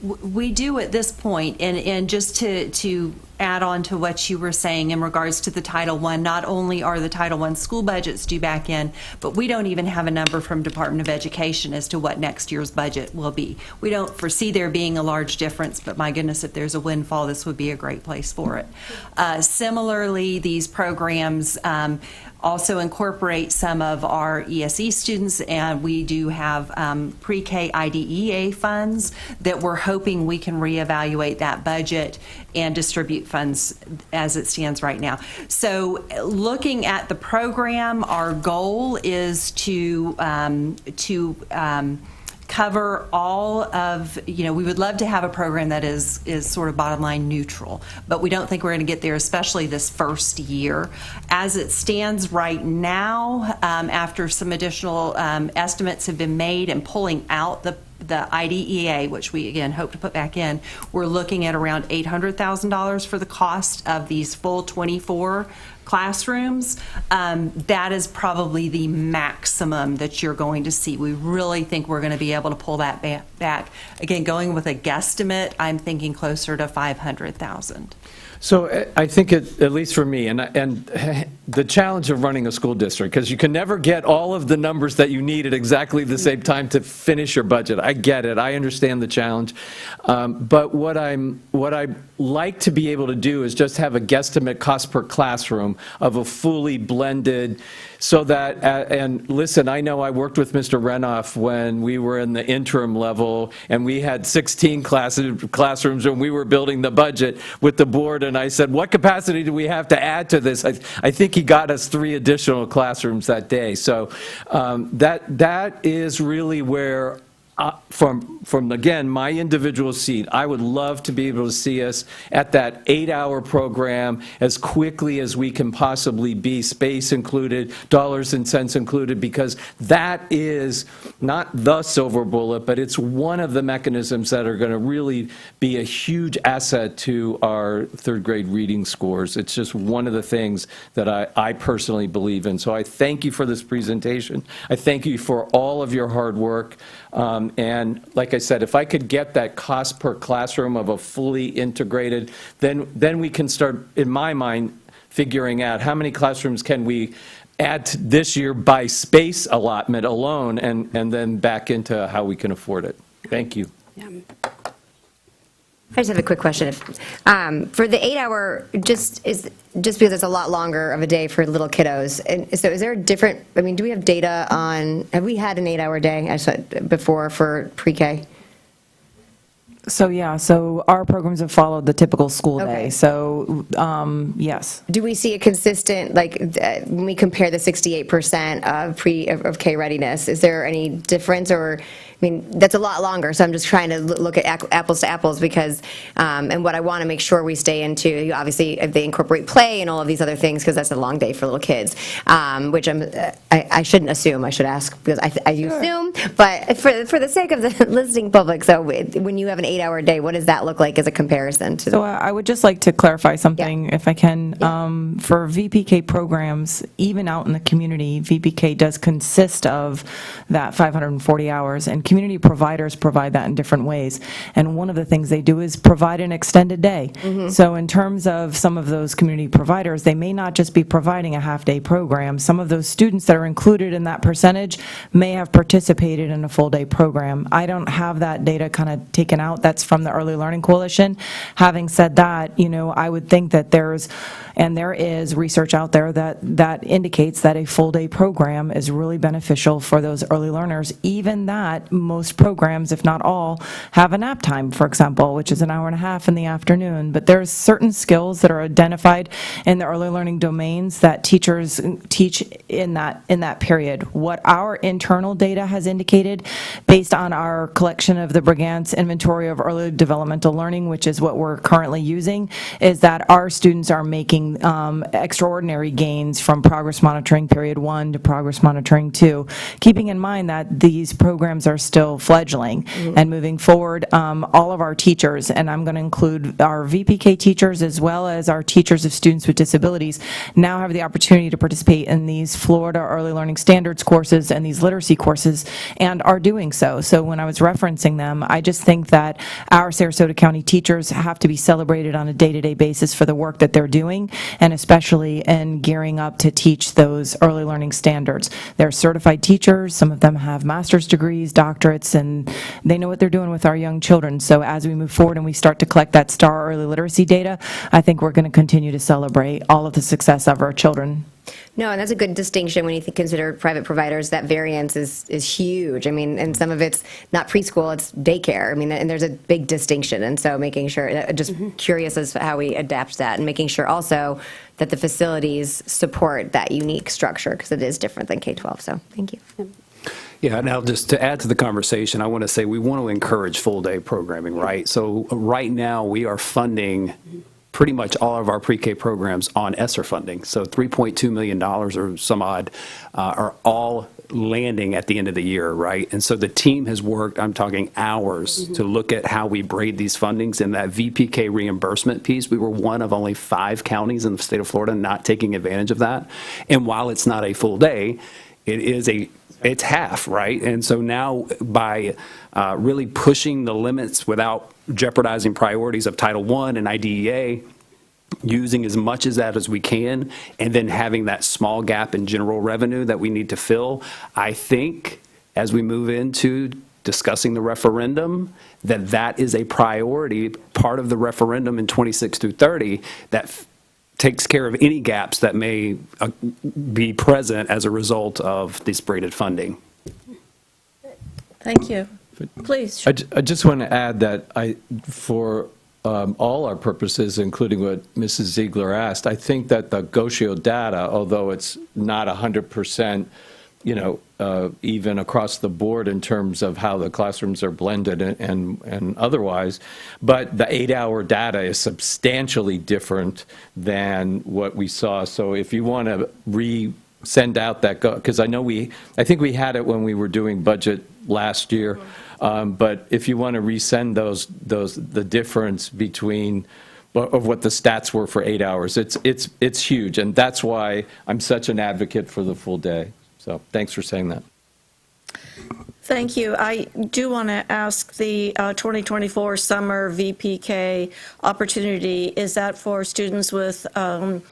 We do at this point, and just to add on to what you were saying in regards to the Title I, not only are the Title I school budgets due back in, but we don't even have a number from Department of Education as to what next year's budget will be. We don't foresee there being a large difference, but my goodness, if there's a windfall, this would be a great place for it. Similarly, these programs also incorporate some of our ESE students, and we do have pre-K IDEA funds that we're hoping we can reevaluate that budget and distribute funds as it stands right now. So looking at the program, our goal is to cover all of, we would love to have a program that is sort of bottom line neutral, but we don't think we're going to get there, especially this first year. As it stands right now, after some additional estimates have been made and pulling out the IDEA, which we again hope to put back in, we're looking at around $800,000 for the cost of these full 24 classrooms. That is probably the maximum that you're going to see. We really think we're going to be able to pull that back. Again, going with a guesstimate, I'm thinking closer to $500,000. So I think, at least for me, and the challenge of running a school district, because you can never get all of the numbers that you need at exactly the same time to finish your budget. I get it. I understand the challenge. But what I like to be able to do is just have a guesstimate cost per classroom of a fully blended, so that, and listen, I know I worked with Mr. Renoff when we were in the interim level, and we had 16 classrooms when we were building the budget with the board, and I said, what capacity do we have to add to this? I think he got us 3 additional classrooms that day. So that is really where, from again, my individual seat, I would love to be able to see us at that 8-hour program as quickly as we can possibly be, space included, dollars and cents included, because that is not the silver bullet, but it's one of the mechanisms that are going to really be a huge asset to our third grade reading scores. It's just one of the things that I personally believe in. So I thank you for this presentation. I thank you for all of your hard work. And like I said, if I could get that cost per classroom of a fully integrated, then we can start, in my mind, figuring out how many classrooms can we add this year by space allotment alone, and then back into how we can afford it. Thank you. Yeah. I just have a quick question. For the 8-hour, just because it's a lot longer of a day for little kiddos, and so is there a different, do we have data on, have we had an 8-hour day before for pre-K? So, yeah, so our programs have followed the typical school Okay. day, so, yes. Do we see a consistent, when we compare the 68% of K readiness, is there any difference, or, that's a lot longer, so I'm just trying to look at apples to apples, because, and what I want to make sure we stay into, obviously, if they incorporate play and all of these other things, because that's a long day for little kids, which I shouldn't assume, I should ask, because I assume, but for the sake of the listening public, so when you have an 8-hour day, what does that look like as a comparison to? So I would just like to clarify something, if I can. For VPK programs, even out in the community, VPK does consist of that 540 hours, and community providers provide that in different ways. And one of the things they do is provide an extended day. So in terms of some of those community providers, they may not just be providing a half-day program. Some of those students that are included in that percentage may have participated in a full-day program. I don't have that data kind of taken out. That's from the Early Learning Coalition. Having said that, I would think that there is research out there that indicates that a full-day program is really beneficial for those early learners, even that most programs, if not all, have a nap time, for example, which is an hour and a half in the afternoon. But there's certain skills that are identified in the early learning domains that teachers teach in that period. What our internal data has indicated, based on our collection of the Brigance inventory of early developmental learning, which is what we're currently using, is that our students are making extraordinary gains from progress monitoring period 1 to progress monitoring 2, keeping in mind that these programs are still fledgling. And moving forward, all of our teachers, and I'm going to include our VPK teachers as well as our teachers of students with disabilities, now have the opportunity to participate in these Florida Early Learning Standards courses and these literacy courses, and are doing so. So when I was referencing them, I just think that our Sarasota County teachers have to be celebrated on a day-to-day basis for the work that they're doing, and especially in gearing up to teach those early learning standards. They're certified teachers. Some of them have master's degrees, doctorates, and they know what they're doing with our young children. So as we move forward and we start to collect that STAR early literacy data, I think we're going to continue to celebrate all of the success of our children. No, and that's a good distinction when you consider private providers. That variance is huge. I mean, and some of it's not preschool, it's daycare. I mean, and there's a big distinction. And so making sure, just curious as to how we adapt that, and making sure also that the facilities support that unique structure, because it is different than K-12. So thank you. Yeah, now just to add to the conversation, I want to say we want to encourage full-day programming, right? So right now we are funding pretty much all of our pre-K programs on ESSER funding. So $3.2 million or some odd are all landing at the end of the year, right? And so the team has worked, I'm talking hours, to look at how we braid these fundings. And that VPK reimbursement piece, we were one of only 5 counties in the state of Florida not taking advantage of that. And while it's not a full day, it's half, right? And so now by really pushing the limits without jeopardizing priorities of Title I and IDEA, using as much of that as we can, and then having that small gap in general revenue that we need to fill, I think as we move into discussing the referendum, that is a priority, part of the referendum in 26 through 30, that takes care of any gaps that may be present as a result of this braided funding. Thank you. Please. I just want to add that for all our purposes, including what Mrs. Ziegler asked, I think that the Gosio data, although it's not 100%, even across the board in terms of how the classrooms are blended and otherwise, but the 8-hour data is substantially different than what we saw. So if you want to send out that, because I think we had it when we were doing budget last year, but if you want to resend the difference between of what the stats were for 8 hours, it's huge, and that's why I'm such an advocate for the full day. So thanks for saying that. Thank you. I do want to ask the 2024 summer VPK opportunity, is that for students with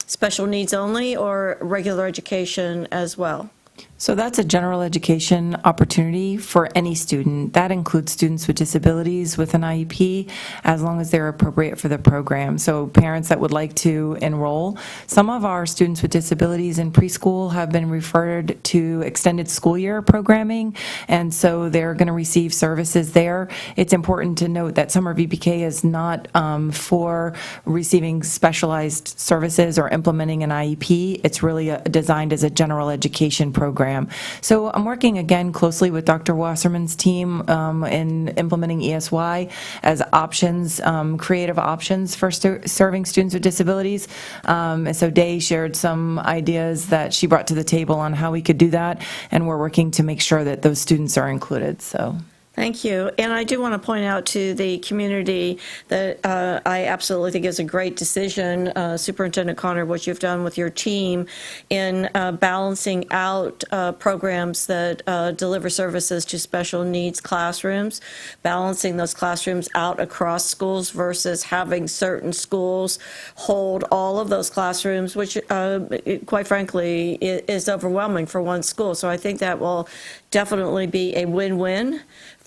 special needs only or regular education as well? So that's a general education opportunity for any student. That includes students with disabilities with an IEP, as long as they're appropriate for the program. So parents that would like to enroll. Some of our students with disabilities in preschool have been referred to extended school year programming, and so they're going to receive services there. It's important to note that summer VPK is not for receiving specialized services or implementing an IEP. It's really designed as a general education program. So I'm working again closely with Dr. Wasserman's team in implementing ESY as options, creative options for serving students with disabilities. And so Day shared some ideas that she brought to the table on how we could do that, and we're working to make sure that those students are included. So. Thank you. And I do want to point out to the community that I absolutely think is a great decision, Superintendent Connor, what you've done with your team in balancing out programs that deliver services to special needs classrooms, balancing those classrooms out across schools versus having certain schools hold all of those classrooms, which quite frankly is overwhelming for one school. So I think that will definitely be a win-win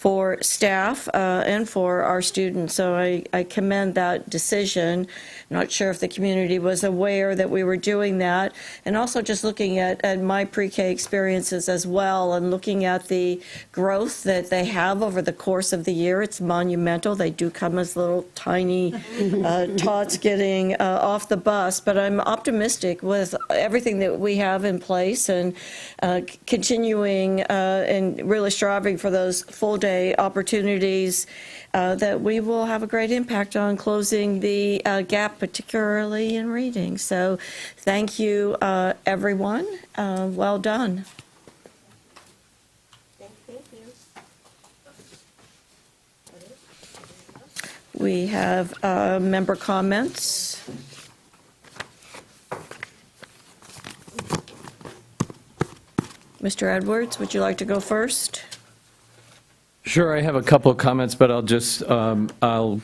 for staff and for our students. So I commend that decision. Not sure if the community was aware that we were doing that. And also just looking at my pre-K experiences as well and looking at the growth that they have over the course of the year. It's monumental. They do come as little tiny tots getting off the bus, but I'm optimistic with everything that we have in place and continuing and really striving for those full-day opportunities that we will have a great impact on closing the gap, particularly in reading. So thank you, everyone. Well done. We have member comments. Mr. Edwards, would you like to go first? Sure, I have a couple of comments, but I'll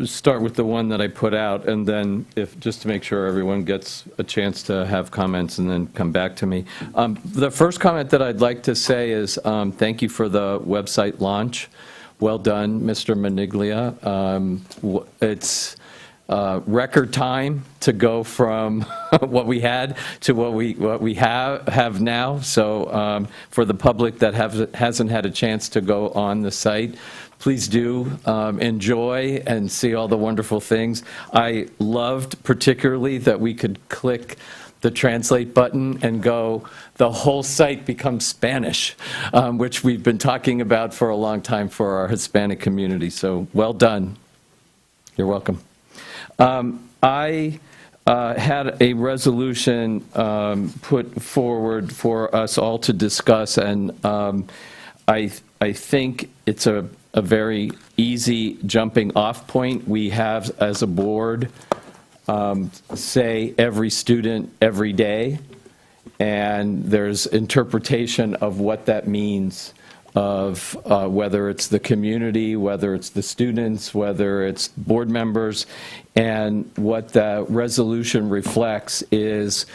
start with the one that I put out, and then just to make sure everyone gets a chance to have comments and then come back to me. The first comment that I'd like to say is thank you for the website launch. Well done, Mr. Maniglia. It's record time to go from what we had to what we have now. So for the public that hasn't had a chance to go on the site, please do enjoy and see all the wonderful things. I loved particularly that we could click the translate button and go, the whole site becomes Spanish, which we've been talking about for a long time for our Hispanic community. So well done. You're welcome. I had a resolution put forward for us all to discuss, and I think it's a very easy jumping off point. We have, as a board, say every student every day, and there's interpretation of what that means, of whether it's the community, whether it's the students, whether it's board members. And what the resolution reflects is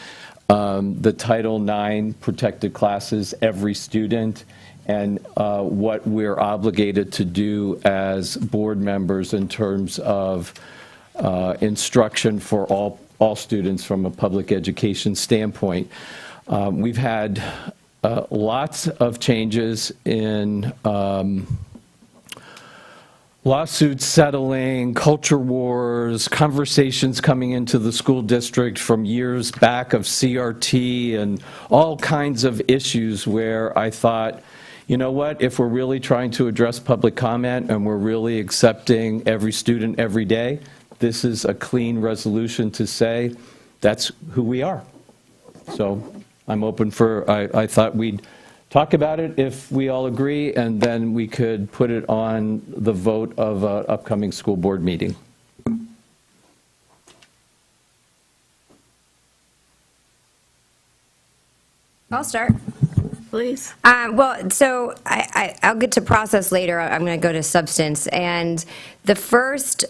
the Title IX protected classes, every student, and what we're obligated to do as board members in terms of instruction for all students from a public education standpoint. We've had lots of changes in lawsuits settling, culture wars, conversations coming into the school district from years back of CRT and all kinds of issues where I thought, you know what, if we're really trying to address public comment and we're really accepting every student every day, this is a clean resolution to say that's who we are. So I'm open for, I thought we'd talk about it if we all agree, and then we could put it on the vote of an upcoming school board meeting. I'll start. Please. Well, so I'll get to process later. I'm going to go to substance. And the first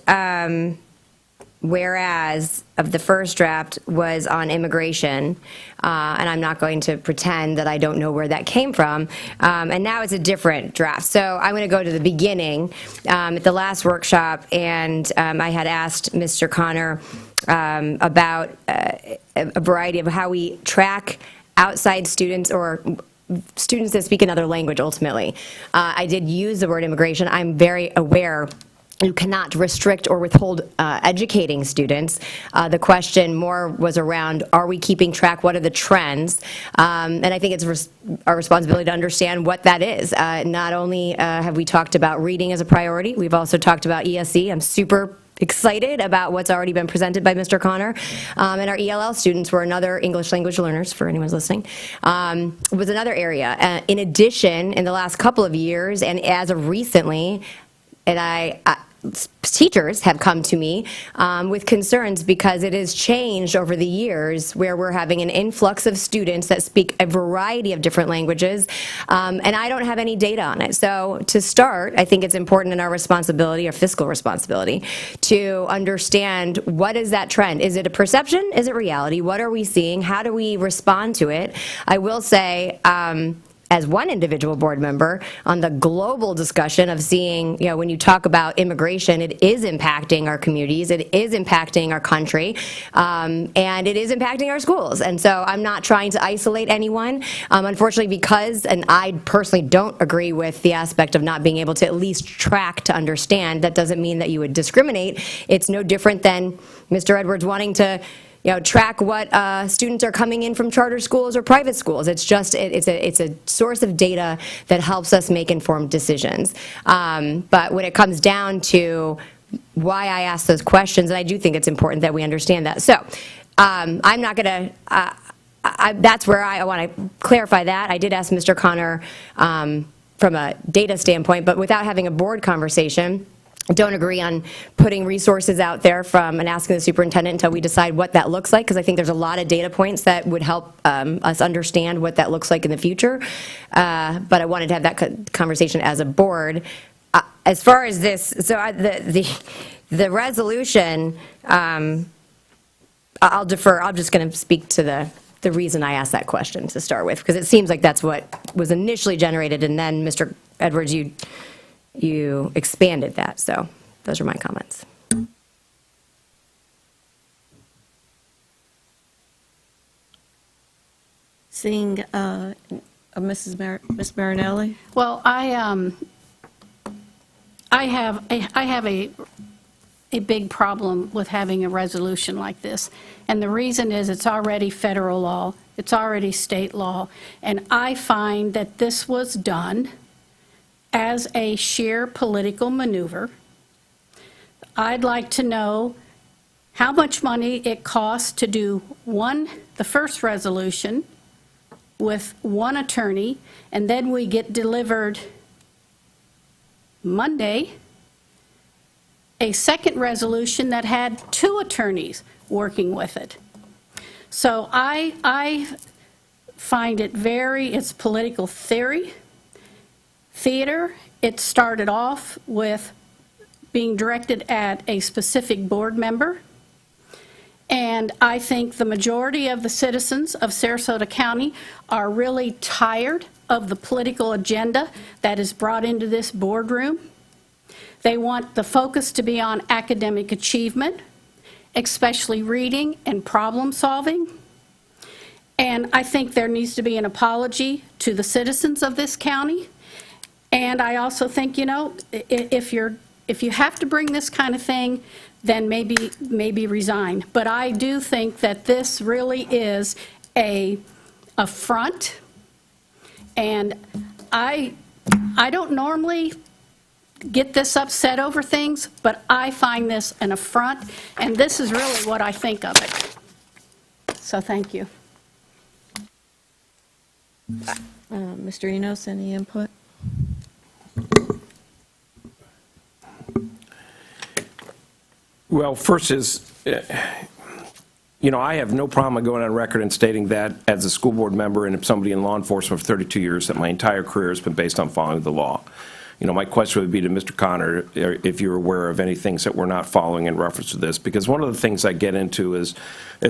whereas of the first draft was on immigration, and I'm not going to pretend that I don't know where that came from, and now it's a different draft. So I'm going to go to the beginning at the last workshop, and I had asked Mr. Connor about a variety of how we track outside students or students that speak another language ultimately. I did use the word immigration. I'm very aware you cannot restrict or withhold educating students. The question more was around, are we keeping track? What are the trends? And I think it's our responsibility to understand what that is. Not only have we talked about reading as a priority, we've also talked about ESE. I'm super excited about what's already been presented by Mr. Connor. And our ELL students were another English language learners, for anyone listening, was another area. In addition, in the last couple of years, and as of recently, and teachers have come to me with concerns because it has changed over the years where we're having an influx of students that speak a variety of different languages, and I don't have any data on it. So to start, I think it's important in our responsibility, our fiscal responsibility, to understand what is that trend. Is it a perception? Is it reality? What are we seeing? How do we respond to it? I will say, as one individual board member on the global discussion of seeing, when you talk about immigration, it is impacting our communities, it is impacting our country, and it is impacting our schools. And so I'm not trying to isolate anyone, unfortunately, because, and I personally don't agree with the aspect of not being able to at least track to understand. That doesn't mean that you would discriminate. It's no different than Mr. Edwards wanting to track what students are coming in from charter schools or private schools. It's just, it's a source of data that helps us make informed decisions. But when it comes down to why I ask those questions, and I do think it's important that we understand that. So I'm not going to, that's where I want to clarify that. I did ask Mr. Connor from a data standpoint, but without having a board conversation. Don't agree on putting resources out there and asking the superintendent until we decide what that looks like, because I think there's a lot of data points that would help us understand what that looks like in the future. But I wanted to have that conversation as a board. As far as this, so the resolution, I'll defer. I'm just going to speak to the reason I asked that question to start with, because it seems like that's what was initially generated, and then Mr. Edwards, you expanded that. So those are my comments. Seeing Miss Marinelli. Well, I have a big problem with having a resolution like this. And the reason is it's already federal law, it's already state law, and I find that this was done as a sheer political maneuver. I'd like to know how much money it costs to do the first resolution with one attorney, and then we get delivered Monday a second resolution that had 2 attorneys working with it. So I find it it's political theater. It started off with being directed at a specific board member. And I think the majority of the citizens of Sarasota County are really tired of the political agenda that is brought into this boardroom. They want the focus to be on academic achievement, especially reading and problem solving. And I think there needs to be an apology to the citizens of this county. And I also think, if you have to bring this kind of thing, then maybe resign. But I do think that this really is a affront, and I don't normally get this upset over things, but I find this an affront, and this is really what I think of it. So thank you. Mr. Enos, any input? Well, first is, I have no problem going on record and stating that as a school board member and somebody in law enforcement for 32 years, that my entire career has been based on following the law. My question would be to Mr. Connor, if you're aware of any things that we're not following in reference to this, because one of the things I get into is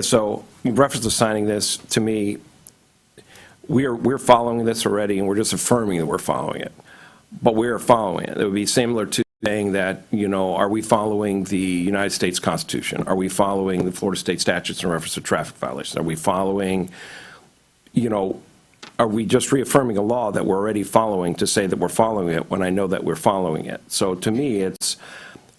so in reference to signing this, to me, we're following this already, and we're just affirming that we're following it. But we are following it. It would be similar to saying that, are we following the United States Constitution? Are we following the Florida state statutes in reference to traffic violations? Are we following, are we just reaffirming a law that we're already following to say that we're following it when I know that we're following it? So to me,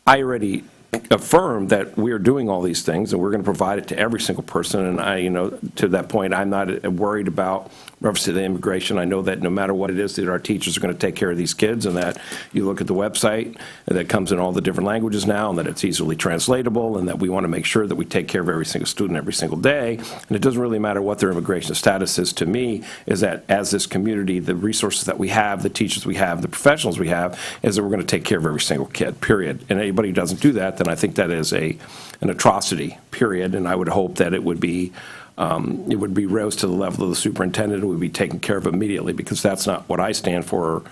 I already affirm that we're doing all these things and we're going to provide it to every single person. And to that point, I'm not worried about reference to the immigration. I know that no matter what it is, that our teachers are going to take care of these kids, and that you look at the website that comes in all the different languages now, and that it's easily translatable, and that we want to make sure that we take care of every single student every single day. And it doesn't really matter what their immigration status is. To me, is that as this community, the resources that we have, the teachers we have, the professionals we have, is that we're going to take care of every single kid, period. And anybody who doesn't do that, then I think that is an atrocity, period. And I would hope that it would be rose to the level of the superintendent and would be taken care of immediately, because that's not what I stand for,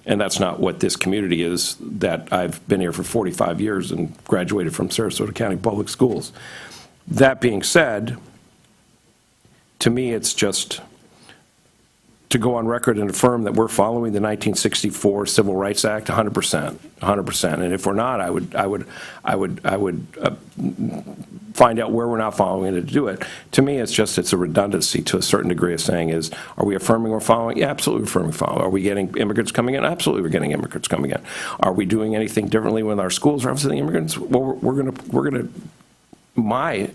and that's not what this community is, that I've been here for 45 years and graduated from Sarasota County Public Schools. That being said, to me, it's just to go on record and affirm that we're following the 1964 Civil Rights Act 100%, 100%. And if we're not, I would find out where we're not following it to do it. To me, it's a redundancy to a certain degree of saying is, are we affirming or following? Yeah, absolutely affirming, following. Are we getting immigrants coming in? Absolutely, we're getting immigrants coming in. Are we doing anything differently with our schools representing immigrants? Well, we're gonna. My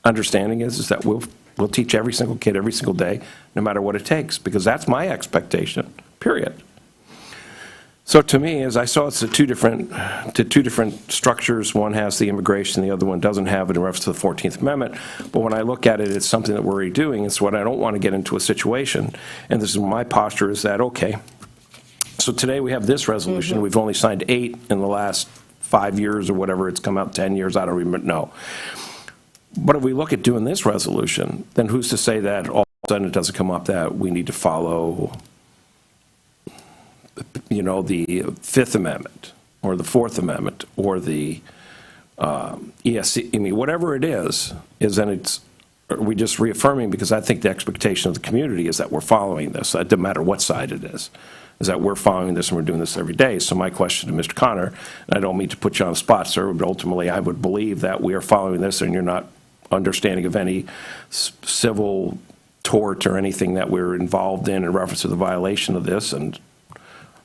understanding is that we'll teach every single kid every single day, no matter what it takes, because that's my expectation, period. So to me, as I saw, it's two different structures. One has the immigration, the other one doesn't have it in reference to the 14th Amendment. But when I look at it, it's something that we're already doing. It's what I don't want to get into a situation. And this is my posture is that, okay, so today we have this resolution. We've only signed 8 in the last 5 years or whatever. It's come out 10 years. I don't even know. But if we look at doing this resolution, then who's to say that all of a sudden it doesn't come up that we need to follow, the Fifth Amendment or the Fourth Amendment or the ESC, whatever it is then are we just reaffirming, because I think the expectation of the community is that we're following this. It doesn't matter what side it is that we're following this and we're doing this every day. So my question to Mr. Connor, and I don't mean to put you on the spot, sir, but ultimately I would believe that we are following this and you're not understanding of any civil tort or anything that we're involved in reference to the violation of this, and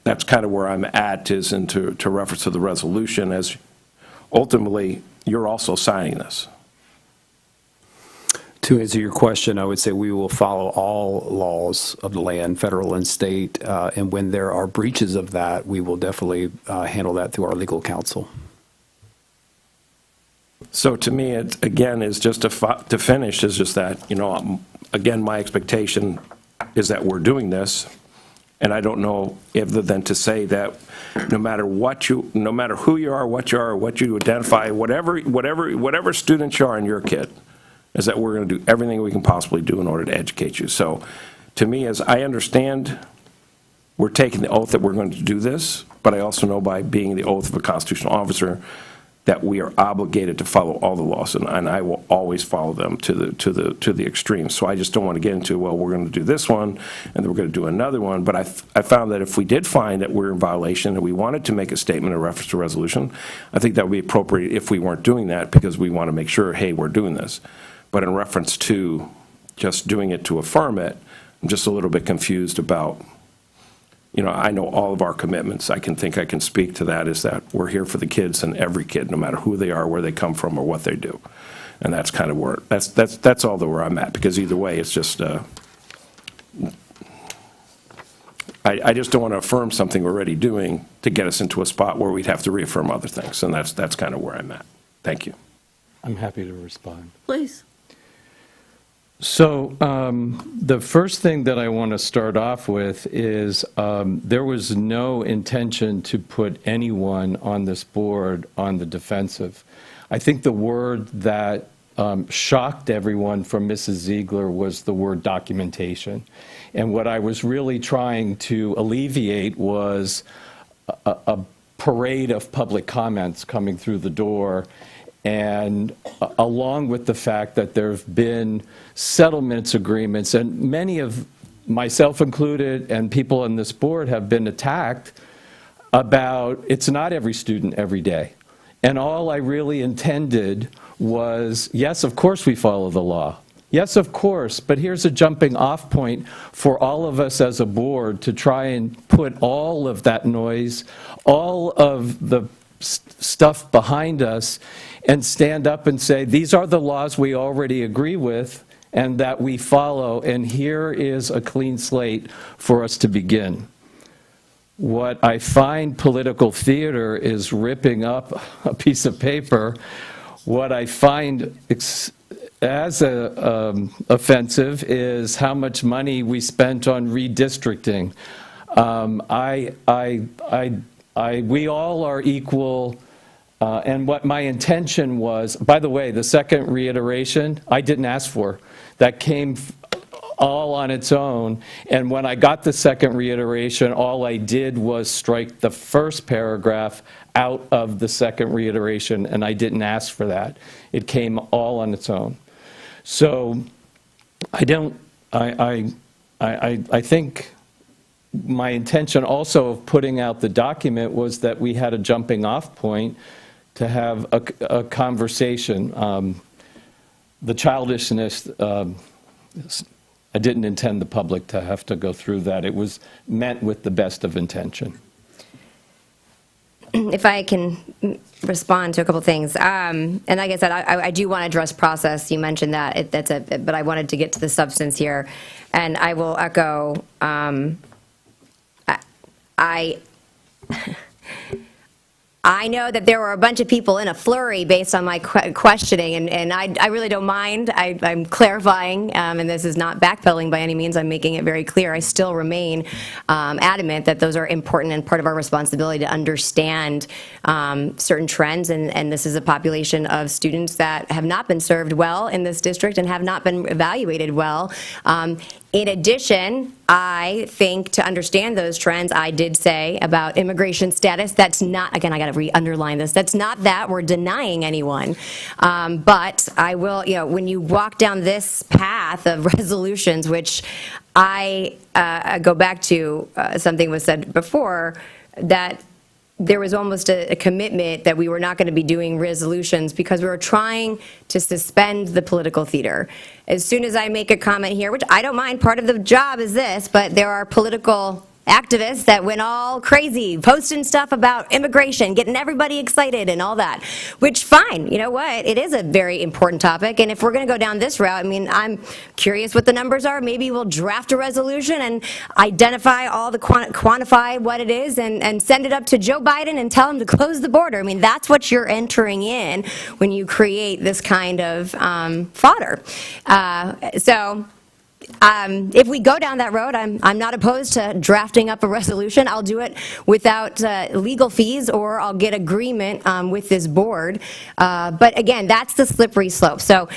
that's kind of where I'm at, is into reference to the resolution, as ultimately you're also signing this. To answer your question, I would say we will follow all laws of the land, federal and state, and when there are breaches of that, we will definitely handle that through our legal counsel. So to me, it, again, is just to finish, is just that, again, my expectation is that we're doing this, and I don't know other than to say that no matter who you are, what you identify, whatever student you are and your kid, is that we're going to do everything we can possibly do in order to educate you. So to me, as I understand, we're taking the oath that we're going to do this, but I also know by being the oath of a constitutional officer that we are obligated to follow all the laws, and I will always follow them to the extreme. So I just don't want to get into, well, we're going to do this one, and then we're going to do another one. But I found that if we did find that we're in violation and we wanted to make a statement in reference to resolution, I think that would be appropriate if we weren't doing that, because we want to make sure, hey, we're doing this. But in reference to just doing it to affirm it, I'm just a little bit confused about, I know all of our commitments. I can speak to that, is that we're here for the kids, and every kid, no matter who they are, where they come from, or what they do. And that's kind of where, that's all where I'm at, because either way, it's just, I just don't want to affirm something we're already doing to get us into a spot where we'd have to reaffirm other things, and that's kind of where I'm at. Thank you. I'm happy to respond. Please. So the first thing that I want to start off with is there was no intention to put anyone on this board on the defensive. I think the word that shocked everyone from Mrs. Ziegler was the word documentation. And what I was really trying to alleviate was a parade of public comments coming through the door, and along with the fact that there have been settlements agreements, and many of, myself included, and people on this board have been attacked about it's not every student every day. And all I really intended was, yes, of course we follow the law. Yes, of course, but here's a jumping off point for all of us as a board to try and put all of that noise, all of the stuff behind us, and stand up and say, these are the laws we already agree with and that we follow, and here is a clean slate for us to begin. What I find political theater is ripping up a piece of paper. What I find as offensive is how much money we spent on redistricting. We all are equal, and what my intention was, by the way, the second reiteration, I didn't ask for. That came all on its own, and when I got the second reiteration, all I did was strike the first paragraph out of the second reiteration, and I didn't ask for that. It came all on its own. So I I think my intention also of putting out the document was that we had a jumping off point to have a conversation. The childishness, I didn't intend the public to have to go through that. It was meant with the best of intention. If I can respond to a couple things, and like I said, I do want to address process. You mentioned that, but I wanted to get to the substance here, and I will echo. I know that there were a bunch of people in a flurry based on my questioning, and I really don't mind. I'm clarifying, and this is not backpedaling by any means. I'm making it very clear. I still remain adamant that those are important and part of our responsibility to understand certain trends, and this is a population of students that have not been served well in this district and have not been evaluated well. In addition, I think to understand those trends, I did say about immigration status, that's not, again, I got to re-underline this, that's not that we're denying anyone. But I will, when you walk down this path of resolutions, which I go back to something was said before, that there was almost a commitment that we were not going to be doing resolutions because we were trying to suspend the political theater. As soon as I make a comment here, which I don't mind, part of the job is this, but there are political activists that went all crazy, posting stuff about immigration, getting everybody excited and all that, which fine, you know what, it is a very important topic, and if we're going to go down this route, I mean, I'm curious what the numbers are. Maybe we'll draft a resolution and identify all the, quantify what it is and send it up to Joe Biden and tell him to close the border. I mean, that's what you're entering in when you create this kind of fodder. If we go down that road, I'm not opposed to drafting up a resolution. I'll do it without legal fees, or I'll get agreement with this board. But again, that's the slippery slope. So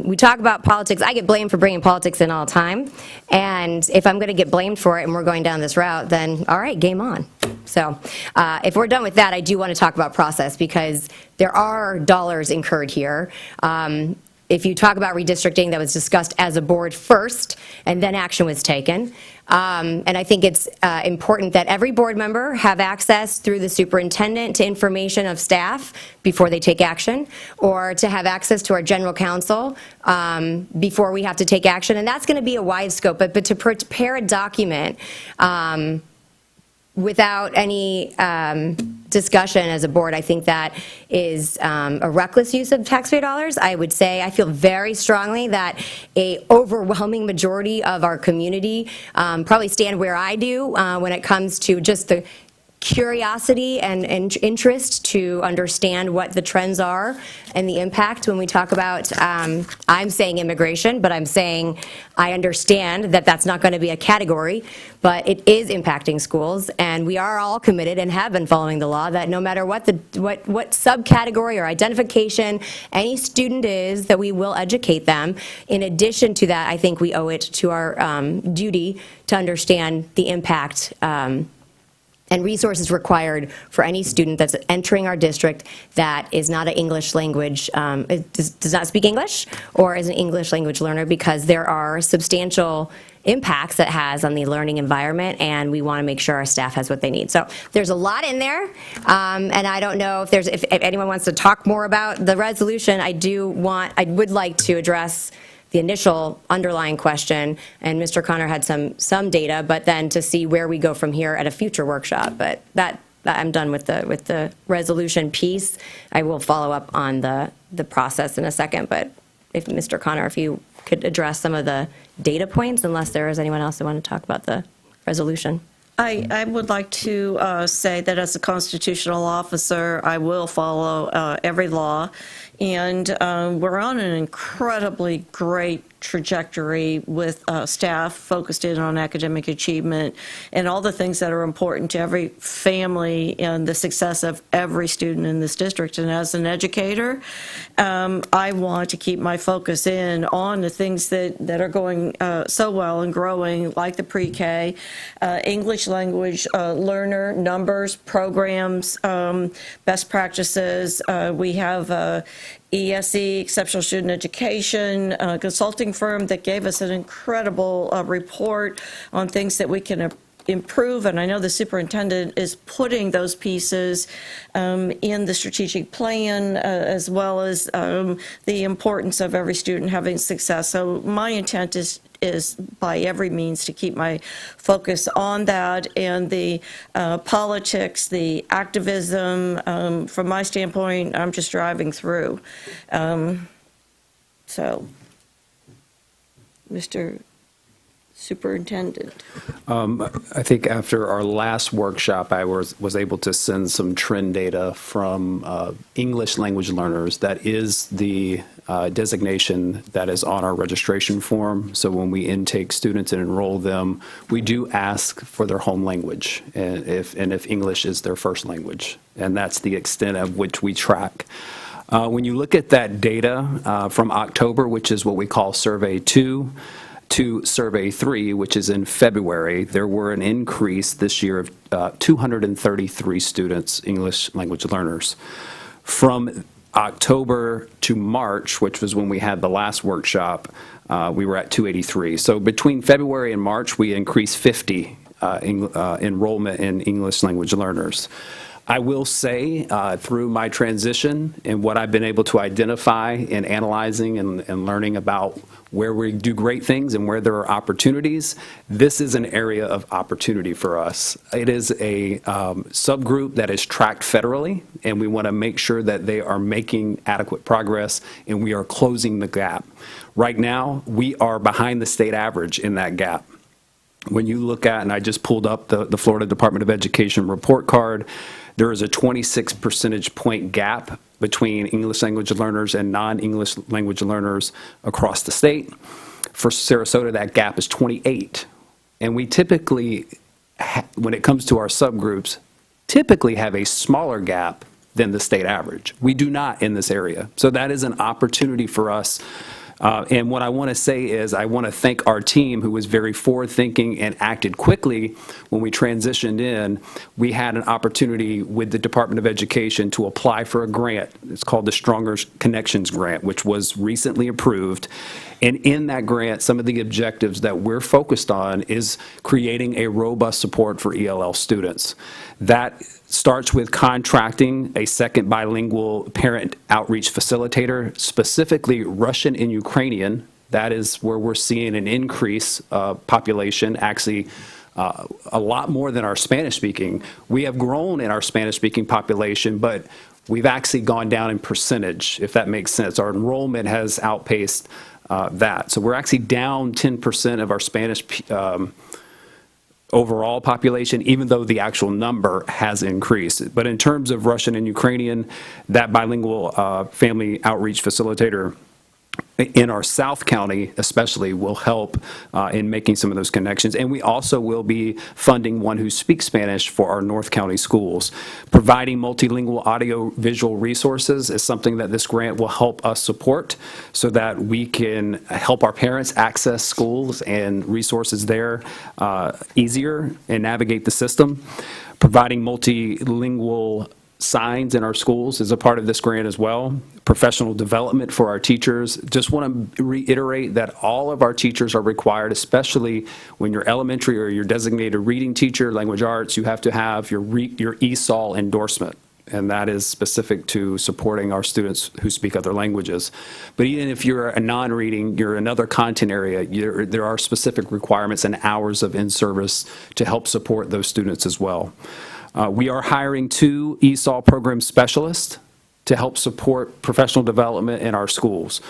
we talk about politics. I get blamed for bringing politics in all the time. And if I'm going to get blamed for it and we're going down this route, then all right, game on. So if we're done with that, I do want to talk about process, because there are dollars incurred here. If you talk about redistricting, that was discussed as a board first, and then action was taken. And I think it's important that every board member have access through the superintendent to information of staff before they take action, or to have access to our general counsel before we have to take action. And that's going to be a wide scope, but to prepare a document without any discussion as a board, I think that is a reckless use of taxpayer dollars. I would say I feel very strongly that a overwhelming majority of our community probably stand where I do when it comes to just the curiosity and interest to understand what the trends are and the impact when we talk about, I'm saying immigration, but I'm saying I understand that that's not going to be a category, but it is impacting schools, and we are all committed and have been following the law that no matter what what subcategory or identification any student is, that we will educate them. In addition to that, I think we owe it to our duty to understand the impact and resources required for any student that's entering our district that is not an English language, does not speak English, or is an English language learner, because there are substantial impacts that has on the learning environment, and we want to make sure our staff has what they need. So there's a lot in there, and I don't know if anyone wants to talk more about the resolution. I would like to address the initial underlying question, and Mr. Connor had some data, but then to see where we go from here at a future workshop. But that I'm done with the resolution piece. I will follow up on the process in a second, but if Mr. Connor, if you could address some of the data points, unless there is anyone else that want to talk about the resolution. I would like to say that as a constitutional officer, I will follow every law, and we're on an incredibly great trajectory with staff focused in on academic achievement and all the things that are important to every family and the success of every student in this district. And as an educator, I want to keep my focus in on the things that are going so well and growing, like the pre-K, English language learner, numbers, programs, best practices. We have ESE, Exceptional Student Education, consulting firm that gave us an incredible report on things that we can improve, and I know the superintendent is putting those pieces in the strategic plan, as well as the importance of every student having success. So my intent is by every means to keep my focus on that, and the politics, the activism, from my standpoint, I'm just driving through. So, Mr. Superintendent. I think after our last workshop, I was able to send some trend data from English language learners. That is the designation that is on our registration form. So when we intake students and enroll them, we do ask for their home language, and if English is their first language. And that's the extent of which we track. When you look at that data from October, which is what we call Survey 2, to Survey 3, which is in February, there were an increase this year of 233 students, English language learners. From October to March, which was when we had the last workshop, we were at 283. So between February and March, we increased 50 enrollment in English language learners. I will say, through my transition and what I've been able to identify in analyzing and learning about where we do great things and where there are opportunities, this is an area of opportunity for us. It is a subgroup that is tracked federally, and we want to make sure that they are making adequate progress and we are closing the gap. Right now, we are behind the state average in that gap. When you look at, and I just pulled up the Florida Department of Education report card, there is a 26 percentage point gap between English language learners and non-English language learners across the state. For Sarasota, that gap is 28. And we typically, when it comes to our subgroups, typically have a smaller gap than the state average. We do not in this area. So that is an opportunity for us. And what I want to say is I want to thank our team, who was very forward-thinking and acted quickly when we transitioned in. We had an opportunity with the Department of Education to apply for a grant. It's called the Stronger Connections Grant, which was recently approved. And in that grant, some of the objectives that we're focused on is creating a robust support for ELL students. That starts with contracting a second bilingual parent outreach facilitator, specifically Russian and Ukrainian. That is where we're seeing an increase population, actually a lot more than our Spanish-speaking. We have grown in our Spanish-speaking population, but we've actually gone down in percentage, if that makes sense. Our enrollment has outpaced that. So we're actually down 10% of our Spanish overall population, even though the actual number has increased. But in terms of Russian and Ukrainian, that bilingual family outreach facilitator in our South County especially will help in making some of those connections. And we also will be funding one who speaks Spanish for our North County schools. Providing multilingual audio-visual resources is something that this grant will help us support so that we can help our parents access schools and resources there easier and navigate the system. Providing multilingual signs in our schools is a part of this grant as well. Professional development for our teachers. Just want to reiterate that all of our teachers are required, especially when you're elementary or you're designated reading teacher, language arts, you have to have your ESOL endorsement. And that is specific to supporting our students who speak other languages. But even if you're a non-reading, you're another content area, there are specific requirements and hours of in-service to help support those students as well. We are hiring 2 ESOL program specialists to help support professional development in our schools.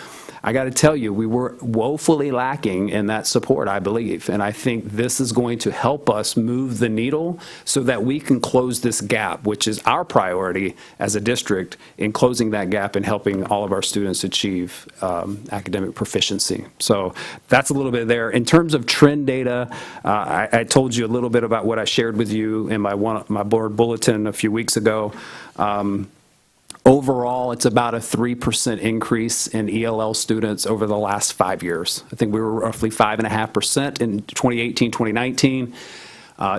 I got to tell you, we were woefully lacking in that support, I believe, and I think this is going to help us move the needle so that we can close this gap, which is our priority as a district in closing that gap and helping all of our students achieve academic proficiency. So that's a little bit there. In terms of trend data, I told you a little bit about what I shared with you in my board bulletin a few weeks ago. Overall, it's about a 3% increase in ELL students over the last 5 years. I think we were roughly 5.5% in 2018, 2019.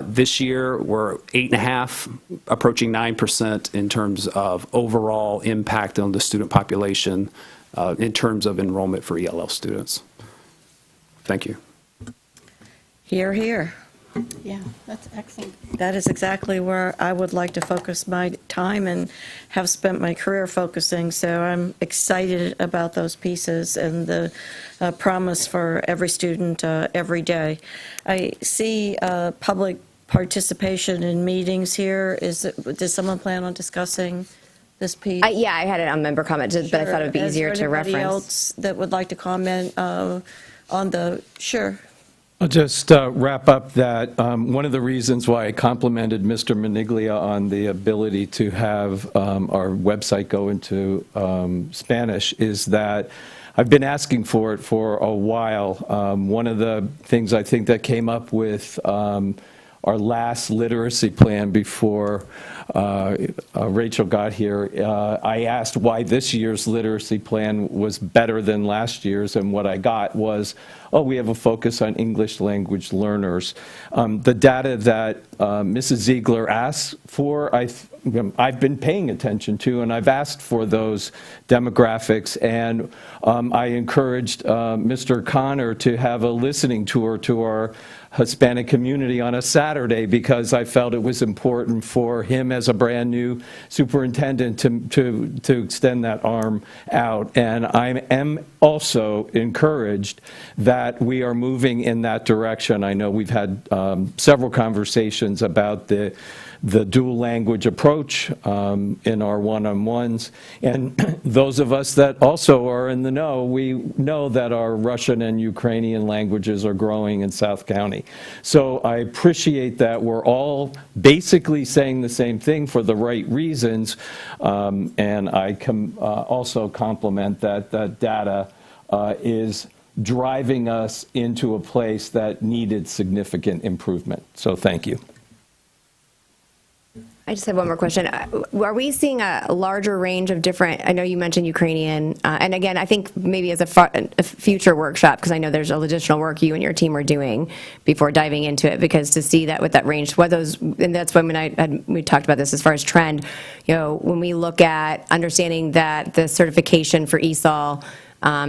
This year, we're 8.5%, approaching 9% in terms of overall impact on the student population in terms of enrollment for ELL students. Thank you. Here, here. Yeah, that's excellent. That is exactly where I would like to focus my time and have spent my career focusing. So I'm excited about those pieces and the promise for every student every day. I see public participation in meetings here. Does someone plan on discussing this piece? Yeah, I had it on member comments, but I thought it would be easier to reference. Is there anybody else that would like to comment on the, sure. I'll just wrap up that one of the reasons why I complimented Mr. Maniglia on the ability to have our website go into Spanish is that I've been asking for it for a while. One of the things I think that came up with our last literacy plan before Rachel got here, I asked why this year's literacy plan was better than last year's, and what I got was, oh, we have a focus on English language learners. The data that Mrs. Ziegler asked for, I've been paying attention to, and I've asked for those demographics, and I encouraged Mr. Connor to have a listening tour to our Hispanic community on a Saturday because I felt it was important for him as a brand new superintendent to extend that arm out. And I am also encouraged that we are moving in that direction. I know we've had several conversations about the dual language approach in our one-on-ones. And those of us that also are in the know, we know that our Russian and Ukrainian languages are growing in South County. So I appreciate that we're all basically saying the same thing for the right reasons. And I can also compliment that that data is driving us into a place that needed significant improvement. So thank you. I just have one more question. Are we seeing a larger range of different, I know you mentioned Ukrainian, and again, I think maybe as a future workshop, because I know there's additional work you and your team are doing before diving into it, because to see that with that range, what those, and that's when we talked about this as far as trend, you know, when we look at understanding that the certification for ESOL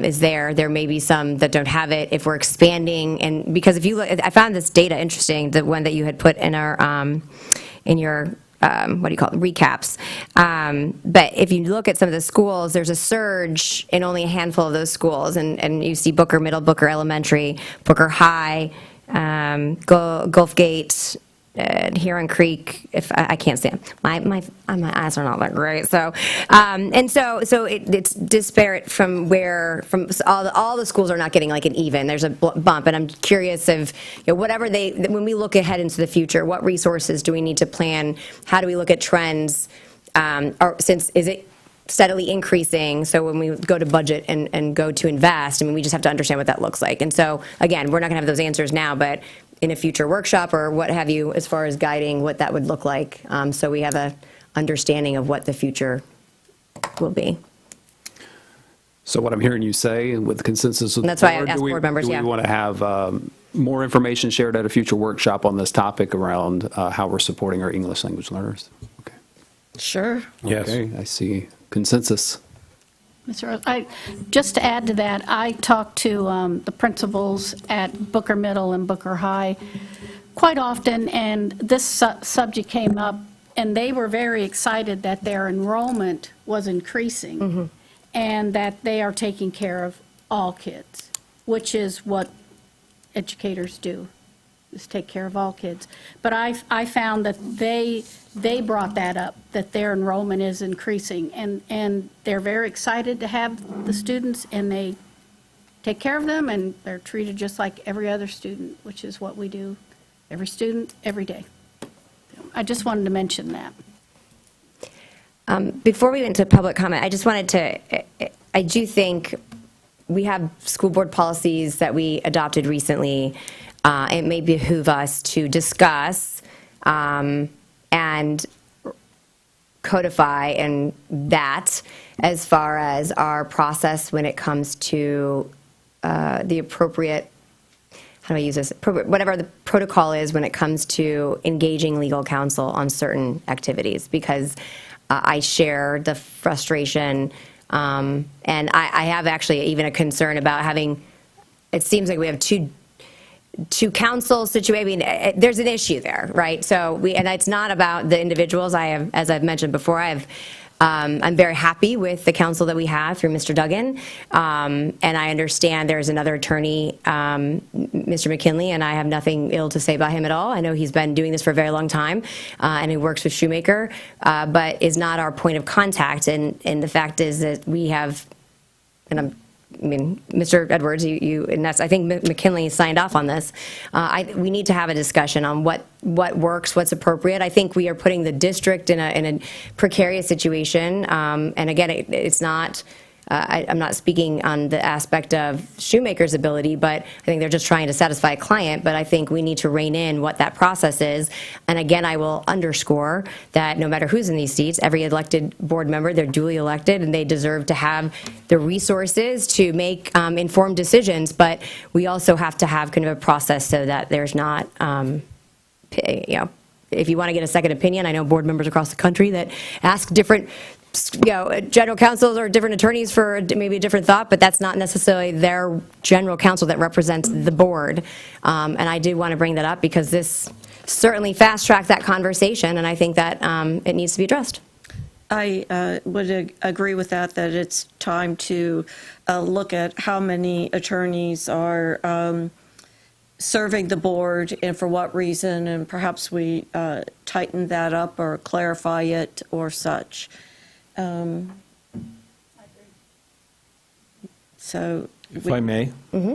is there may be some that don't have it. If we're expanding, and because if you look, I found this data interesting, the one that you had put in our, in your, what do you call it, recaps. But if you look at some of the schools, there's a surge in only a handful of those schools. And you see Booker Middle, Booker Elementary, Booker High, Gulf Gate, Huron Creek. If I can't stand my eyes are not that great. So it's disparate from where all the schools are not getting like an even. There's a bump, and I'm curious of, you know, whatever when we look ahead into the future, what resources do we need to plan? How do we look at trends? Or is it steadily increasing? So when we go to budget and go to invest, I mean, we just have to understand what that looks like. And so again, we're not going to have those answers now, but in a future workshop or what have you, as far as guiding what that would look like, so we have a understanding of what the future will be. So what I'm hearing you say, with the consensus of the That's why I board, asked board members, do yeah. we want to have more information shared at a future workshop on this topic around how we're supporting our English language learners? Okay. Sure. Yes. Okay, I see consensus. Mr. Rose, just to add to that, I talked to the principals at Booker Middle and Booker High quite often, and this subject came up, and they were very excited that their enrollment was increasing and that they are taking care of all kids, which is what educators do, is take care of all kids. But I found that they brought that up, that their enrollment is increasing, and they're very excited to have the students, and they take care of them, and they're treated just like every other student, which is what we do, every student, every day. I just wanted to mention that. Before we went to public comment, I just wanted to, I do think we have school board policies that we adopted recently. It may behoove us to discuss and codify and that as far as our process when it comes to the appropriate how do I use this? Whatever the protocol is when it comes to engaging legal counsel on certain activities, because I share the frustration, and I have actually even a concern about having, it seems like we have two counsel situation. I mean, there's an issue there, right? So and it's not about the individuals. As I've mentioned before, I'm very happy with the counsel that we have through Mr. Duggan, and I understand there's another attorney, Mr. McKinley, and I have nothing ill to say about him at all. I know he's been doing this for a very long time, and he works with Shoemaker, but is not our point of contact. And the fact is that we have, and I mean, Mr. Edwards, and that's, I think McKinley signed off on this. We need to have a discussion on what works, what's appropriate. I think we are putting the district in a precarious situation. And again, it's not, I'm not speaking on the aspect of Shoemaker's ability, but I think they're just trying to satisfy a client. But I think we need to rein in what that process is. And again, I will underscore that no matter who's in these seats, every elected board member, they're duly elected, and they deserve to have the resources to make informed decisions. But we also have to have kind of a process so that there's not, if you want to get a second opinion, I know board members across the country that ask different general counsels or different attorneys for maybe a different thought, but that's not necessarily their general counsel that represents the board. And I do want to bring that up because this certainly fast-tracked that conversation, and I think that it needs to be addressed. I would agree with that it's time to look at how many attorneys are serving the board and for what reason, and perhaps we tighten that up or clarify it or such. So, If I may?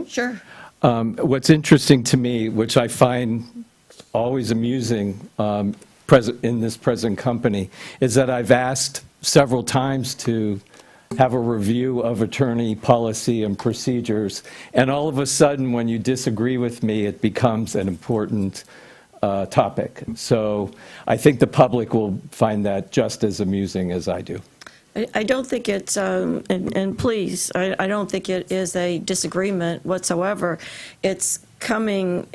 Sure. What's interesting to me, which I find always amusing in this present company, is that I've asked several times to have a review of attorney policy and procedures, and all of a sudden, when you disagree with me, it becomes an important topic. So I think the public will find that just as amusing as I do. I don't think it's, and please, I don't think it is a disagreement whatsoever. It's becoming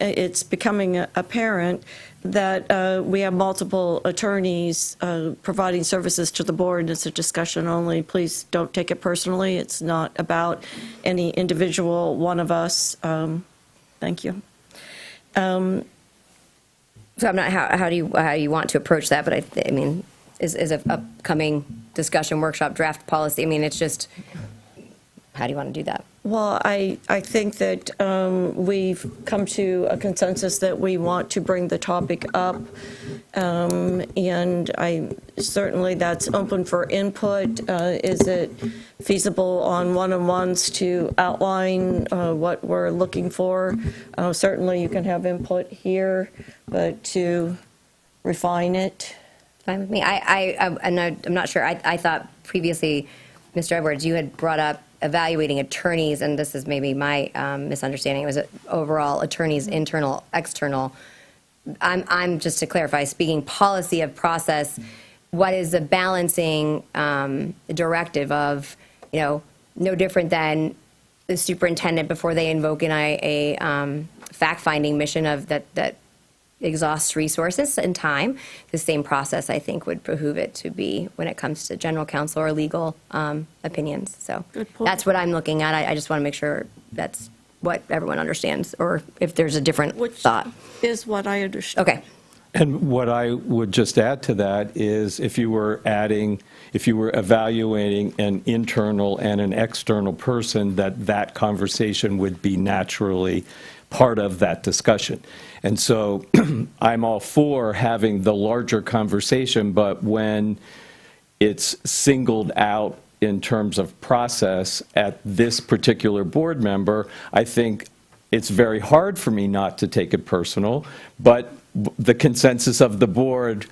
apparent that we have multiple attorneys providing services to the board. It's a discussion only. Please don't take it personally. It's not about any individual one of us. Thank you. So I'm not, how do you want to approach that? But I mean, is an upcoming discussion workshop draft policy? I mean, it's just, how do you want to do that? Well, I think that we've come to a consensus that we want to bring the topic up, and certainly that's open for input. Is it feasible on one-on-ones to outline what we're looking for? Certainly you can have input here, but to refine it. Fine with me. I'm not sure. I thought previously, Mr. Edwards, you had brought up evaluating attorneys, and this is maybe my misunderstanding. It was overall attorneys, internal, external. I'm just to clarify, speaking policy of process, what is the balancing directive of, no different than the superintendent before they invoke a fact-finding mission of that exhausts resources and time. The same process, I think, would behoove it to be when it comes to general counsel or legal opinions. So that's what I'm looking at. I just want to make sure that's what everyone understands, or if there's a different thought. Is what I understand. Okay. And what I would just add to that is if you were evaluating an internal and an external person, that conversation would be naturally part of that discussion. And so I'm all for having the larger conversation, but when it's singled out in terms of process at this particular board member, I think it's very hard for me not to take it personal, but the consensus of the board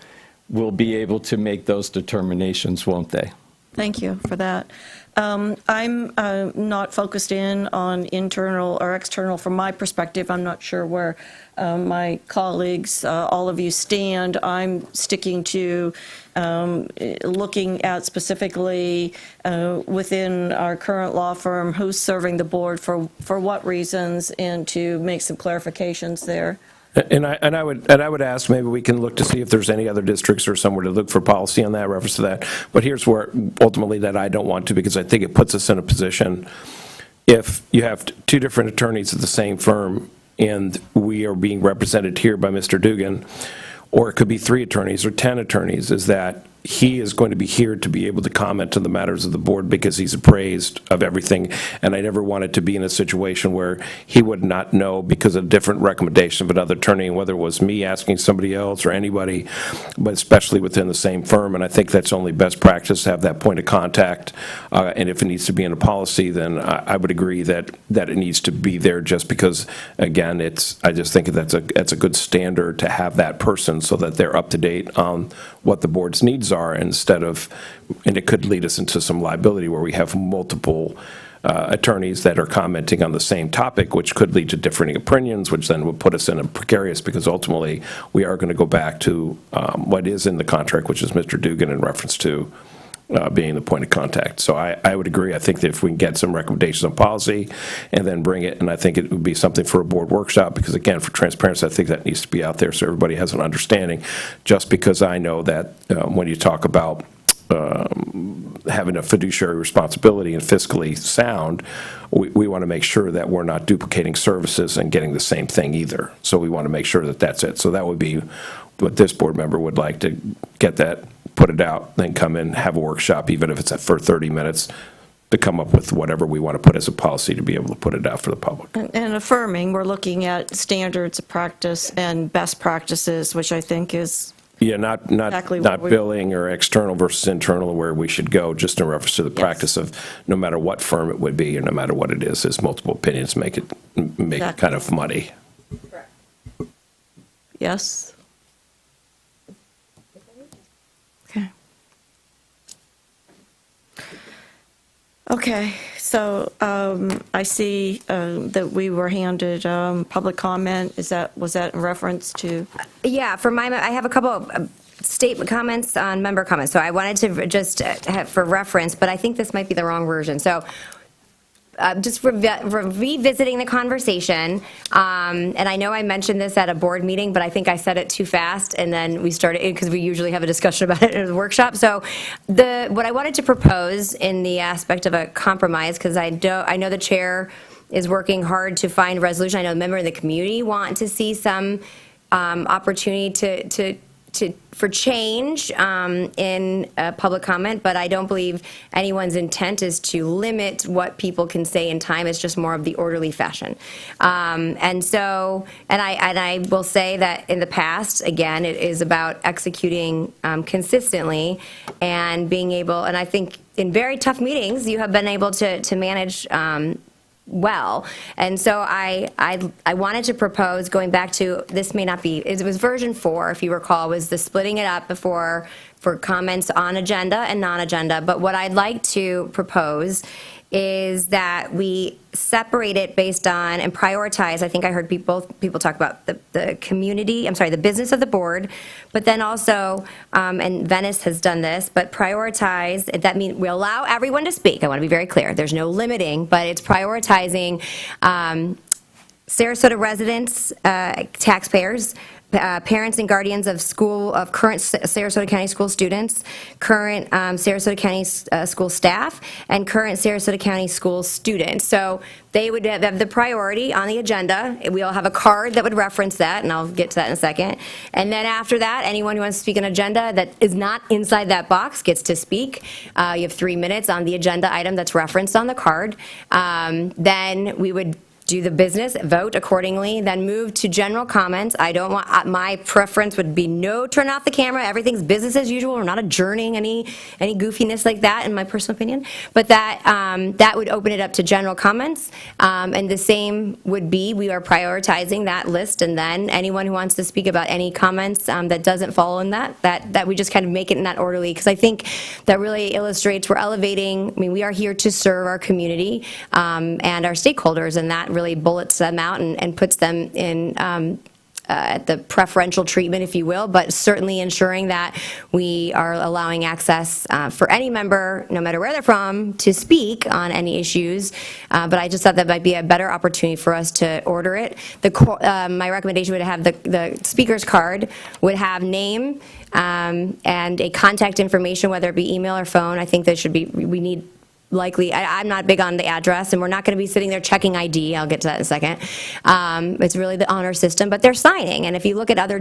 will be able to make those determinations, won't they? Thank you for that. I'm not focused in on internal or external from my perspective. I'm not sure where my colleagues, all of you stand. I'm sticking to looking at specifically within our current law firm, who's serving the board for what reasons, and to make some clarifications there. And I would ask, maybe we can look to see if there's any other districts or somewhere to look for policy on that, reference to that. But here's where ultimately that I don't want to, because I think it puts us in a position, if you have two different attorneys at the same firm and we are being represented here by Mr. Dugan, or it could be 3 attorneys or 10 attorneys, is that he is going to be here to be able to comment on the matters of the board because he's appraised of everything. And I never wanted to be in a situation where he would not know because of different recommendation of another attorney, and whether it was me asking somebody else or anybody, but especially within the same firm. And I think that's only best practice to have that point of contact. And if it needs to be in a policy, then I would agree that it needs to be there, just because, again, I just think that's a good standard to have that person so that they're up to date on what the board's needs are, instead of, and it could lead us into some liability where we have multiple attorneys that are commenting on the same topic, which could lead to differing opinions, which then would put us in a precarious, because ultimately we are going to go back to what is in the contract, which is Mr. Dugan in reference to being the point of contact. So I would agree. I think that if we can get some recommendations on policy and then bring it, and I think it would be something for a board workshop, because again, for transparency, I think that needs to be out there so everybody has an understanding, just because I know that when you talk about having a fiduciary responsibility and fiscally sound, we want to make sure that we're not duplicating services and getting the same thing either. So we want to make sure that that's it. So that would be what this board member would like, to get that, put it out, then come in, have a workshop, even if it's for 30 minutes, to come up with whatever we want to put as a policy to be able to put it out for the public. And affirming, we're looking at standards of practice and best practices, which I think is Yeah, not exactly what billing or external versus internal, where we should go, just in reference to the practice of, no matter what firm it would be or no matter what it is multiple opinions make it kind of muddy. Yes? Okay. Okay, so I see that we were handed public comment. Was that in reference to? Yeah, I have a couple of statement comments on member comments. So I wanted to just have for reference, but I think this might be the wrong version. So just revisiting the conversation, and I know I mentioned this at a board meeting, but I think I said it too fast, and then we started, because we usually have a discussion about it in the workshop. So what I wanted to propose in the aspect of a compromise, because I know the chair is working hard to find a resolution. I know a member in the community want to see some opportunity for change in public comment, but I don't believe anyone's intent is to limit what people can say in time. It's just more of the orderly fashion. And I will say that in the past, again, it is about executing consistently and being able, and I think in very tough meetings, you have been able to manage well. And so I wanted to propose, going back to, this may not be, it was version 4, if you recall, was the splitting it up before for comments on agenda and non-agenda. But what I'd like to propose is that we separate it based on and prioritize. I think I heard both people talk about the community, the business of the board, but then also, and Venice has done this, but prioritize, that means we allow everyone to speak. I want to be very clear. There's no limiting, but it's prioritizing Sarasota residents, taxpayers, parents and guardians of current Sarasota County school students, current Sarasota County school staff, and current Sarasota County school students. So they would have the priority on the agenda. We all have a card that would reference that, and I'll get to that in a second. And then after that, anyone who wants to speak an agenda that is not inside that box gets to speak. You have 3 minutes on the agenda item that's referenced on the card. Then we would do the business, vote accordingly, then move to general comments. I don't want, my preference would be no turn off the camera, everything's business as usual, we're not adjourning any goofiness like that, in my personal opinion. But that would open it up to general comments, and the same would be, we are prioritizing that list, and then anyone who wants to speak about any comments that doesn't fall in that we just kind of make it in that orderly, because I think that really illustrates we're elevating, I mean, we are here to serve our community and our stakeholders, and that really bullets them out and puts them in the preferential treatment, if you will, but certainly ensuring that we are allowing access for any member, no matter where they're from, to speak on any issues. But I just thought that might be a better opportunity for us to order it. My recommendation would have the speaker's card would have name and a contact information, whether it be email or phone. I think that should be, we need likely, I'm not big on the address, and we're not going to be sitting there checking ID. I'll get to that in a second. It's really the honor system, but they're signing. And if you look at other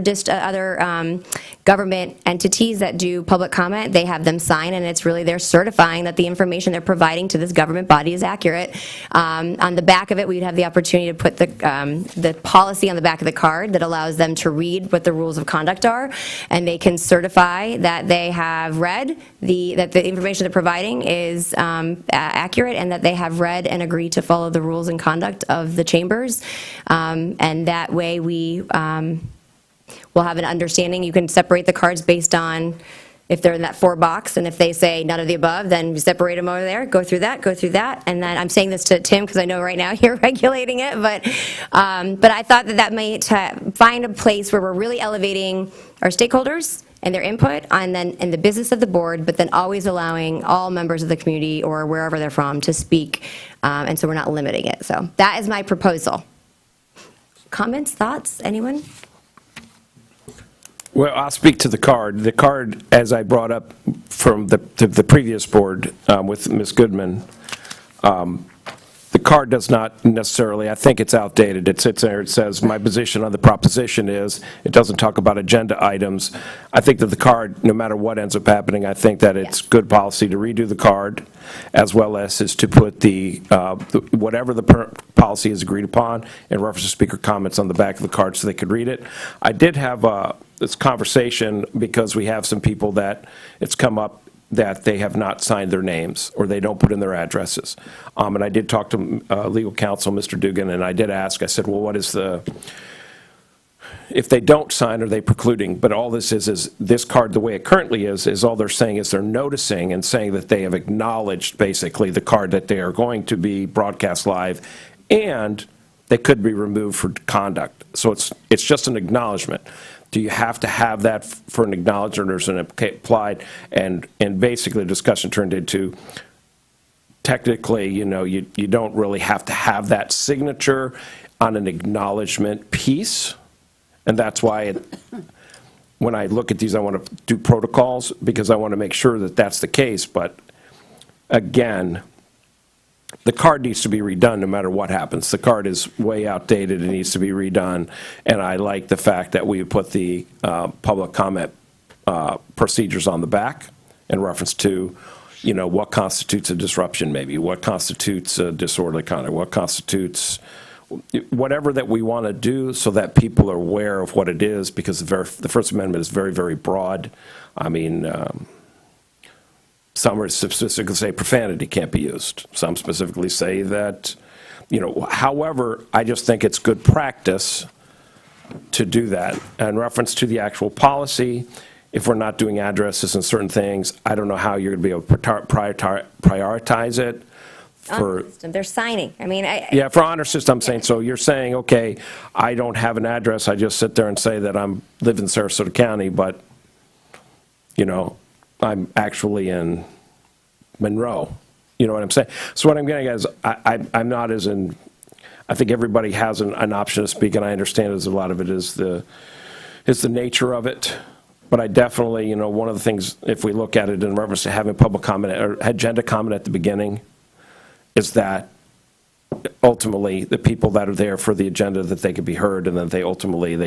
government entities that do public comment, they have them sign, and it's really they're certifying that the information they're providing to this government body is accurate. On the back of it, we'd have the opportunity to put the policy on the back of the card that allows them to read what the rules of conduct are, and they can certify that they have read that the information they're providing is accurate, and that they have read and agreed to follow the rules and conduct of the chambers. And that way we will have an understanding. You can separate the cards based on if they're in that 4 box, and if they say none of the above, then you separate them over there, go through that. And then I'm saying this to Tim because I know right now you're regulating it, but I thought that might find a place where we're really elevating our stakeholders and their input, and then in the business of the board, but then always allowing all members of the community or wherever they're from to speak, and so we're not limiting it. So that is my proposal. Comments, thoughts, anyone? Well, I'll speak to the card. The card, as I brought up from the previous board with Ms. Goodman, the card does not necessarily, I think it's outdated. It sits there, it says, my position on the proposition is, it doesn't talk about agenda items. I think that the card, no matter what ends up happening, I think that it's good policy to redo the card, as well as is to put whatever the policy is agreed upon in reference to speaker comments on the back of the card so they could read it. I did have this conversation because we have some people that it's come up that they have not signed their names or they don't put in their addresses. And I did talk to legal counsel, Mr. Dugan, and I did ask, I said, well, what is if they don't sign, are they precluding? But all this is this card, the way it currently is all they're saying is they're noticing and saying that they have acknowledged basically the card that they are going to be broadcast live, and they could be removed for conduct. So it's just an acknowledgement. Do you have to have that for an acknowledgement, or is it applied? And basically the discussion turned into, technically, you don't really have to have that signature on an acknowledgement piece. And that's why when I look at these, I want to do protocols because I want to make sure that that's the case. But again, the card needs to be redone no matter what happens. The card is way outdated. It needs to be redone. And I like the fact that we put the public comment procedures on the back in reference to, what constitutes a disruption maybe, what constitutes a disorderly conduct, what constitutes whatever that we want to do so that people are aware of what it is, because the First Amendment is very, very broad. I mean, some are specifically say profanity can't be used. Some specifically say that, however, I just think it's good practice to do that. In reference to the actual policy, if we're not doing addresses and certain things, I don't know how you're going to be able to prioritize it. Honor system, they're signing. I mean, yeah, for honor system, I'm saying, so you're saying, okay, I don't have an address, I just sit there and say that live in Sarasota County, but, I'm actually in Monroe. You know what I'm saying? So what I'm getting at is I'm not as in, I think everybody has an option to speak, and I understand as a lot of it is the nature of it. But I definitely, one of the things, if we look at it in reference to having public comment or agenda comment at the beginning, is that ultimately the people that are there for the agenda, that they could be heard, and then they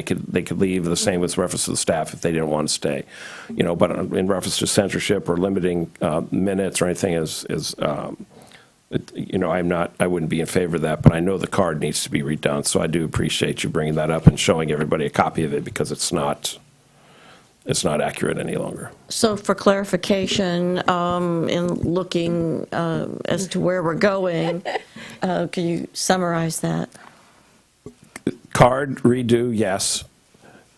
could leave. The same with reference to the staff if they didn't want to stay, but in reference to censorship or limiting minutes or anything is I wouldn't be in favor of that, but I know the card needs to be redone, so I do appreciate you bringing that up and showing everybody a copy of it, because it's not accurate any longer. So for clarification, in looking as to where we're going, can you summarize that? Card redo, yes.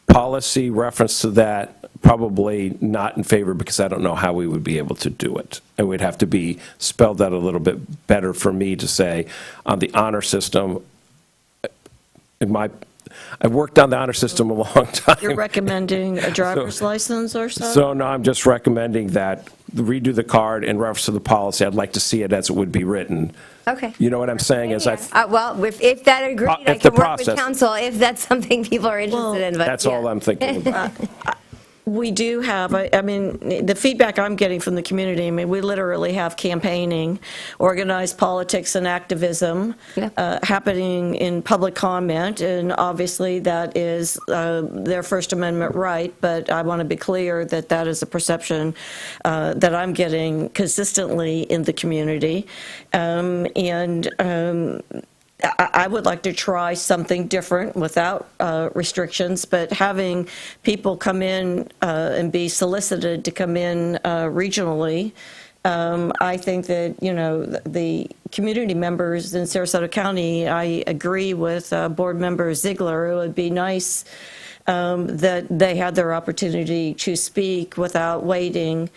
Policy reference to that, probably not in favor, because I don't know how we would be able to do it. It would have to be spelled out a little bit better for me to say, on the honor system, I've worked on the honor system a long time. You're recommending a driver's license or something? So no, I'm just recommending that redo the card in reference to the policy. I'd like to see it as it would be written. Okay. You know what I'm saying? Well, if that agreed, I if the can work with process- council if that's something people are interested in. But That's all I'm thinking about. We do have, I mean, the feedback I'm getting from the community, I mean, we literally have campaigning, organized politics and activism happening in public comment, and obviously that is their First Amendment right, but I want to be clear that that is a perception that I'm getting consistently in the community. I would like to try something different without restrictions, but having people come in and be solicited to come in regionally, I think that, the community members in Sarasota County, I agree with Board Member Ziegler, it would be nice that they had their opportunity to speak without waiting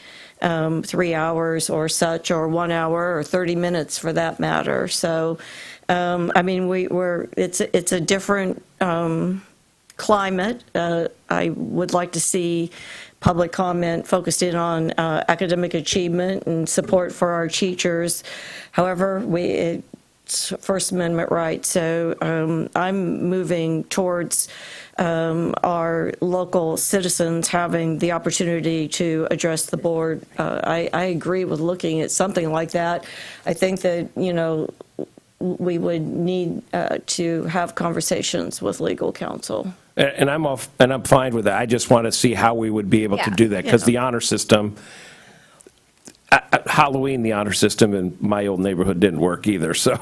3 hours or such, or 1 hour, or 30 minutes for that matter. So, I mean, it's a different climate. I would like to see public comment focused in on academic achievement and support for our teachers. However, it's First Amendment right. So I'm moving towards our local citizens having the opportunity to address the board. I agree with looking at something like that. I think that, we would need to have conversations with legal counsel. And I'm fine with that. I just want to see how we would be able to do that, because the honor system, Halloween, the honor system in my old neighborhood didn't work either. So,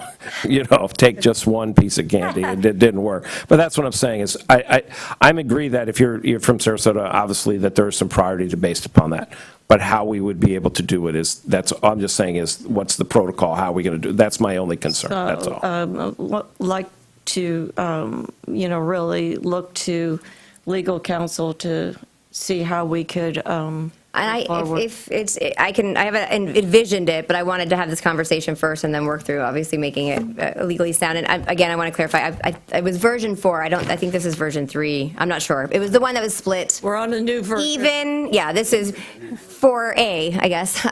take just one piece of candy, it didn't work. But that's what I'm saying is, I agree that if you're from Sarasota, obviously that there is some priority based upon that. But how we would be able to do it I'm just saying is, what's the protocol? How are we going to do it? That's my only concern. That's all. Like to, really look to legal counsel to see how we could. I haven't envisioned it, but I wanted to have this conversation first and then work through, obviously, making it legally sound. And I want to clarify, it was version 4. I think this is version 3. I'm not sure. It was the one that was split. We're on a new version. This is 4A, I guess.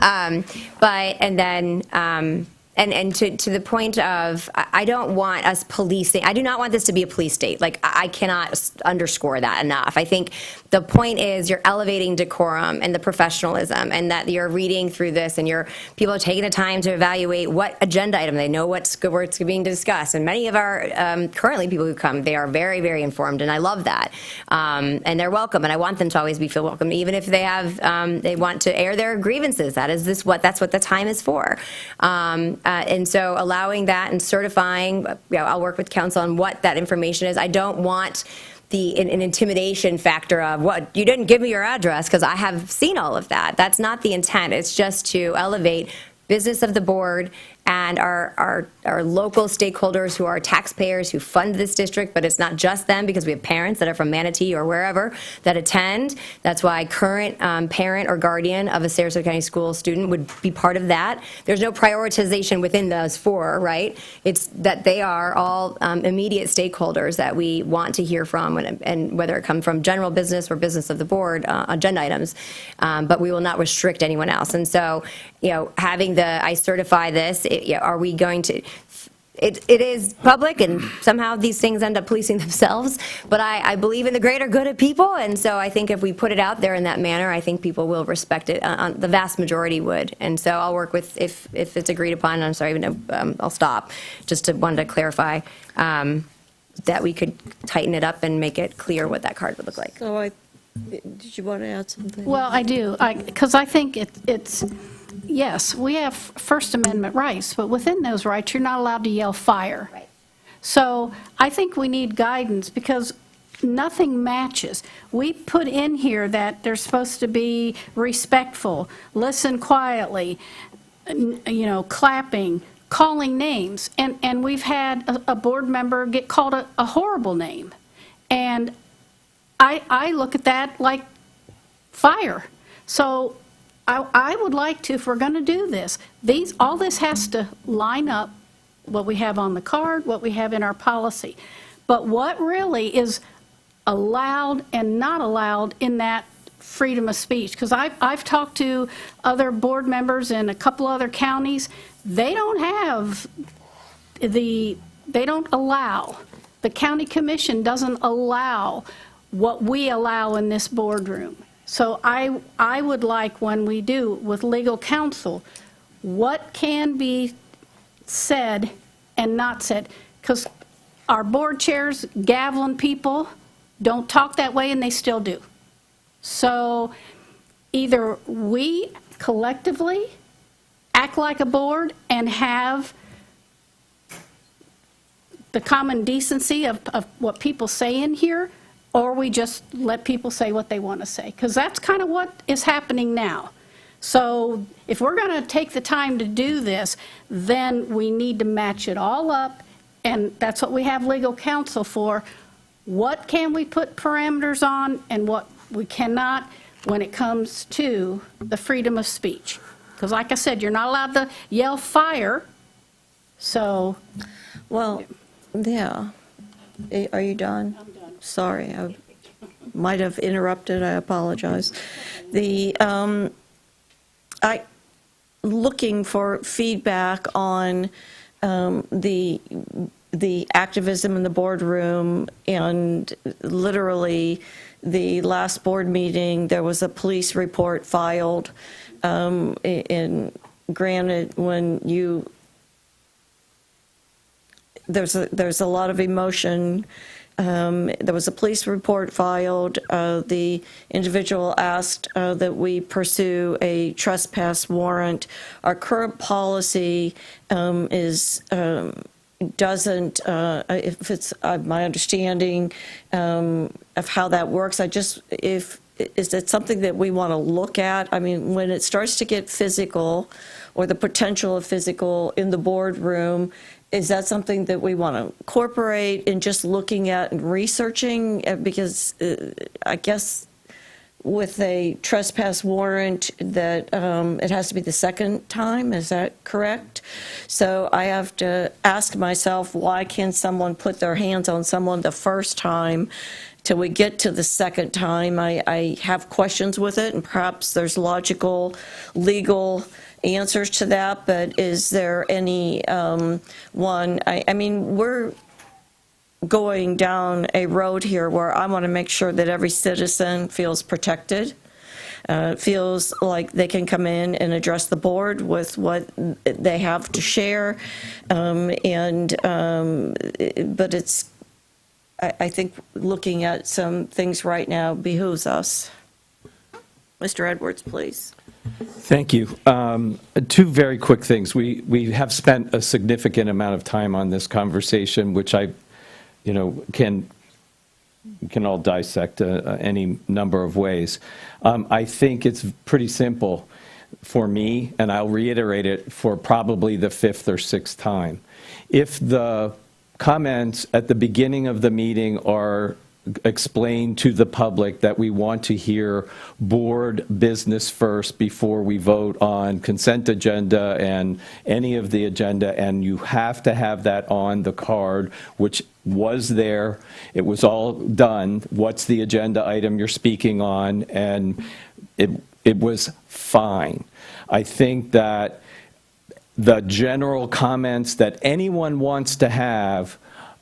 And to the point of, I don't want us policing, I do not want this to be a police state. Like, I cannot underscore that enough. I think the point is you're elevating decorum and the professionalism, and that you're reading through this and people are taking the time to evaluate what agenda item, they know what's being discussed. And many of our currently people who come, they are very, very informed, and I love that. And they're welcome, and I want them to always feel welcome, even if they want to air their grievances. That's what the time is for. And so allowing that and certifying, I'll work with counsel on what that information is. I don't want an intimidation factor of, what, you didn't give me your address, because I have seen all of that. That's not the intent. It's just to elevate business of the board and our local stakeholders who are taxpayers who fund this district, but it's not just them, because we have parents that are from Manatee or wherever that attend. That's why current parent or guardian of a Sarasota County school student would be part of that. There's no prioritization within those 4, right? It's that they are all immediate stakeholders that we want to hear from, and whether it come from general business or business of the board agenda items, but we will not restrict anyone else. And so, having I certify this, are we going to, it is public, and somehow these things end up policing themselves, but I believe in the greater good of people, and so I think if we put it out there in that manner, I think people will respect it. The vast majority would, and so I'll work with, if it's agreed upon, I'm sorry, I'll stop, just wanted to clarify that we could tighten it up and make it clear what that card would look like. So did you want to add something? Well, I do, because I think it's yes, we have First Amendment rights, but within those rights, you're not allowed to yell fire. Right. So I think we need guidance because nothing matches. We put in here that they're supposed to be respectful, listen quietly, clapping, calling names. And we've had a board member get called a horrible name. And I look at that like fire. So I would like to, if we're going to do this, all this has to line up what we have on the card, what we have in our policy. But what really is allowed and not allowed in that freedom of speech? Because I've talked to other board members in a couple other counties. They don't have they don't allow, the county commission doesn't allow what we allow in this boardroom. So I would like, when we do with legal counsel, what can be said and not said. Because our board chairs, gaveling people, don't talk that way, and they still do. So either we collectively act like a board and have the common decency of what people say in here, or we just let people say what they want to say, because that's kind of what is happening now. So if we're going to take the time to do this, then we need to match it all up, and that's what we have legal counsel for. What can we put parameters on and what we cannot when it comes to the freedom of speech? Because like I said, you're not allowed to yell fire, so. Well, yeah. Are you done? I'm done. Sorry, I might have interrupted. I apologize. Looking for feedback on the activism in the boardroom, and literally the last board meeting, there was a police report filed. And granted, when there's a lot of emotion. There was a police report filed. The individual asked that we pursue a trespass warrant. Our current policy doesn't, if it's my understanding of how that works, is it something that we want to look at? I mean, when it starts to get physical, or the potential of physical in the boardroom, is that something that we want to incorporate in just looking at and researching? Because I guess with a trespass warrant that it has to be the second time, is that correct? So I have to ask myself, why can't someone put their hands on someone the first time till we get to the second time? I have questions with it, and perhaps there's logical, legal answers to that, but is there any one? I mean, we're going down a road here where I want to make sure that every citizen feels protected, feels like they can come in and address the board with what they have to share, but it's, I think looking at some things right now behooves us. Mr. Edwards, please. Thank you. Two very quick things. We have spent a significant amount of time on this conversation, which can all dissect any number of ways. I think it's pretty simple for me, and I'll reiterate it for probably the fifth or sixth time. If the comments at the beginning of the meeting are explained to the public that we want to hear board business first before we vote on consent agenda and any of the agenda, and you have to have that on the card, which was there. It was all done. What's the agenda item you're speaking on? And it was fine. I think that the general comments that anyone wants to have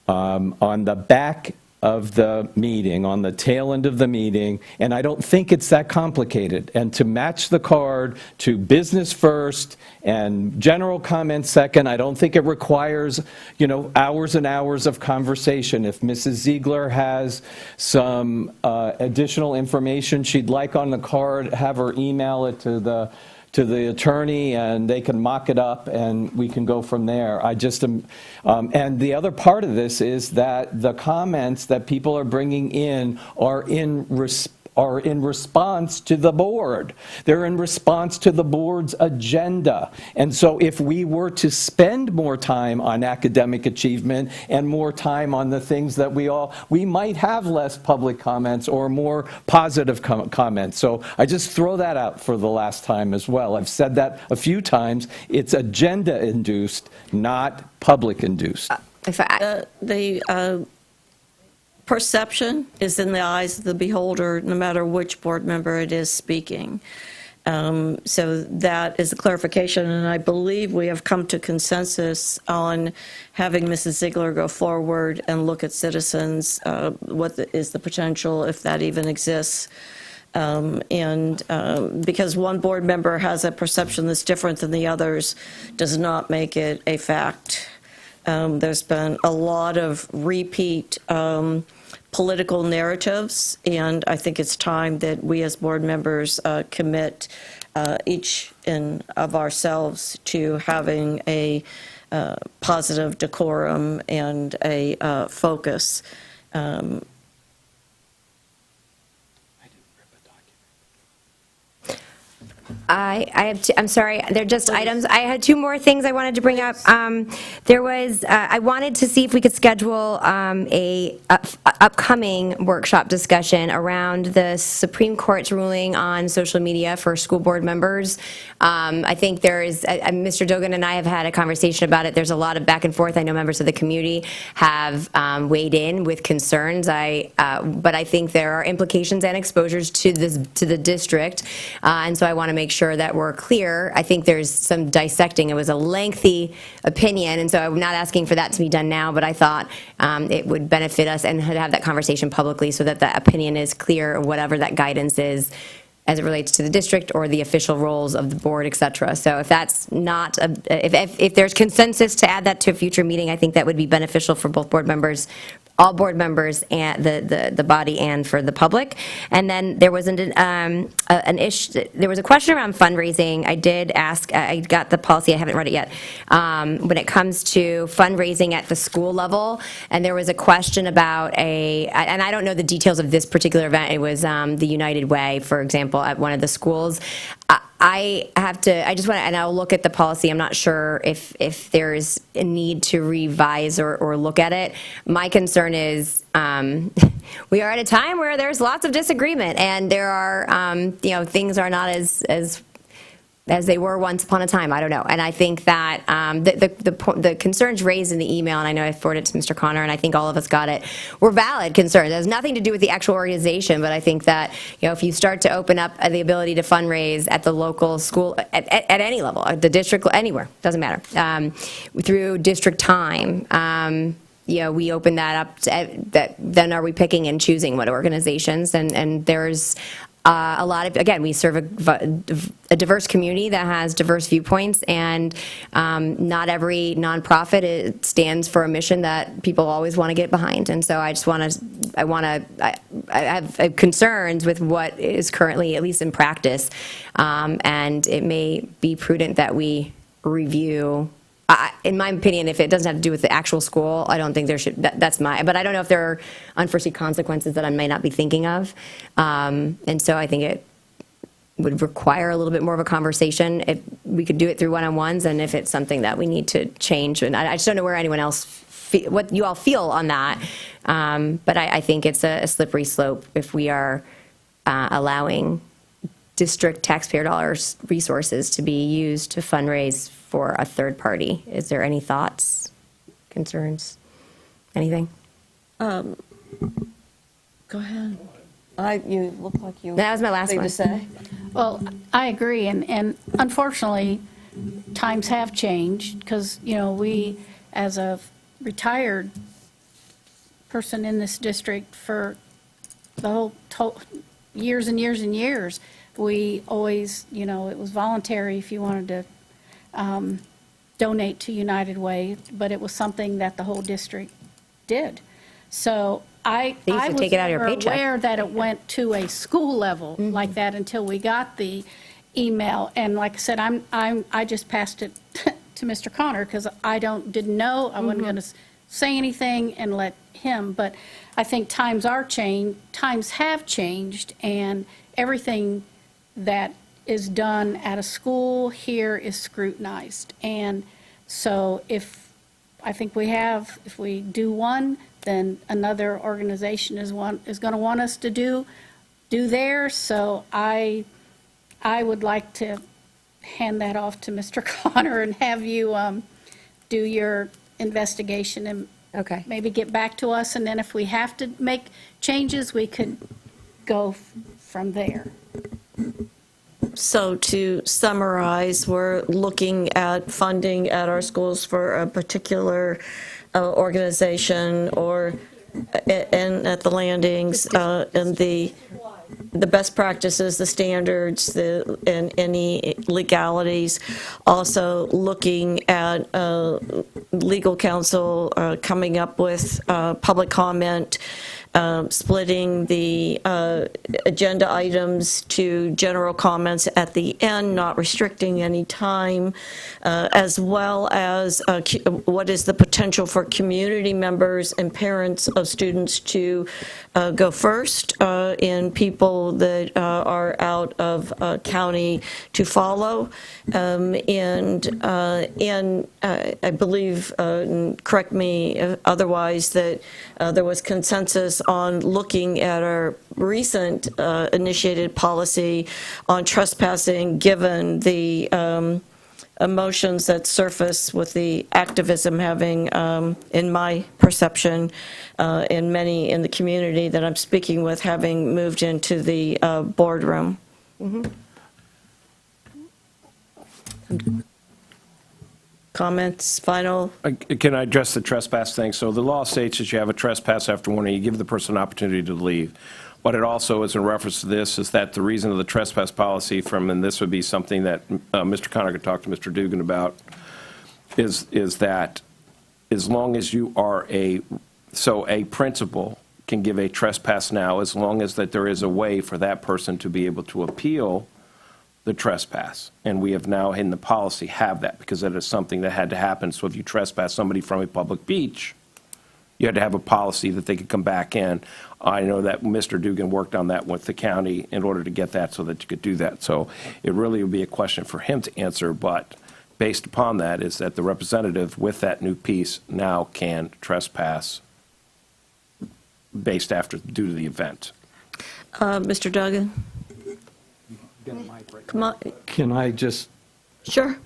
on the back of the meeting, on the tail end of the meeting, and I don't think it's that complicated. And to match the card to business first and general comments second, I don't think it requires, hours and hours of conversation. If Mrs. Ziegler has some additional information she'd like on the card, have her email it to to the attorney, and they can mock it up, and we can go from there. I just am, and the other part of this is that the comments that people are bringing in are in response to the board. They're in response to the board's agenda. And so if we were to spend more time on academic achievement and more time on the things that we might have less public comments or more positive comments. So I just throw that out for the last time as well. I've said that a few times. It's agenda-induced, not public-induced. The perception is in the eyes of the beholder, no matter which board member it is speaking. So that is a clarification, and I believe we have come to consensus on having Mrs. Ziegler go forward and look at citizens, what is the potential, if that even exists. Because one board member has a perception that's different than the others does not make it a fact. There's been a lot of repeat political narratives, and I think it's time that we as board members commit each of ourselves to having a positive decorum and a focus. I'm sorry, they're just items. I had two more things I wanted to bring up. I wanted to see if we could schedule a upcoming workshop discussion around the Supreme Court's ruling on social media for school board members. I think Mr. Dogan and I have had a conversation about it. There's a lot of back and forth. I know members of the community have weighed in with concerns. But I think there are implications and exposures to the district, and so I want to make sure that we're clear. I think there's some dissecting. It was a lengthy opinion, and so I'm not asking for that to be done now, but I thought it would benefit us and have that conversation publicly so that the opinion is clear, or whatever that guidance is as it relates to the district or the official roles of the board, et cetera. So if that's not, if there's consensus to add that to a future meeting, I think that would be beneficial for both board members, all board members, and the body, and for the public. And then there was an issue. There was a question around fundraising. I did ask. I got the policy. I haven't read it yet. When it comes to fundraising at the school level, and there was a question about and I don't know the details of this particular event. It was the United Way, for example, at one of the schools. I just want to, and I'll look at the policy. I'm not sure if there's a need to revise or look at it. My concern is we are at a time where there's lots of disagreement, and there are, things are not as they were once upon a time. I don't know. And I think that the concerns raised in the email, and I know I forwarded it to Mr. Connor, and I think all of us got it, were valid concerns. It has nothing to do with the actual organization, but I think that, if you start to open up the ability to fundraise at the local school, at any level, at the district, anywhere, doesn't matter, through district time, we open that up, then are we picking and choosing what organizations? And there's a lot of, again, we serve a diverse community that has diverse viewpoints, and not every nonprofit stands for a mission that people always want to get behind. And so I have concerns with what is currently, at least in practice, and it may be prudent that we review. In my opinion, if it doesn't have to do with the actual school, I don't think there should, but I don't know if there are unforeseen consequences that I may not be thinking of. And so I think it would require a little bit more of a conversation if we could do it through one-on-ones, and if it's something that we need to change. And I just don't know where anyone else, what you all feel on that. But I think it's a slippery slope if we are allowing district taxpayer dollars resources to be used to fundraise for a third party. Is there any thoughts, concerns, anything? Go ahead. You look like you. That was my last one. To say. Well, I agree, and unfortunately, times have changed, because, we, as a retired person in this district for the whole years and years and years, we always, it was voluntary if you wanted to donate to United Way, but it was something that the whole district did. So I was take it out of your never paycheck. aware that it went to a school level like that until we got the email, and like I said, I just passed it to Mr. Connor because I didn't know. I wasn't going to say anything and let him, but I think times have changed, and everything that is done at a school here is scrutinized. And so if we do one, then another organization is going to want us to do theirs. So I would like to hand that off to Mr. Connor and have you do your investigation and Okay. maybe get back to us. And then if we have to make changes, we could go from there. So to summarize, we're looking at funding at our schools for a particular organization or and at the landings and the best practices, the standards, and any legalities. Also looking at legal counsel coming up with public comment, splitting the agenda items to general comments at the end, not restricting any time, as well as what is the potential for community members and parents of students to go first and people that are out of county to follow. And I believe, correct me otherwise, that there was consensus on looking at our recent initiated policy on trespassing, given the emotions that surface with the activism having, in my perception, and many in the community that I'm speaking with, having moved into the boardroom. Comments, final? Can I address the trespass thing? So the law states that you have a trespass after warning, you give the person an opportunity to leave. What it also is in reference to this is that the reason of the trespass policy and this would be something that Mr. Connor could talk to Mr. Dugan about, is that as long as you are a principal can give a trespass now, as long as that there is a way for that person to be able to appeal the trespass. And we have now in the policy have that, because that is something that had to happen. So if you trespass somebody from a public beach, you had to have a policy that they could come back in. I know that Mr. Dugan worked on that with the county in order to get that so that you could do that. So it really would be a question for him to answer, but based upon that is that the representative with that new piece now can trespass due to the event. Mr. Duggan? Come on. Can I just, Sure.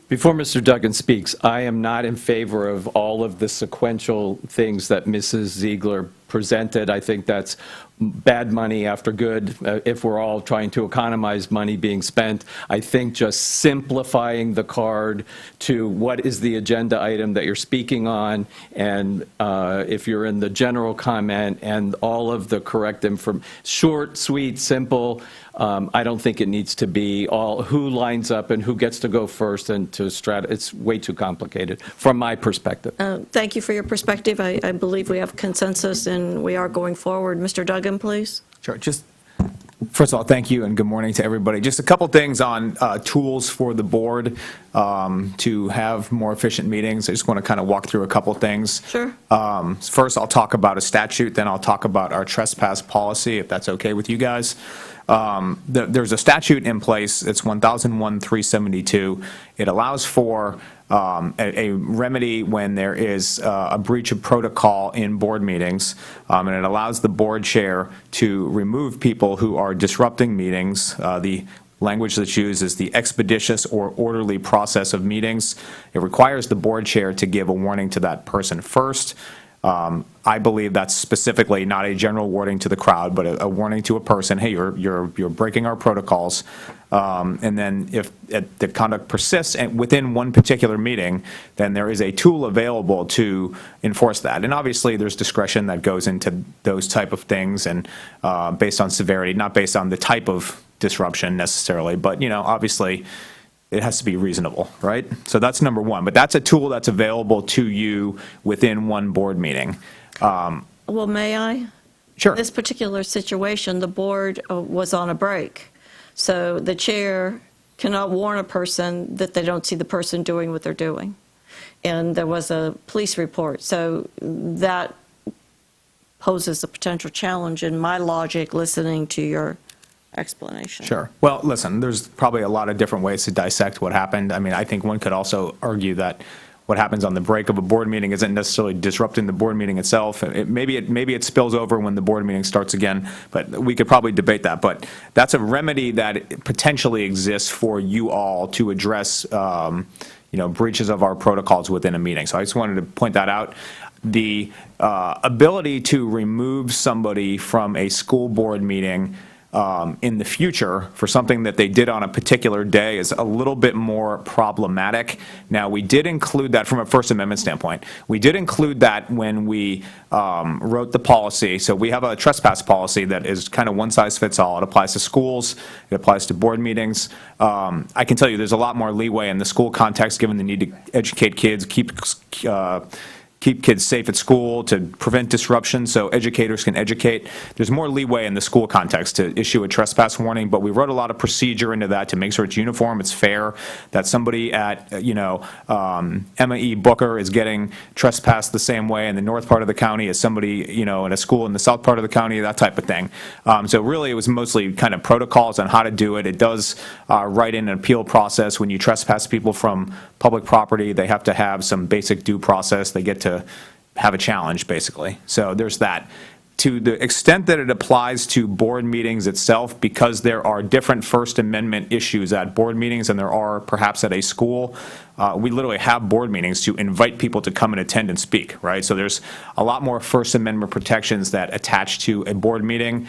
before Mr. Duggan speaks, I am not in favor of all of the sequential things that Mrs. Ziegler presented. I think that's bad money after good if we're all trying to economize money being spent. I think just simplifying the card to what is the agenda item that you're speaking on, and if you're in the general comment and all of the correct information, short, sweet, simple. I don't think it needs to be all who lines up and who gets to go first and to it's way too complicated from my perspective. Thank you for your perspective. I believe we have consensus and we are going forward. Mr. Duggan, please. Sure. Just first of all, thank you and good morning to everybody. Just a couple things on tools for the board to have more efficient meetings. I just want to kind of walk through a couple things. Sure. First, I'll talk about a statute, then I'll talk about our trespass policy, if that's okay with you guys. There's a statute in place. It's 1001-372. It allows for a remedy when there is a breach of protocol in board meetings, and it allows the board chair to remove people who are disrupting meetings. The language that's used is the expeditious or orderly process of meetings. It requires the board chair to give a warning to that person first. I believe that's specifically not a general warning to the crowd, but a warning to a person, hey, you're breaking our protocols. And then if the conduct persists within one particular meeting, then there is a tool available to enforce that. And obviously there's discretion that goes into those type of things, and based on severity, not based on the type of disruption necessarily, but obviously it has to be reasonable, right? So that's number one. But that's a tool that's available to you within one board meeting. Well, may I? Sure. This particular situation, the board was on a break. So the chair cannot warn a person that they don't see the person doing what they're doing. And there was a police report. So that poses a potential challenge in my logic, listening to your explanation. Sure. Well, listen, there's probably a lot of different ways to dissect what happened. I mean, I think one could also argue that what happens on the break of a board meeting isn't necessarily disrupting the board meeting itself. Maybe it spills over when the board meeting starts again, but we could probably debate that. But that's a remedy that potentially exists for you all to address, breaches of our protocols within a meeting. So I just wanted to point that out. The ability to remove somebody from a school board meeting in the future for something that they did on a particular day is a little bit more problematic. Now, we did include that from a First Amendment standpoint. We did include that when we wrote the policy. So we have a trespass policy that is kind of one size fits all. It applies to schools. It applies to board meetings. I can tell you there's a lot more leeway in the school context given the need to educate kids, keep kids safe at school, to prevent disruption so educators can educate. There's more leeway in the school context to issue a trespass warning, but we wrote a lot of procedure into that to make sure it's uniform, it's fair, that somebody at, Emma E. Booker is getting trespassed the same way in the north part of the county as somebody, in a school in the south part of the county, that type of thing. So really it was mostly kind of protocols on how to do it. It does write in an appeal process. When you trespass people from public property, they have to have some basic due process. They get to have a challenge, basically. So there's that. To the extent that it applies to board meetings itself, because there are different First Amendment issues at board meetings than there are perhaps at a school, we literally have board meetings to invite people to come and attend and speak, right? So there's a lot more First Amendment protections that attach to a board meeting.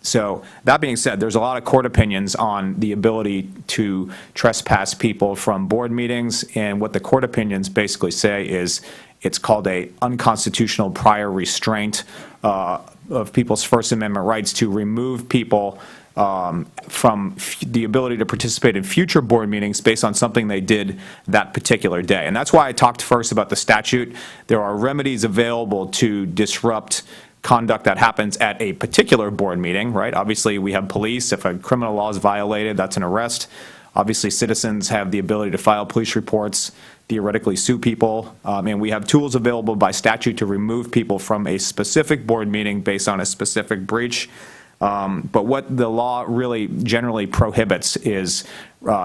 So that being said, there's a lot of court opinions on the ability to trespass people from board meetings, and what the court opinions basically say is it's called a unconstitutional prior restraint of people's First Amendment rights to remove people from the ability to participate in future board meetings based on something they did that particular day. And that's why I talked first about the statute. There are remedies available to disrupt conduct that happens at a particular board meeting, right? Obviously, we have police. If a criminal law is violated, that's an arrest. Obviously, citizens have the ability to file police reports, theoretically sue people, and we have tools available by statute to remove people from a specific board meeting based on a specific breach. But what the law really generally prohibits is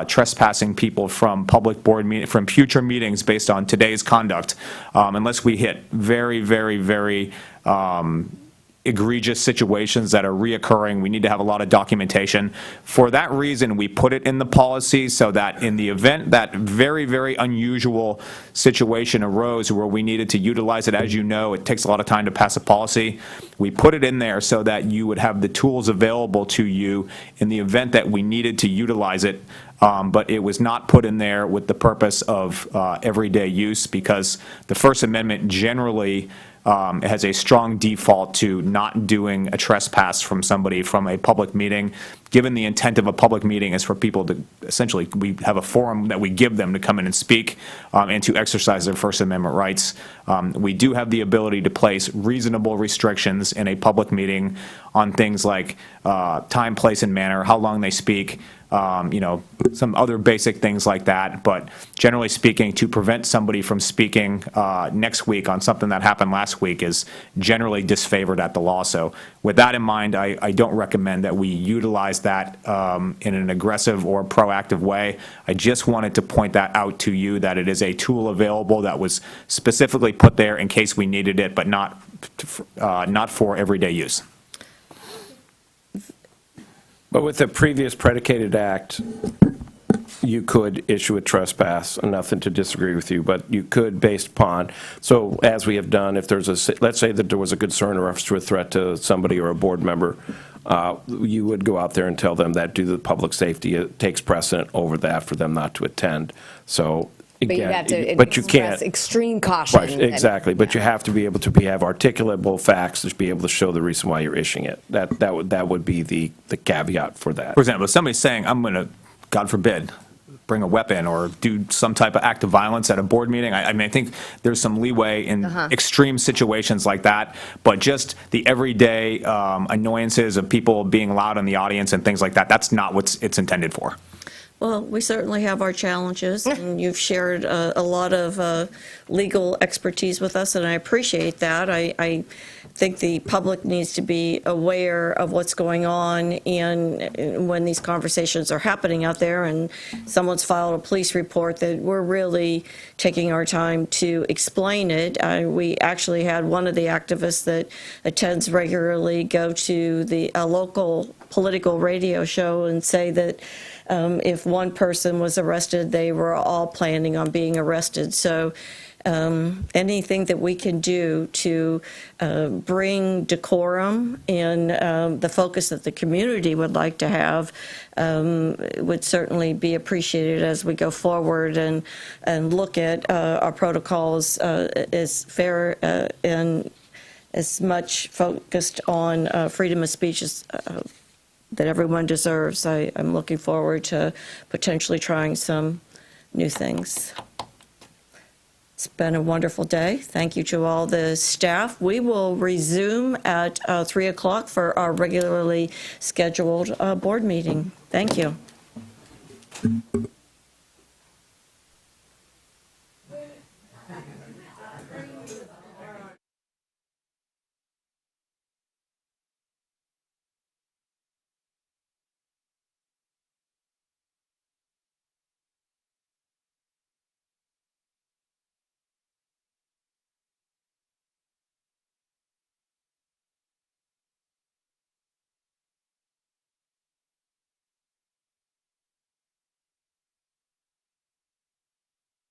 trespassing people from from future meetings based on today's conduct, unless we hit very, very, very egregious situations that are reoccurring. We need to have a lot of documentation. For that reason, we put it in the policy so that in the event that very, very unusual situation arose where we needed to utilize it, as you know, it takes a lot of time to pass a policy. We put it in there so that you would have the tools available to you in the event that we needed to utilize it. But it was not put in there with the purpose of everyday use, because the First Amendment generally has a strong default to not doing a trespass from somebody from a public meeting, given the intent of a public meeting is for people to, essentially, we have a forum that we give them to come in and speak and to exercise their First Amendment rights. We do have the ability to place reasonable restrictions in a public meeting on things like time, place, and manner, how long they speak, some other basic things like that. But generally speaking, to prevent somebody from speaking next week on something that happened last week is generally disfavored at the law. So with that in mind, I don't recommend that we utilize that in an aggressive or proactive way. I just wanted to point that out to you, that it is a tool available that was specifically put there in case we needed it, but not for everyday use. But with the previous predicated act, you could issue a trespass, nothing to disagree with you, but you could based upon, so as we have done, if there's let's say that there was a concern or reference to a threat to somebody or a board member, you would go out there and tell them that due to the public safety, it takes precedent over that for them not to attend. So But you again, have to but you express can't. extreme caution. Right, exactly, but you have to be able to have articulable facts to be able to show the reason why you're issuing it. That would be the caveat for that. For example, if somebody's saying, I'm going to, God forbid, bring a weapon or do some type of act of violence at a board meeting. I mean, I think there's some leeway in extreme situations like that, but just the everyday annoyances of people being loud in the audience and things like that, that's not what it's intended for. Well, we certainly have our challenges, and you've shared a lot of legal expertise with us, and I appreciate that. I think the public needs to be aware of what's going on, and when these conversations are happening out there and someone's filed a police report, that we're really taking our time to explain it. We actually had one of the activists that attends regularly go to a local political radio show and say that if one person was arrested, they were all planning on being arrested. So anything that we can do to bring decorum and the focus that the community would like to have would certainly be appreciated as we go forward and look at our protocols as fair and as much focused on freedom of speech as that everyone deserves. I'm looking forward to potentially trying some new things. It's been a wonderful day. Thank you to all the staff. We will resume at 3 o'clock for our regularly scheduled board meeting. Thank you.